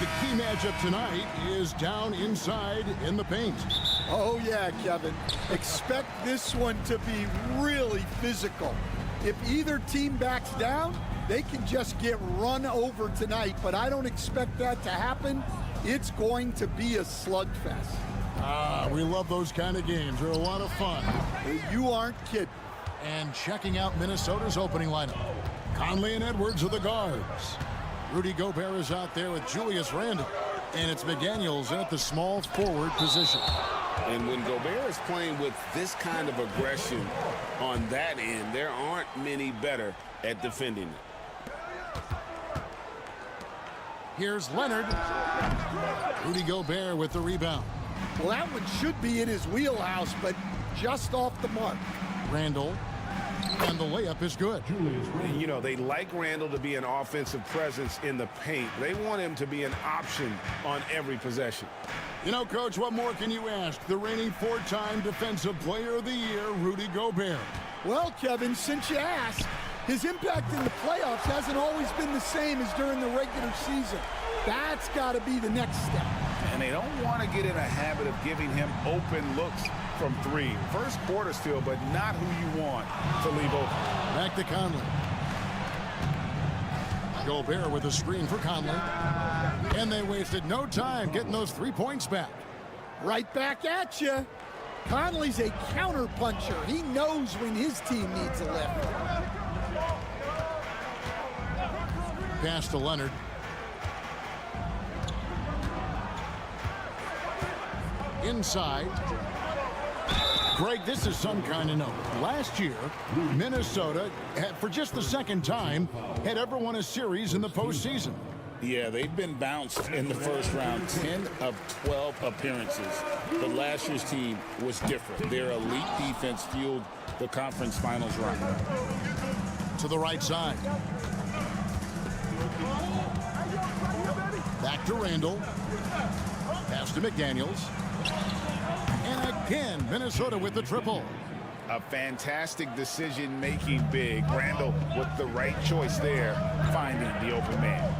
the key matchup tonight is down inside in the paint. Oh, yeah, Kevin. Expect this one to be really physical. If either team backs down, they can just get run over tonight, but I don't expect that to happen. It's going to be a slugfest. We love those kind of games. They're a lot of fun. You aren't kidding. And checking out Minnesota's opening lineup. Conley and Edwards are the guards. Rudy Gobert is out there with Julius Randle. And it's McDaniels at the small forward position. And when Gobert is playing with this kind of aggression on that end, there aren't many better at defending it. Here's Leonard. Rudy Gobert with the rebound. Well, that one should be in his wheelhouse, but just off the mark. Randle. And the layup is good. You know, they like Randle to be an offensive presence in the paint. They want him to be an option on every possession. You know, Coach, what more can you ask? The reigning four-time Defensive Player of the Year, Rudy Gobert. Well, Kevin, since you asked, his impact in the playoffs hasn't always been the same as during the regular season. That's got to be the next step. And they don't want to get in a habit of giving him open looks from three. First quarter still, but not who you want to leave open. Back to Conley. Gobert with a screen for Conley. And they wasted no time getting those 3 points back. Right back at you. Conley's a counter-puncher. He knows when his team needs a lift. Pass to Leonard. Inside. Greg, this is some kind of note. Last year, Minnesota, for just the second time, had ever won a series in the postseason. Yeah, they've been bounced in the first round, 10 of 12 appearances. But last year's team was different. Their elite defense fueled the conference finals run. To the right side. Back to Randle. Pass to McDaniels. And again, Minnesota with the triple. A fantastic decision-making big. Randle with the right choice there, finding the open man.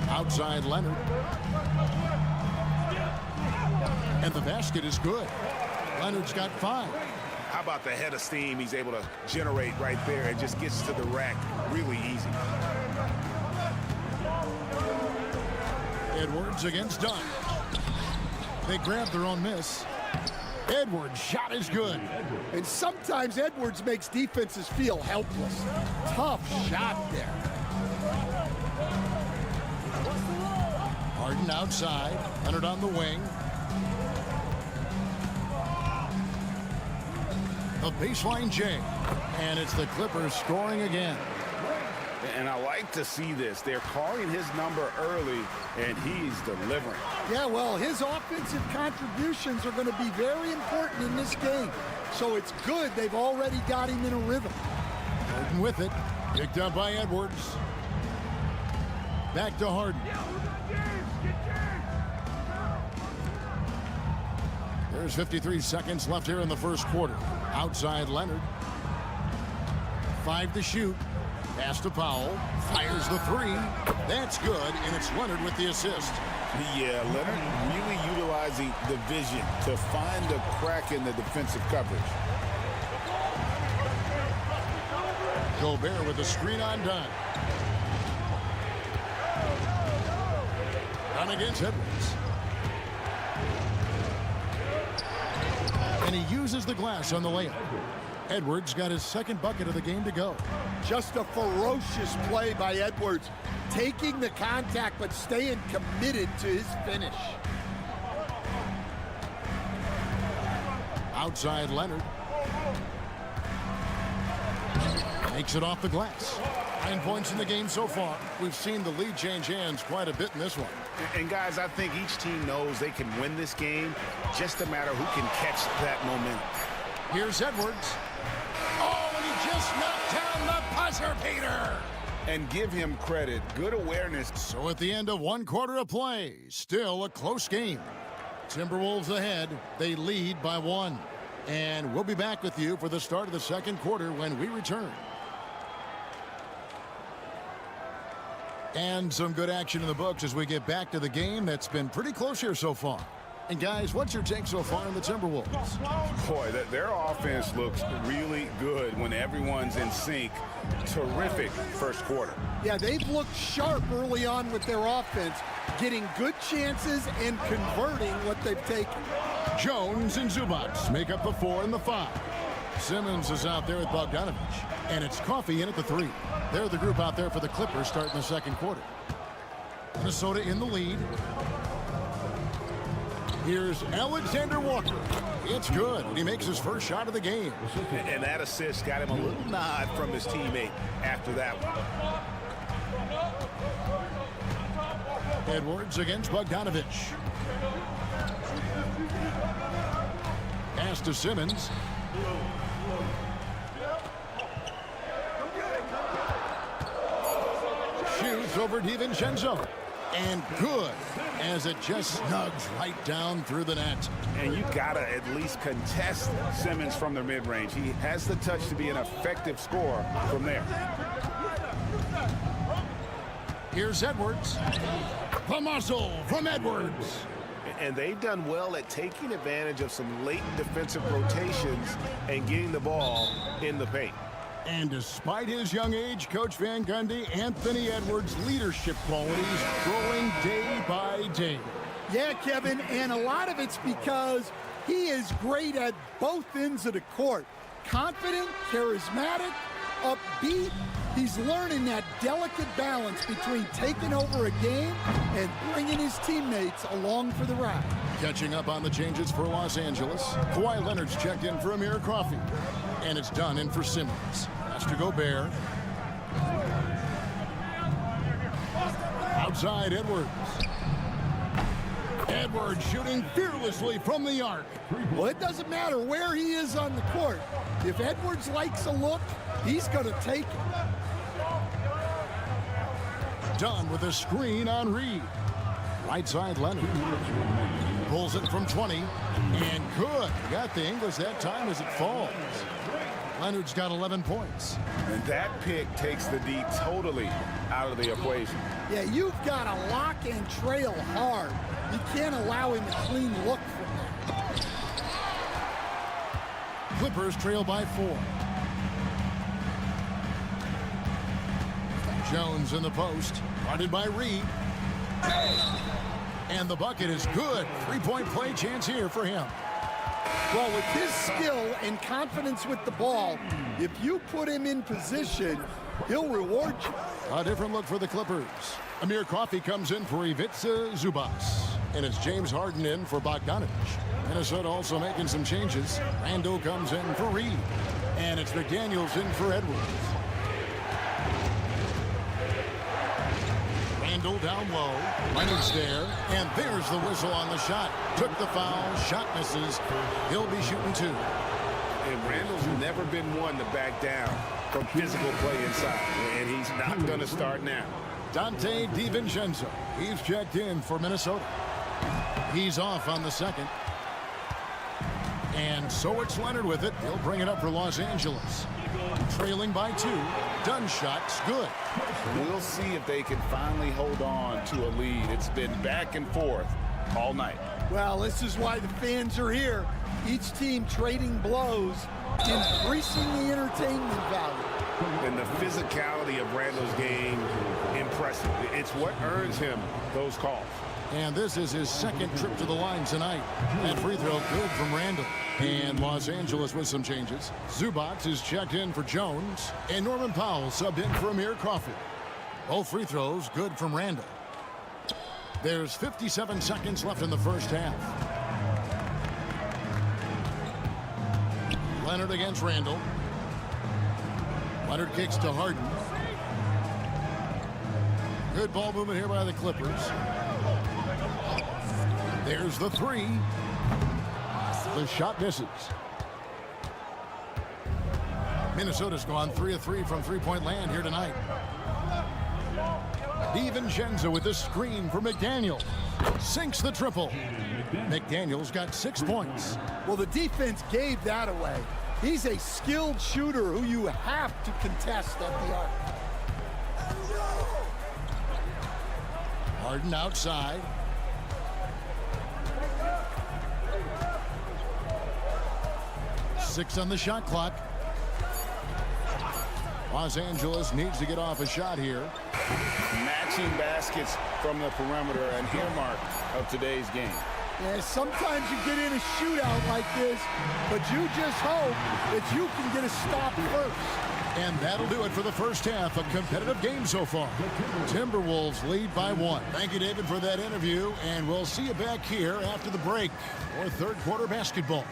Outside Leonard. And the basket is good. Leonard's got 5. How about the head of steam he's able to generate right there and just gets to the rack really easy. Edwards against Dunn. They grab their own miss. Edwards' shot is good. And sometimes Edwards makes defenses feel helpless. Tough shot there. Harden outside. Leonard on the wing. A baseline J. And it's the Clippers scoring again. And I like to see this. They're calling his number early, and he's delivering. Yeah, well, his offensive contributions are going to be very important in this game. So it's good they've already got him in a rhythm. Harden with it. Picked up by Edwards. Back to Harden. There's 53 seconds left here in the first quarter. Outside Leonard. 5 to shoot. Pass to Powell. Fires the 3. That's good, and it's Leonard with the assist. Yeah, Leonard really utilizing the vision to find a crack in the defensive coverage. Gobert with the screen on Dunn. Dunn against Edwards. And he uses the glass on the layup. Edwards got his second bucket of the game to go. Just a ferocious play by Edwards. Taking the contact, but staying committed to his finish. Outside Leonard. Makes it off the glass. 9 points in the game so far. We've seen the lead change hands quite a bit in this one. And guys, I think each team knows they can win this game. Just a matter who can catch that momentum. Here's Edwards. Oh, and he just knocked down the buzzer beater. And give him credit. Good awareness. So at the end of 1 quarter of play, still a close game. Timberwolves ahead. They lead by 1. And we'll be back with you for the start of the second quarter when we return. And some good action in the books as we get back to the game that's been pretty close here so far. And guys, what's your take so far on the Timberwolves? Boy, their offense looks really good when everyone's in sync. Terrific first quarter. Yeah, they've looked sharp early on with their offense, getting good chances and converting what they've taken. Jones and Zubac make up the 4 and the 5. Simmons is out there with Bogdanovich. And it's Coffey in at the 3. They're the group out there for the Clippers starting the second quarter. Minnesota in the lead. Here's Alexander Walker. It's good. He makes his first shot of the game. And that assist got him a little nod from his teammate after that one. Edwards against Bogdanovich. Pass to Simmons. Shoots over DiVincenzo. And good, as it just snugs right down through the net. And you gotta at least contest Simmons from the mid-range. He has the touch to be an effective scorer from there. Here's Edwards. The muscle from Edwards. And they've done well at taking advantage of some latent defensive rotations and getting the ball in the paint. And despite his young age, Coach Van Gundy, Anthony Edwards' leadership qualities growing day by day. Yeah, Kevin, and a lot of it's because he is great at both ends of the court. Confident, charismatic, upbeat. He's learning that delicate balance between taking over a game and bringing his teammates along for the ride. Catching up on the changes for Los Angeles, Kawhi Leonard's checked in for Amir Coffey. And it's done in for Simmons. Has to go Bear. Outside Edwards. Edwards shooting fearlessly from the arc. Well, it doesn't matter where he is on the court. If Edwards likes a look, he's going to take it. Done with a screen on Reed. Right side Leonard. Pulls it from 20. And good. Got the English that time as it falls. Leonard's got 11 points. And that pick takes the D totally out of the equation. Yeah, you've got to lock and trail hard. You can't allow him a clean look from that. Clippers trail by 4. Jones in the post. Guarded by Reed. And the bucket is good. 3-point play chance here for him. Well, with his skill and confidence with the ball, if you put him in position, he'll reward you. A different look for the Clippers. Amir Coffey comes in for Ivica Zubac. And it's James Harden in for Bogdanovich. Minnesota also making some changes. Randall comes in for Reed. And it's McDaniels in for Edwards. Randall down low. Leonard's there. And there's the whistle on the shot. Took the foul. Shot misses. He'll be shooting 2. And Randall's never been one to back down from physical play inside. And he's not going to start now. Dante DiVincenzo. He's checked in for Minnesota. He's off on the second. And so it's Leonard with it. He'll bring it up for Los Angeles. Trailing by 2. Done shot's good. We'll see if they can finally hold on to a lead. It's been back and forth all night. Well, this is why the fans are here. Each team trading blows, increasing the entertainment value. And the physicality of Randall's game, impressive. It's what earns him those calls. And this is his second trip to the line tonight. That free throw good from Randall. And Los Angeles with some changes. Zubac is checked in for Jones. And Norman Powell subbed in for Amir Coffey. Both free throws good from Randall. There's 57 seconds left in the first half. Leonard against Randall. Leonard kicks to Harden. Good ball movement here by the Clippers. There's the 3. The shot misses. Minnesota's gone 3 of 3 from three-point land here tonight. DiVincenzo with the screen for McDaniels. Sinks the triple. McDaniels got 6 points. Well, the defense gave that away. He's a skilled shooter who you have to contest at the arc. Harden outside. Six on the shot clock. Los Angeles needs to get off a shot here. Matching baskets from the perimeter, an earmark of today's game. Yeah, sometimes you get in a shootout like this, but you just hope that you can get a stop first. And that'll do it for the first half. A competitive game so far. Timberwolves lead by 1. Thank you, David, for that interview. And we'll see you back here after the break for third quarter basketball.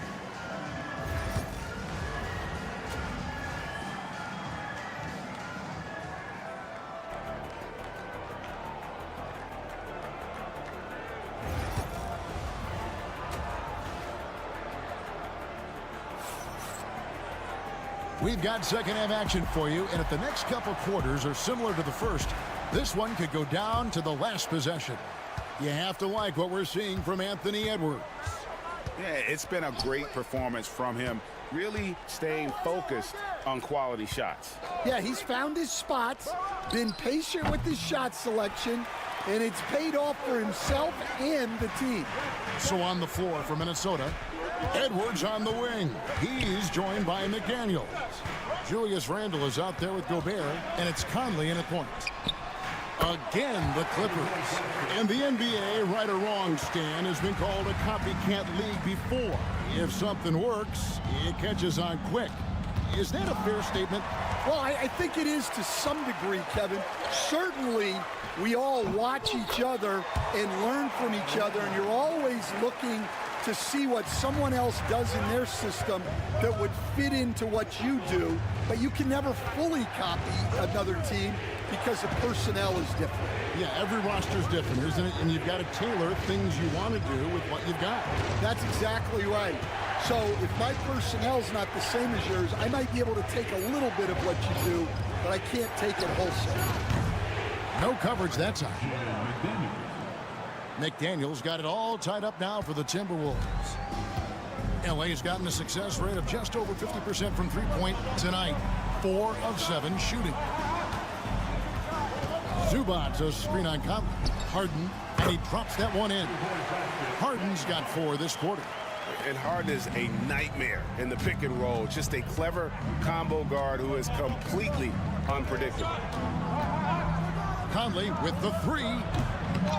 We've got second half action for you, and if the next couple quarters are similar to the first, this one could go down to the last possession. You have to like what we're seeing from Anthony Edwards. Yeah, it's been a great performance from him, really staying focused on quality shots. Yeah, he's found his spots, been patient with his shot selection, and it's paid off for himself and the team. So on the floor for Minnesota, Edwards on the wing. He's joined by McDaniels. Julius Randle is out there with Gobert, and it's Conley in at point. Again, the Clippers. And the NBA, right or wrong, Stan, has been called a copycat league before. If something works, it catches on quick. Is that a fair statement? Well, I think it is to some degree, Kevin. Certainly, we all watch each other and learn from each other, and you're always looking to see what someone else does in their system that would fit into what you do, but you can never fully copy another team because the personnel is different. Yeah, every roster's different, isn't it? And you've got to tailor things you want to do with what you've got. That's exactly right. So if my personnel's not the same as yours, I might be able to take a little bit of what you do, but I can't take it wholesale. No coverage that time. McDaniels got it all tied up now for the Timberwolves. LA's gotten a success rate of just over 50% from three-point tonight. 4 of 7 shooting. Zubac's a screen on Conley. Harden, and he drops that one in. Harden's got 4 this quarter. And Harden is a nightmare in the pick and roll. Just a clever combo guard who is completely unpredictable. Conley with the 3.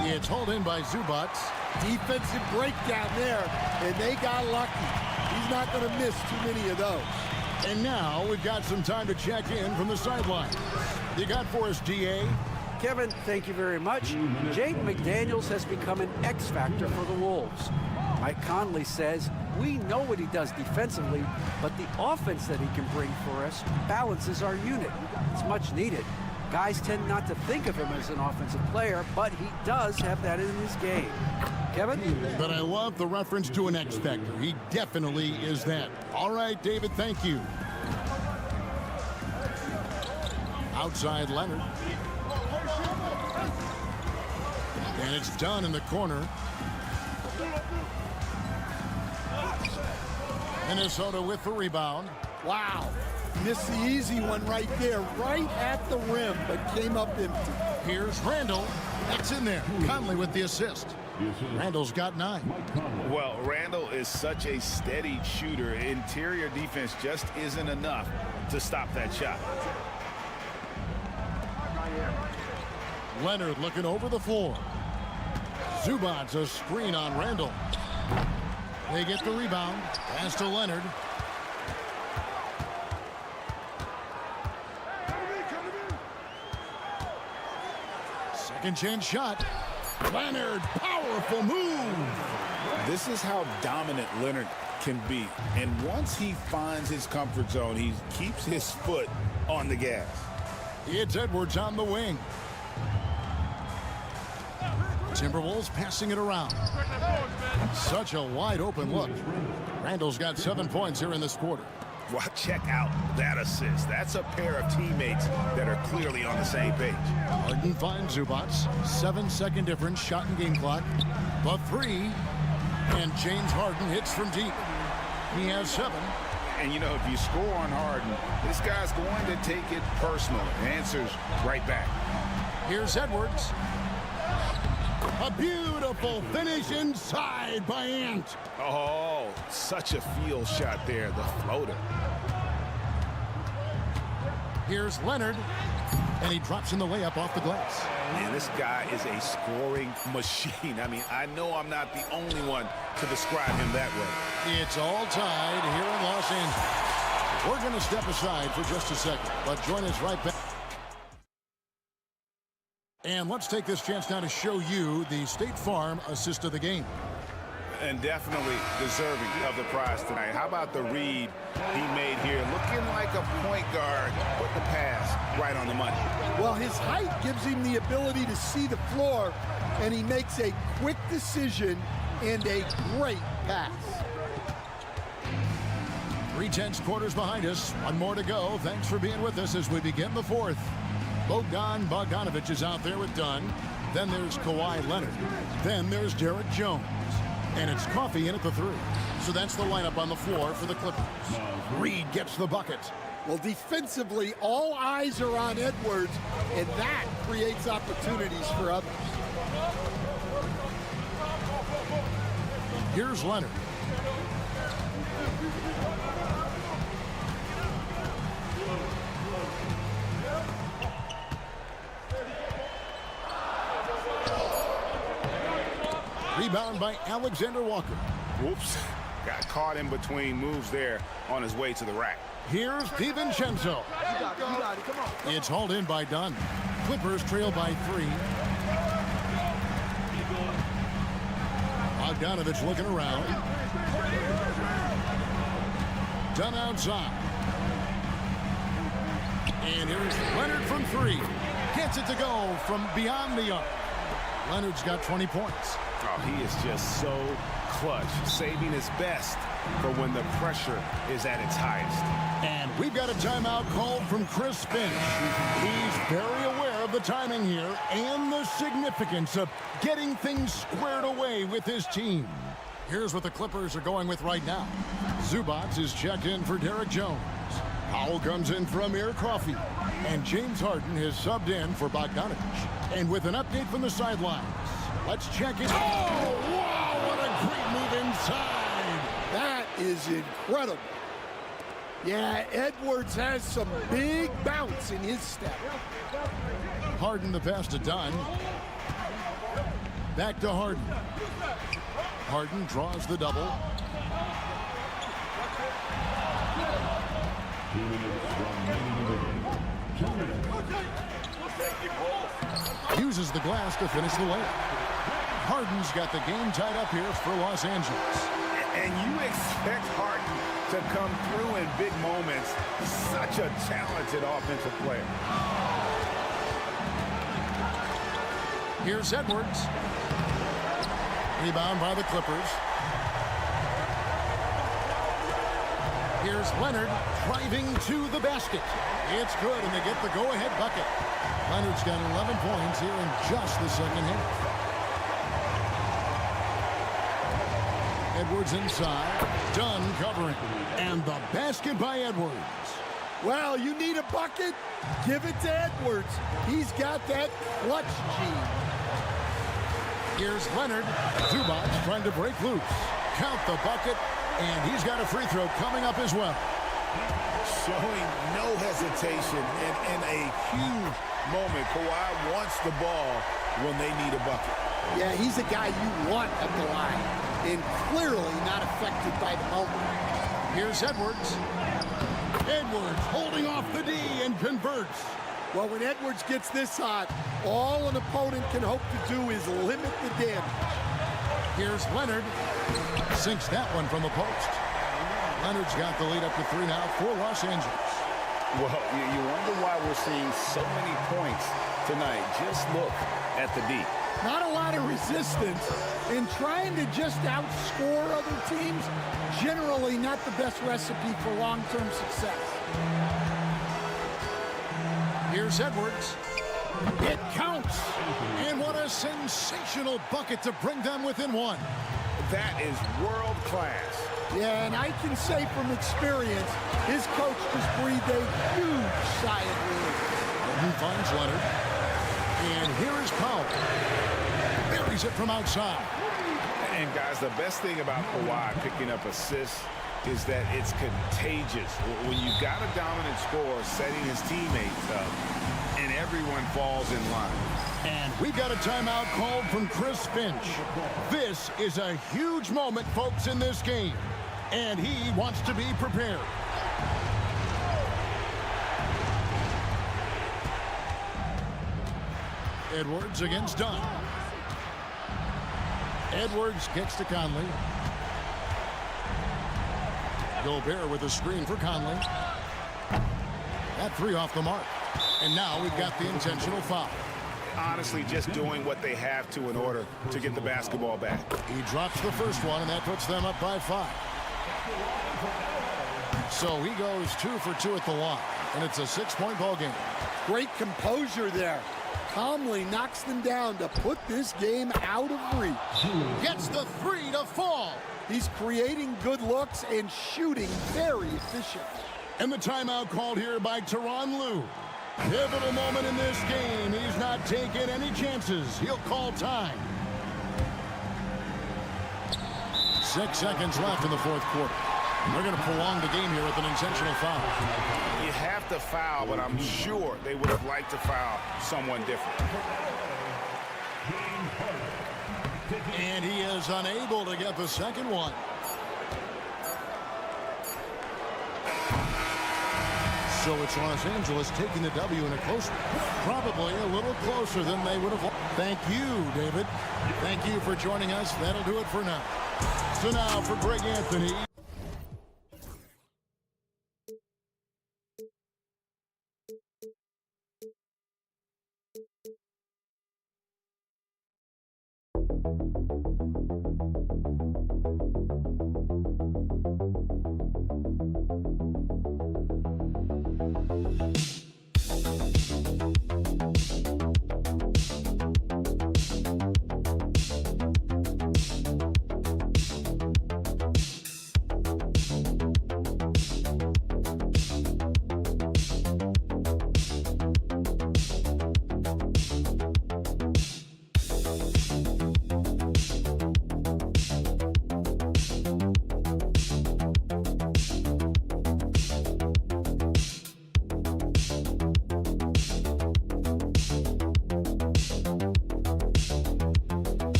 It's hauled in by Zubac. Defensive breakdown there, and they got lucky. He's not going to miss too many of those. And now we've got some time to check in from the sideline. You got for us, DA? Kevin, thank you very much. Jaden McDaniels has become an X factor for the Wolves. Mike Conley says, we know what he does defensively, but the offense that he can bring for us balances our unit. It's much needed. Guys tend not to think of him as an offensive player, but he does have that in his game. Kevin? But I love the reference to an X factor. He definitely is that. All right, David, thank you. Outside Leonard. And it's done in the corner. Minnesota with the rebound. Wow. Missed the easy one right there, right at the rim, but came up empty. Here's Randle. That's in there. Conley with the assist. Randle's got 9. Well, Randle is such a steady shooter. Interior defense just isn't enough to stop that shot. Leonard looking over the floor. Zubac's a screen on Randle. They get the rebound. Pass to Leonard. Second chance shot. Leonard, powerful move. This is how dominant Leonard can be. And once he finds his comfort zone, he keeps his foot on the gas. It's Edwards on the wing. Timberwolves passing it around. Such a wide open look. Randle's got 7 points here in this quarter. Well, check out that assist. That's a pair of teammates that are clearly on the same page. Harden finds Zubac. 7-second difference, shot and game clock. The 3. And James Harden hits from deep. He has 7. And, you know, if you score on Harden, this guy's going to take it personal. Answers right back. Here's Edwards. A beautiful finish inside by Ant. Oh, such a field shot there, the floater. Here's Leonard, and he drops in the layup off the glass. Man, this guy is a scoring machine. I mean, I know I'm not the only one to describe him that way. It's all tied here in Los Angeles. We're going to step aside for just a second, but join us right back. And let's take this chance now to show you the State Farm assist of the game. And definitely deserving of the prize tonight. How about the read he made here? Looking like a point guard. Put the pass right on the money. Well, his height gives him the ability to see the floor, and he makes a quick decision and a great pass. 3/10 quarters behind us. One more to go. Thanks for being with us as we begin the fourth. Bogdanovich is out there with Dunn. Then there's Kawhi Leonard. Then there's Derek Jones. And it's Coffey in at the 3. So that's the lineup on the floor for the Clippers. Reed gets the bucket. Well, defensively, all eyes are on Edwards, and that creates opportunities for others. Here's Leonard. Rebound by Alexander Walker. Whoops. Got caught in between moves there on his way to the rack. Here's DiVincenzo. It's hauled in by Dunn. Clippers trail by 3. Bogdanovich looking around. Dunn outside. And here's Leonard from 3. Gets it to go from beyond the arc. Leonard's got 20 points. Oh, he is just so clutch, saving his best for when the pressure is at its highest. And we've got a timeout called from Chris Finch. He's very aware of the timing here and the significance of getting things squared away with his team. Here's what the Clippers are going with right now. Zubac is checked in for Derek Jones. Powell comes in for Amir Coffey. And James Harden has subbed in for Bogdanovich. And with an update from the sidelines, let's check it. Oh, wow, what a great move inside. That is incredible. Yeah, Edwards has some big bounce in his step. Harden the pass to Dunn. Back to Harden. Harden draws the double. Uses the glass to finish the layup. Harden's got the game tied up here for Los Angeles. And you expect Harden to come through in big moments. Such a talented offensive player. Here's Edwards. Rebound by the Clippers. Here's Leonard driving to the basket. It's good, and they get the go-ahead bucket. Leonard's got 11 points here in just the second half. Edwards inside. Dunn covering. And the basket by Edwards. Well, you need a bucket? Give it to Edwards. He's got that clutch gene. Here's Leonard. Zubac trying to break loose. Count the bucket. And he's got a free throw coming up as well. Showing no hesitation and in a huge moment. Kawhi wants the ball when they need a bucket. Yeah, he's a guy you want at the line. And clearly not affected by the moment. Here's Edwards. Edwards holding off the D and converts. Well, when Edwards gets this hot, all an opponent can hope to do is limit the damage. Here's Leonard. Sinks that one from the post. Leonard's got the lead up to 3 now for Los Angeles. Well, you wonder why we're seeing so many points tonight. Just look at the D. Not a lot of resistance, and trying to just outscore other teams, generally not the best recipe for long-term success. Here's Edwards. It counts. And what a sensational bucket to bring them within 1. That is world class. Yeah, and I can say from experience, his coach just breathed a huge sigh of relief. And he finds Leonard. And here is Powell. There carries it from outside. And guys, the best thing about Kawhi picking up assists is that it's contagious. When you've got a dominant scorer setting his teammates up, and everyone falls in line. And we've got a timeout called from Chris Finch. This is a huge moment, folks, in this game. And he wants to be prepared. Edwards against Dunn. Edwards kicks to Conley. Gobert with a screen for Conley. That three off the mark. And now we've got the intentional foul. Honestly, just doing what they have to in order to get the basketball back. He drops the first one, and that puts them up by 5. So he goes 2 for 2 at the line, and it's a 6-point ball game. Great composure there. Calmly knocks them down to put this game out of reach. Gets the 3 to fall. He's creating good looks and shooting very efficient. And the timeout called here by Tyronn Lue. Pivotal moment in this game. He's not taking any chances. He'll call time. 6 seconds left in the fourth quarter. They're going to prolong the game here with an intentional foul. You have to foul, but I'm sure they would have liked to foul someone different. And he is unable to get the second one. So it's Los Angeles taking the W in a close one. Probably a little closer than they would have. Thank you, David. Thank you for joining us. That'll do it for now. So now for Greg Anthony.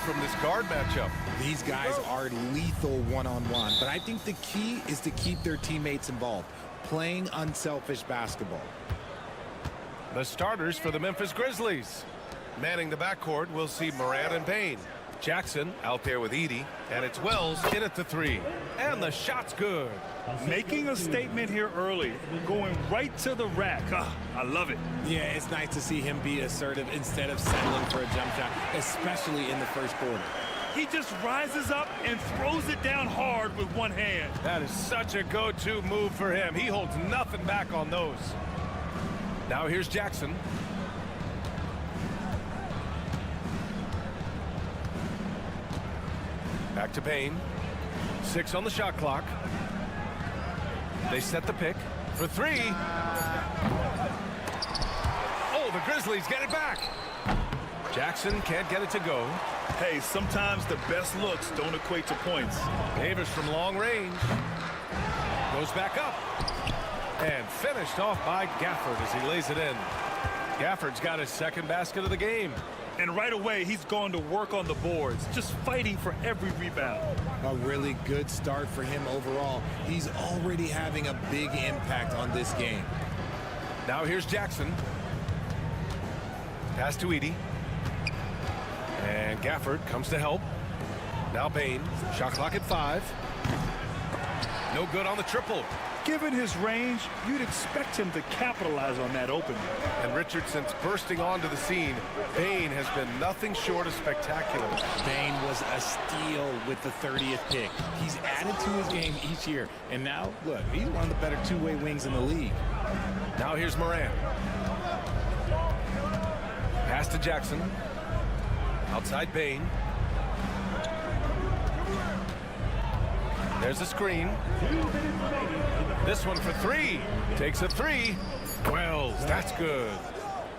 From this guard matchup. These guys are lethal one-on-one, but I think the key is to keep their teammates involved, playing unselfish basketball. The starters for the Memphis Grizzlies. Manning the backcourt, we'll see Morant and Payne. Jackson out there with Edie, and it's Wells in at the three. And the shot's good. Making a statement here early, going right to the rack. I love it. Yeah, it's nice to see him be assertive instead of settling for a jump shot, especially in the first quarter. He just rises up and throws it down hard with one hand. That is such a go-to move for him. He holds nothing back on those. Now here's Jackson. Back to Payne. 6 on the shot clock. They set the pick for 3. Oh, the Grizzlies get it back. Jackson can't get it to go. Hey, sometimes the best looks don't equate to points. Davis from long range. Goes back up. And finished off by Gafford as he lays it in. Gafford's got his second basket of the game. And right away, he's going to work on the boards, just fighting for every rebound. A really good start for him overall. He's already having a big impact on this game. Now here's Jackson. Pass to Edie. And Gafford comes to help. Now Payne. Shot clock at 5. No good on the triple. Given his range, you'd expect him to capitalize on that opening. And Richardson's bursting onto the scene. Payne has been nothing short of spectacular. Payne was a steal with the 30th pick. He's added to his game each year. And now, look, he's one of the better two-way wings in the league. Now here's Morant. Pass to Jackson. Outside Payne. There's a screen. This one for 3. Takes a 3. Wells, that's good.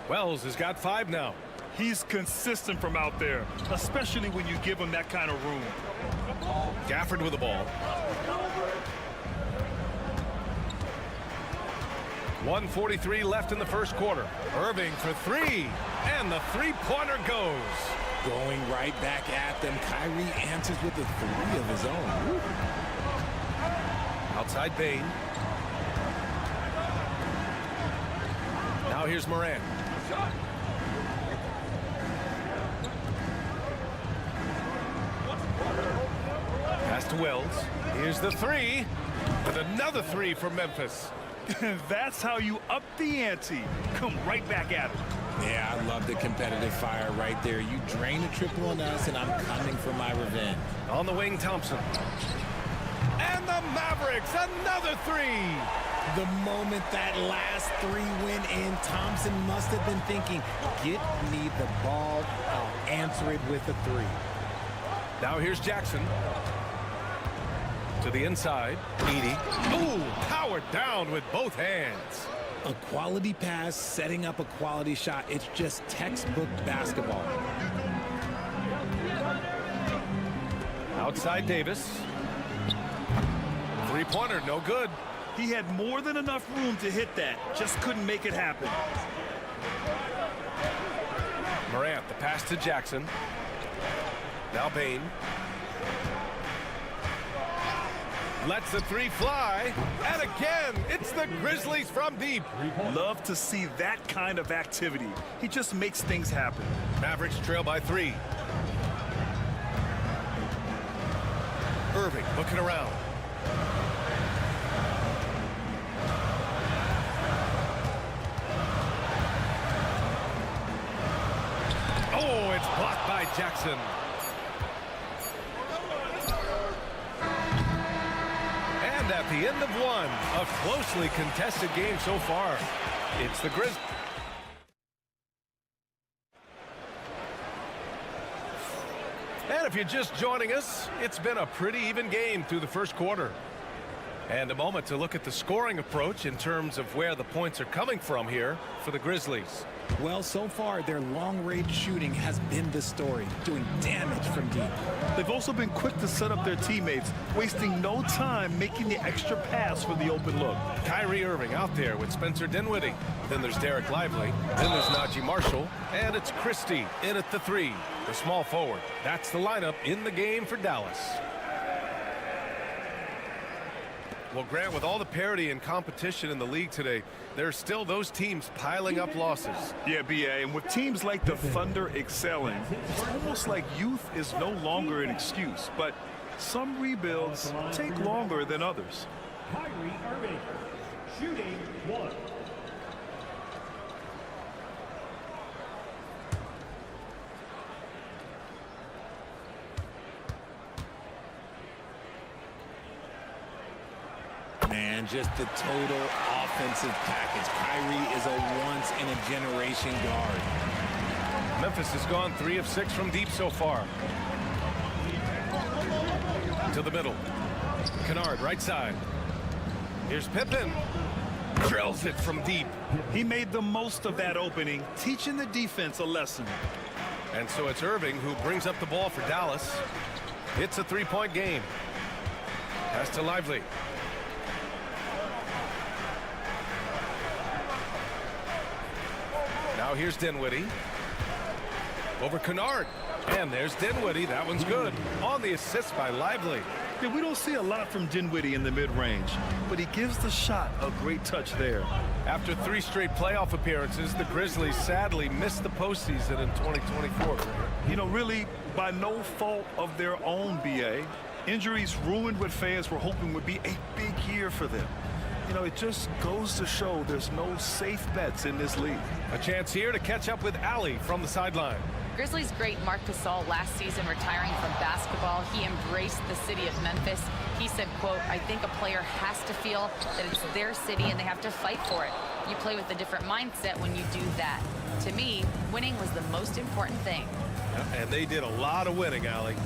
Wells has got 5 now. He's consistent from out there, especially when you give him that kind of room. Gafford with the ball. 1:43 left in the first quarter. Irving for 3. And the three-pointer goes. Going right back at them. Kyrie answers with a 3 of his own. Woo. Outside Payne. Now here's Morant. Pass to Wells. Here's the three. And another three for Memphis. That's how you up the ante. Come right back at it. Yeah, I love the competitive fire right there. You drain a triple on us, and I'm coming for my revenge. On the wing, Thompson. And the Mavericks, another three. The moment that last three went in, Thompson must have been thinking, get me the ball, I'll answer it with a three. Now here's Jackson. To the inside, Edie. Ooh, powered down with both hands. A quality pass, setting up a quality shot. It's just textbook basketball. Outside Davis. Three-pointer, no good. He had more than enough room to hit that. Just couldn't make it happen. Morant, the pass to Jackson. Now Bain. Lets the three fly. And again, it's the Grizzlies from deep. Love to see that kind of activity. He just makes things happen. Mavericks trail by three. Irving looking around. Oh, it's blocked by Jackson. And at the end of one, a closely contested game so far. It's the Grizzlies. And if you're just joining us, it's been a pretty even game through the first quarter. And a moment to look at the scoring approach in terms of where the points are coming from here for the Grizzlies. Well, so far, their long-range shooting has been the story, doing damage from deep. They've also been quick to set up their teammates, wasting no time making the extra pass for the open look. Kyrie Irving out there with Spencer Dinwiddie. Then there's Derek Lively. Then there's Najee Marshall. And it's Christie in at the three, the small forward. That's the lineup in the game for Dallas. Well, Grant, with all the parity and competition in the league today, there's still those teams piling up losses. Yeah, B.A., and with teams like the Thunder excelling, it's almost like youth is no longer an excuse, but some rebuilds take longer than others. Kyrie Irving, shooting one. Man, just the total offensive package. Kyrie is a once-in-a-generation guard. Memphis has gone 3 of 6 from deep so far. To the middle. Kennard, right side. Here's Pippen. Drills it from deep. He made the most of that opening, teaching the defense a lesson. And so it's Irving who brings up the ball for Dallas. It's a three-point game. Pass to Lively. Now here's Dinwiddie. Over Kennard. And there's Dinwiddie. That one's good. On the assist by Lively. Yeah, we don't see a lot from Dinwiddie in the mid-range, but he gives the shot a great touch there. After 3 straight playoff appearances, the Grizzlies sadly missed the postseason in 2024. You know, really, by no fault of their own, B.A. Injuries ruined what fans were hoping would be a big year for them. You know, it just goes to show there's no safe bets in this league. A chance here to catch up with Allie from the sideline. Grizzlies great Marc Gasol last season retiring from basketball. He embraced the city of Memphis. He said, quote, I think a player has to feel that it's their city and they have to fight for it. You play with a different mindset when you do that. To me, winning was the most important thing. And they did a lot of winning, Allie.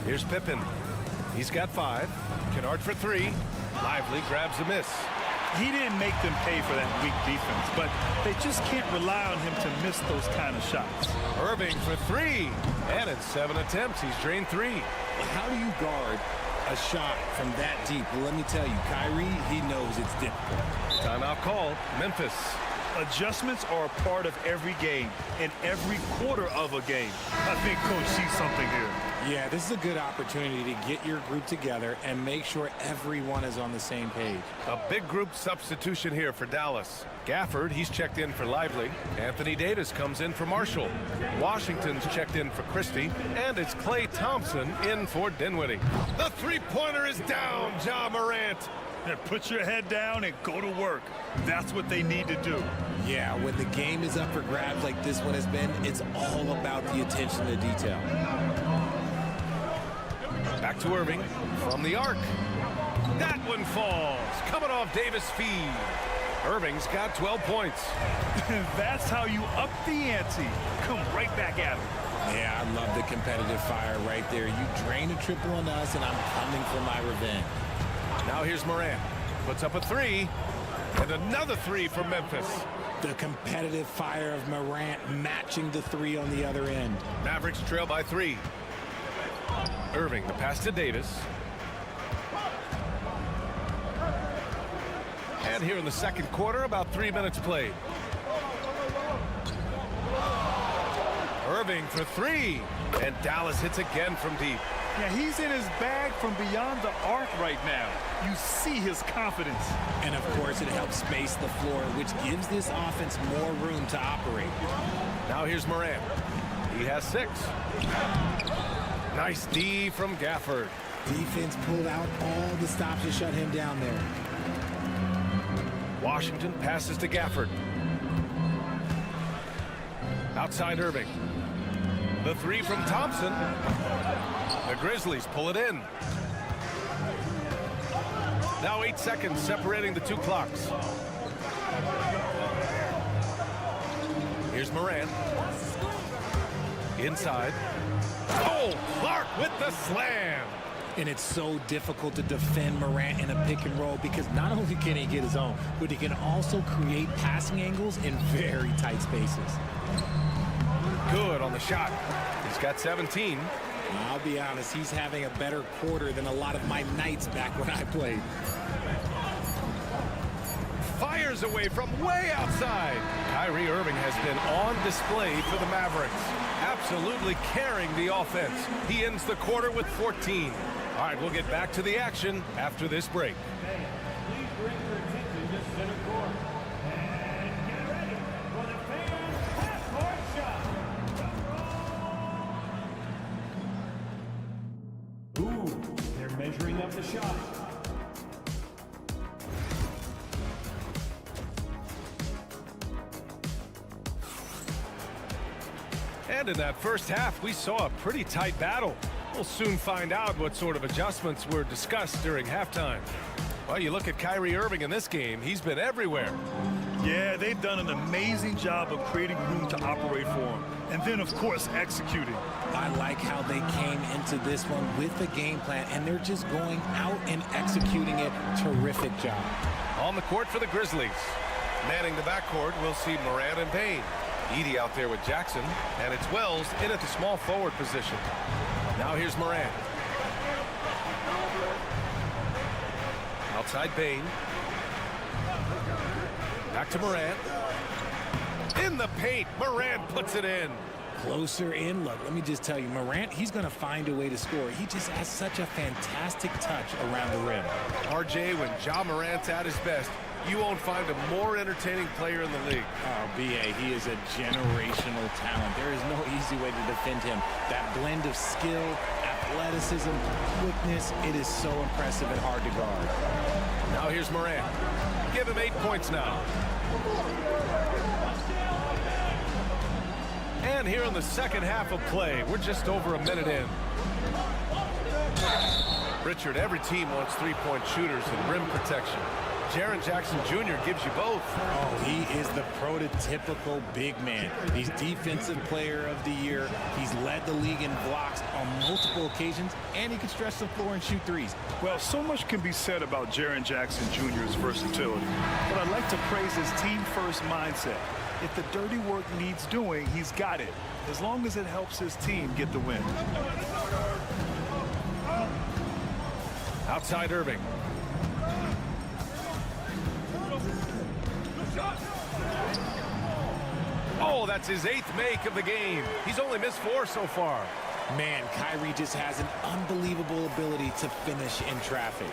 Here's Pippen. He's got 5. Kennard for 3. Lively grabs a miss. He didn't make them pay for that weak defense, but they just can't rely on him to miss those kind of shots. Irving for 3. And in 7 attempts, he's drained 3. Well, how do you guard a shot from that deep? Well, let me tell you, Kyrie, he knows it's difficult. Timeout called. Memphis. Adjustments are a part of every game and every quarter of a game. I think Coach sees something here. Yeah, this is a good opportunity to get your group together and make sure everyone is on the same page. A big group substitution here for Dallas. Gafford, he's checked in for Lively. Anthony Davis comes in for Marshall. Washington's checked in for Christie. And it's Klay Thompson in for Dinwiddie. The three-pointer is down, Ja Morant. And put your head down and go to work. That's what they need to do. Yeah, when the game is up for grabs like this one has been, it's all about the attention to detail. Back to Irving from the arc. That one falls. Coming off Davis' feed. Irving's got 12 points. That's how you up the ante. Come right back at him. Yeah, I love the competitive fire right there. You drain a triple on us, and I'm coming for my revenge. Now here's Morant. Puts up a three. And another three from Memphis. The competitive fire of Morant matching the three on the other end. Mavericks trail by 3. Irving, the pass to Davis. And here in the second quarter, about 3 minutes played. Irving for 3. And Dallas hits again from deep. Yeah, he's in his bag from beyond the arc right now. You see his confidence. And, of course, it helps space the floor, which gives this offense more room to operate. Now here's Morant. He has 6. Nice D from Gafford. Defense pulled out all the stops to shut him down there. Washington passes to Gafford. Outside Irving. The 3 from Thompson. The Grizzlies pull it in. Now 8 seconds separating the 2 clocks. Here's Morant. Inside. Oh, Clark with the slam. And it's so difficult to defend Morant in a pick and roll because not only can he get his own, but he can also create passing angles in very tight spaces. Good on the shot. He's got 17. I'll be honest, he's having a better quarter than a lot of my nights back when I played. Fires away from way outside. Kyrie Irving has been on display for the Mavericks. Absolutely carrying the offense. He ends the quarter with 14. All right, we'll get back to the action after this break. Please bring your attention to center court. And get ready for the fans' half-court shot. Ooh, they're measuring up the shot. And in that first half, we saw a pretty tight battle. We'll soon find out what sort of adjustments were discussed during halftime. Well, you look at Kyrie Irving in this game, he's been everywhere. Yeah, they've done an amazing job of creating room to operate for him. And then, of course, executing. I like how they came into this one with the game plan, and they're just going out and executing it. Terrific job. On the court for the Grizzlies. Manning the backcourt, we'll see Morant and Payne. Edey out there with Jackson, and it's Wells in at the small forward position. Now here's Morant. Outside Payne. Back to Morant. In the paint, Morant puts it in. Closer in. Look, let me just tell you, Morant, he's going to find a way to score. He just has such a fantastic touch around the rim. RJ, when Ja Morant's at his best, you won't find a more entertaining player in the league. Oh, B.A., he is a generational talent. There is no easy way to defend him. That blend of skill, athleticism, quickness, it is so impressive and hard to guard. Now here's Morant. Give him 8 points now. And here in the second half of play, we're just over a minute in. Richard, every team wants three-point shooters and rim protection. Jaren Jackson Jr. gives you both. Oh, he is the prototypical big man. He's Defensive Player of the Year. He's led the league in blocks on multiple occasions, and he can stretch the floor and shoot threes. Well, so much can be said about Jaren Jackson Jr.'s versatility, but I'd like to praise his team-first mindset. If the dirty work needs doing, he's got it, as long as it helps his team get the win. Outside Irving. Oh, that's his 8th make of the game. He's only missed 4 so far. Man, Kyrie just has an unbelievable ability to finish in traffic.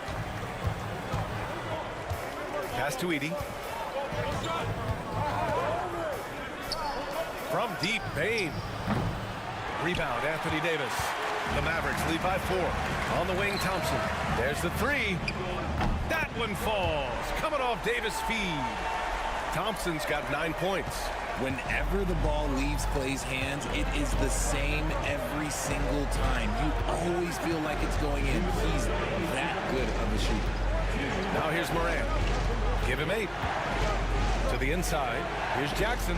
Pass to Edie. From deep, Bane. Rebound, Anthony Davis. The Mavericks lead by 4. On the wing, Thompson. There's the 3. That one falls. Coming off Davis' feed. Thompson's got 9 points. Whenever the ball leaves Clay's hands, it is the same every single time. You always feel like it's going in. He's that good of a shooter. Now here's Morant. Give him 8. To the inside. Here's Jackson.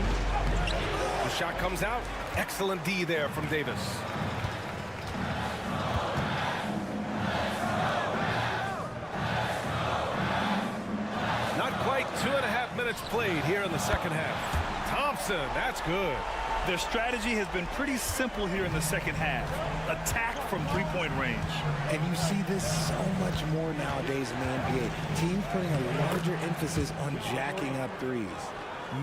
The shot comes out. Excellent D there from Davis. Not quite 2.5 minutes played here in the second half. Thompson, that's good. Their strategy has been pretty simple here in the second half. Attack from three-point range. And you see this so much more nowadays in the NBA. Teams putting a larger emphasis on jacking up threes.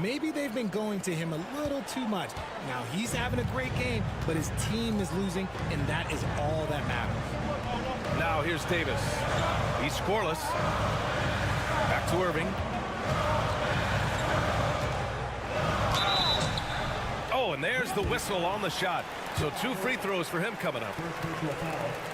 Maybe they've been going to him a little too much. Now, he's having a great game, but his team is losing, and that is all that matters. Now here's Davis. He's scoreless. Back to Irving. Oh, and there's the whistle on the shot. So 2 free throws for him coming up.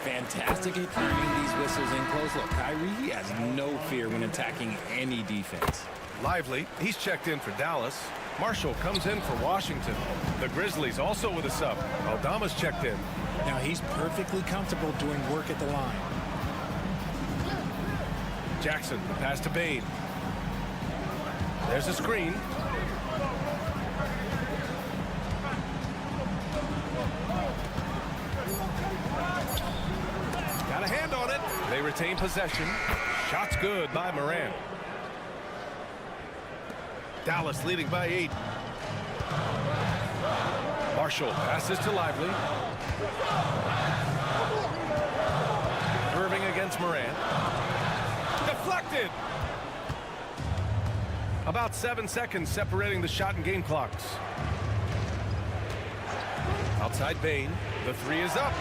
Fantastic at turning these whistles in close. Look, Kyrie has no fear when attacking any defense. Lively, he's checked in for Dallas. Marshall comes in for Washington. The Grizzlies also with a sub. Aldama's checked in. Now he's perfectly comfortable doing work at the line. Jackson, the pass to Bane. There's a screen. Got a hand on it. They retain possession. Shot's good by Morant. Dallas leading by 8. Marshall passes to Lively. Irving against Morant. Deflected. About 7 seconds separating the shot and game clocks. Outside Bane. The 3 is up.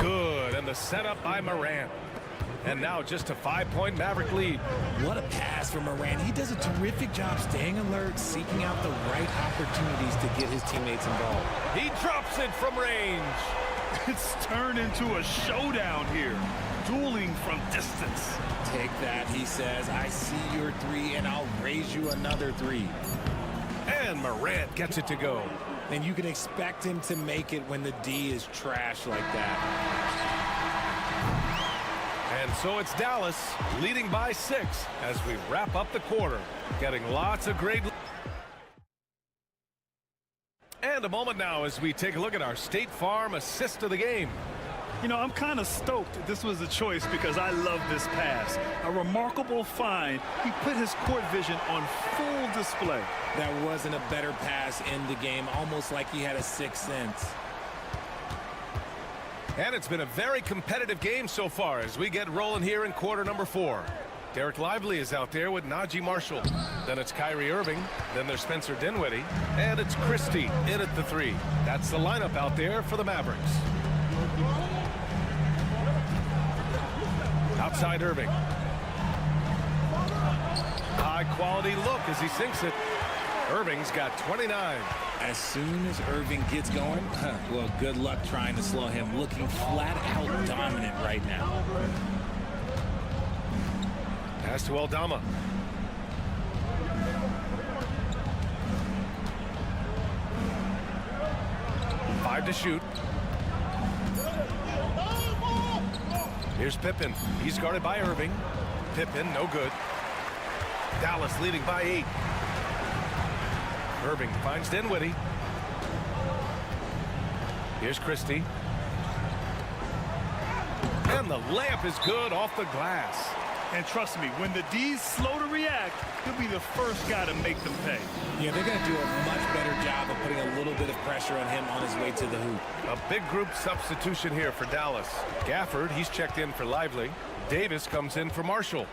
Good. And the setup by Morant. And now just a 5-point Maverick lead. What a pass from Morant. He does a terrific job staying alert, seeking out the right opportunities to get his teammates involved. He drops it from range. It's turned into a showdown here. Dueling from distance. Take that, he says. I see your 3, and I'll raise you another 3. And Morant gets it to go. And you can expect him to make it when the D is trash like that. And so it's Dallas leading by 6 as we wrap up the quarter. Getting lots of great. And a moment now as we take a look at our State Farm assist of the game. You know, I'm kind of stoked this was a choice because I love this pass. A remarkable find. He put his court vision on full display. That wasn't a better pass in the game, almost like he had a 6th sense. And it's been a very competitive game so far as we get rolling here in quarter number 4. Derek Lively is out there with Najee Marshall. Then it's Kyrie Irving. Then there's Spencer Dinwiddie. And it's Christie in at the 3. That's the lineup out there for the Mavericks. Outside Irving. High quality look as he sinks it. Irving's got 29. As soon as Irving gets going, well, good luck trying to slow him. Looking flat out dominant right now. Pass to Aldama. Five to shoot. Here's Pippen. He's guarded by Irving. Pippen, no good. Dallas leading by 8. Irving finds Dinwiddie. Here's Christie. And the layup is good off the glass. And trust me, when the D's slow to react, he'll be the first guy to make them pay. Yeah, they're going to do a much better job of putting a little bit of pressure on him on his way to the hoop. A big group substitution here for Dallas. Gafford, he's checked in for Lively. Davis comes in for Marshall.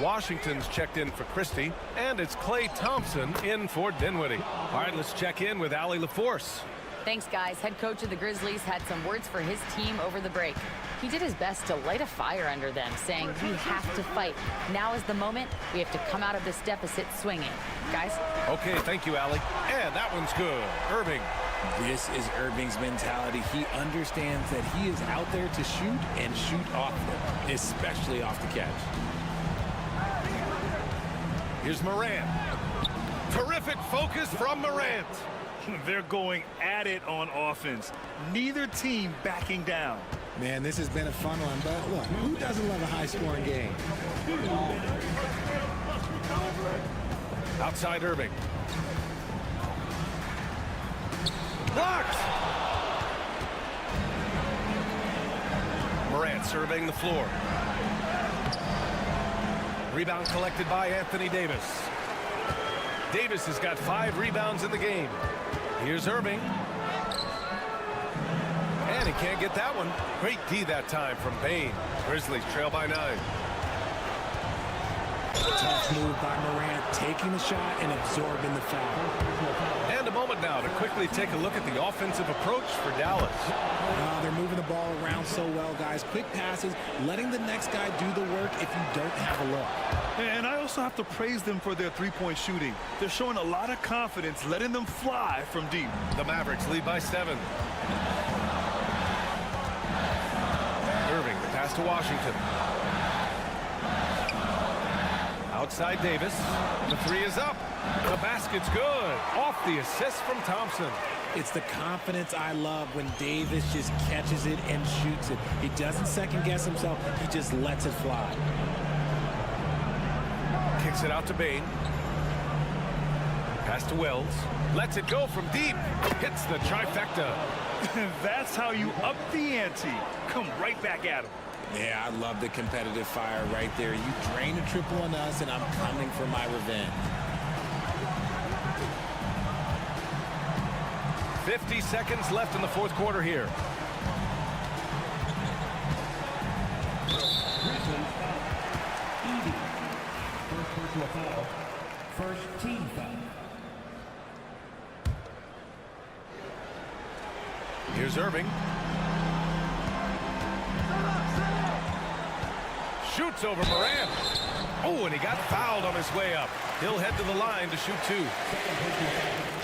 Washington's checked in for Christie. And it's Klay Thompson in for Dinwiddie. All right, let's check in with Allie LaForce. Thanks, guys. Head coach of the Grizzlies had some words for his team over the break. He did his best to light a fire under them, saying, we have to fight. Now is the moment. We have to come out of this deficit swinging. Guys? Okay, thank you, Allie. And that one's good. Irving. This is Irving's mentality. He understands that he is out there to shoot and shoot often, especially off the catch. Here's Morant. Terrific focus from Morant. They're going at it on offense. Neither team backing down. Man, this has been a fun one, but look, who doesn't love a high-scoring game? Outside Irving. Blocked! Morant surveying the floor. Rebound collected by Anthony Davis. Davis has got 5 rebounds in the game. Here's Irving. And he can't get that one. Great D that time from Bane. Grizzlies trail by 9. Tough move by Morant, taking the shot and absorbing the foul. And a moment now to quickly take a look at the offensive approach for Dallas. They're moving the ball around so well, guys. Quick passes, letting the next guy do the work if you don't have a look. And I also have to praise them for their three-point shooting. They're showing a lot of confidence, letting them fly from deep. The Mavericks lead by 7. Irving, the pass to Washington. Outside Davis. The 3 is up. The basket's good. Off the assist from Thompson. It's the confidence I love when Davis just catches it and shoots it. He doesn't second-guess himself. He just lets it fly. Kicks it out to Bane. Pass to Wells. Lets it go from deep. Hits the trifecta. That's how you up the ante. Come right back at him. Yeah, I love the competitive fire right there. You drain a triple on us, and I'm coming for my revenge. 50 seconds left in the 4th quarter here. First personal foul. First team foul. Here's Irving. Shoots over Morant. Oh, and he got fouled on his way up. He'll head to the line to shoot 2.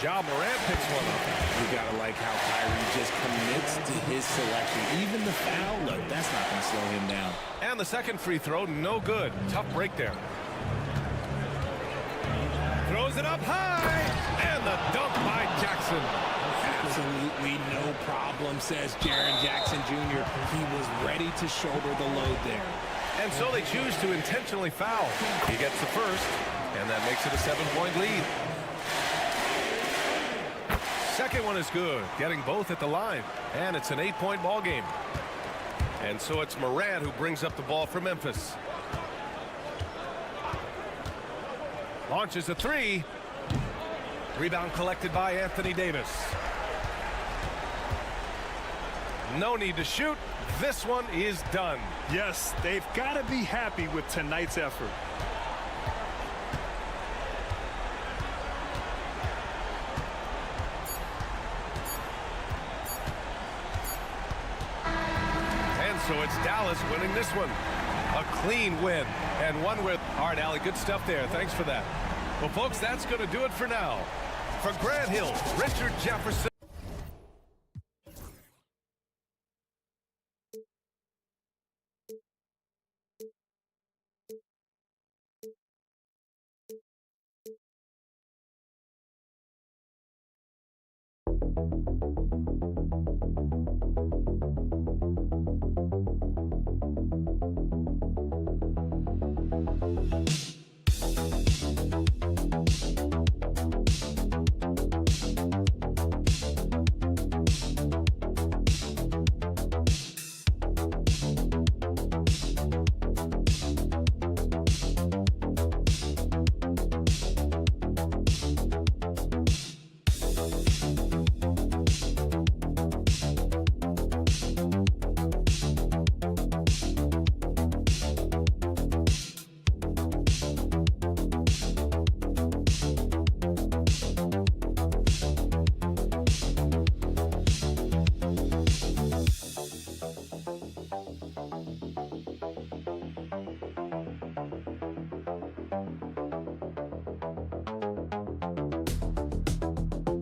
Ja Morant picks one up. You gotta like how Kyrie just commits to his selection. Even the foul, look, that's not gonna slow him down. And the second free throw, no good. Tough break there. Throws it up high. And the dunk by Jackson. Absolutely no problem, says Jaren Jackson Jr. He was ready to shoulder the load there. And so they choose to intentionally foul. He gets the first, and that makes it a 7-point lead. Second one is good, getting both at the line. And it's an 8-point ball game. And so it's Morant who brings up the ball for Memphis. Launches a 3. Rebound collected by Anthony Davis. No need to shoot. This one is done. Yes, they've got to be happy with tonight's effort. And so it's Dallas winning this one. A clean win. And one with... All right, Allie, good stuff there. Thanks for that. Well, folks, that's going to do it for now. For Grant Hill, Richard Jefferson.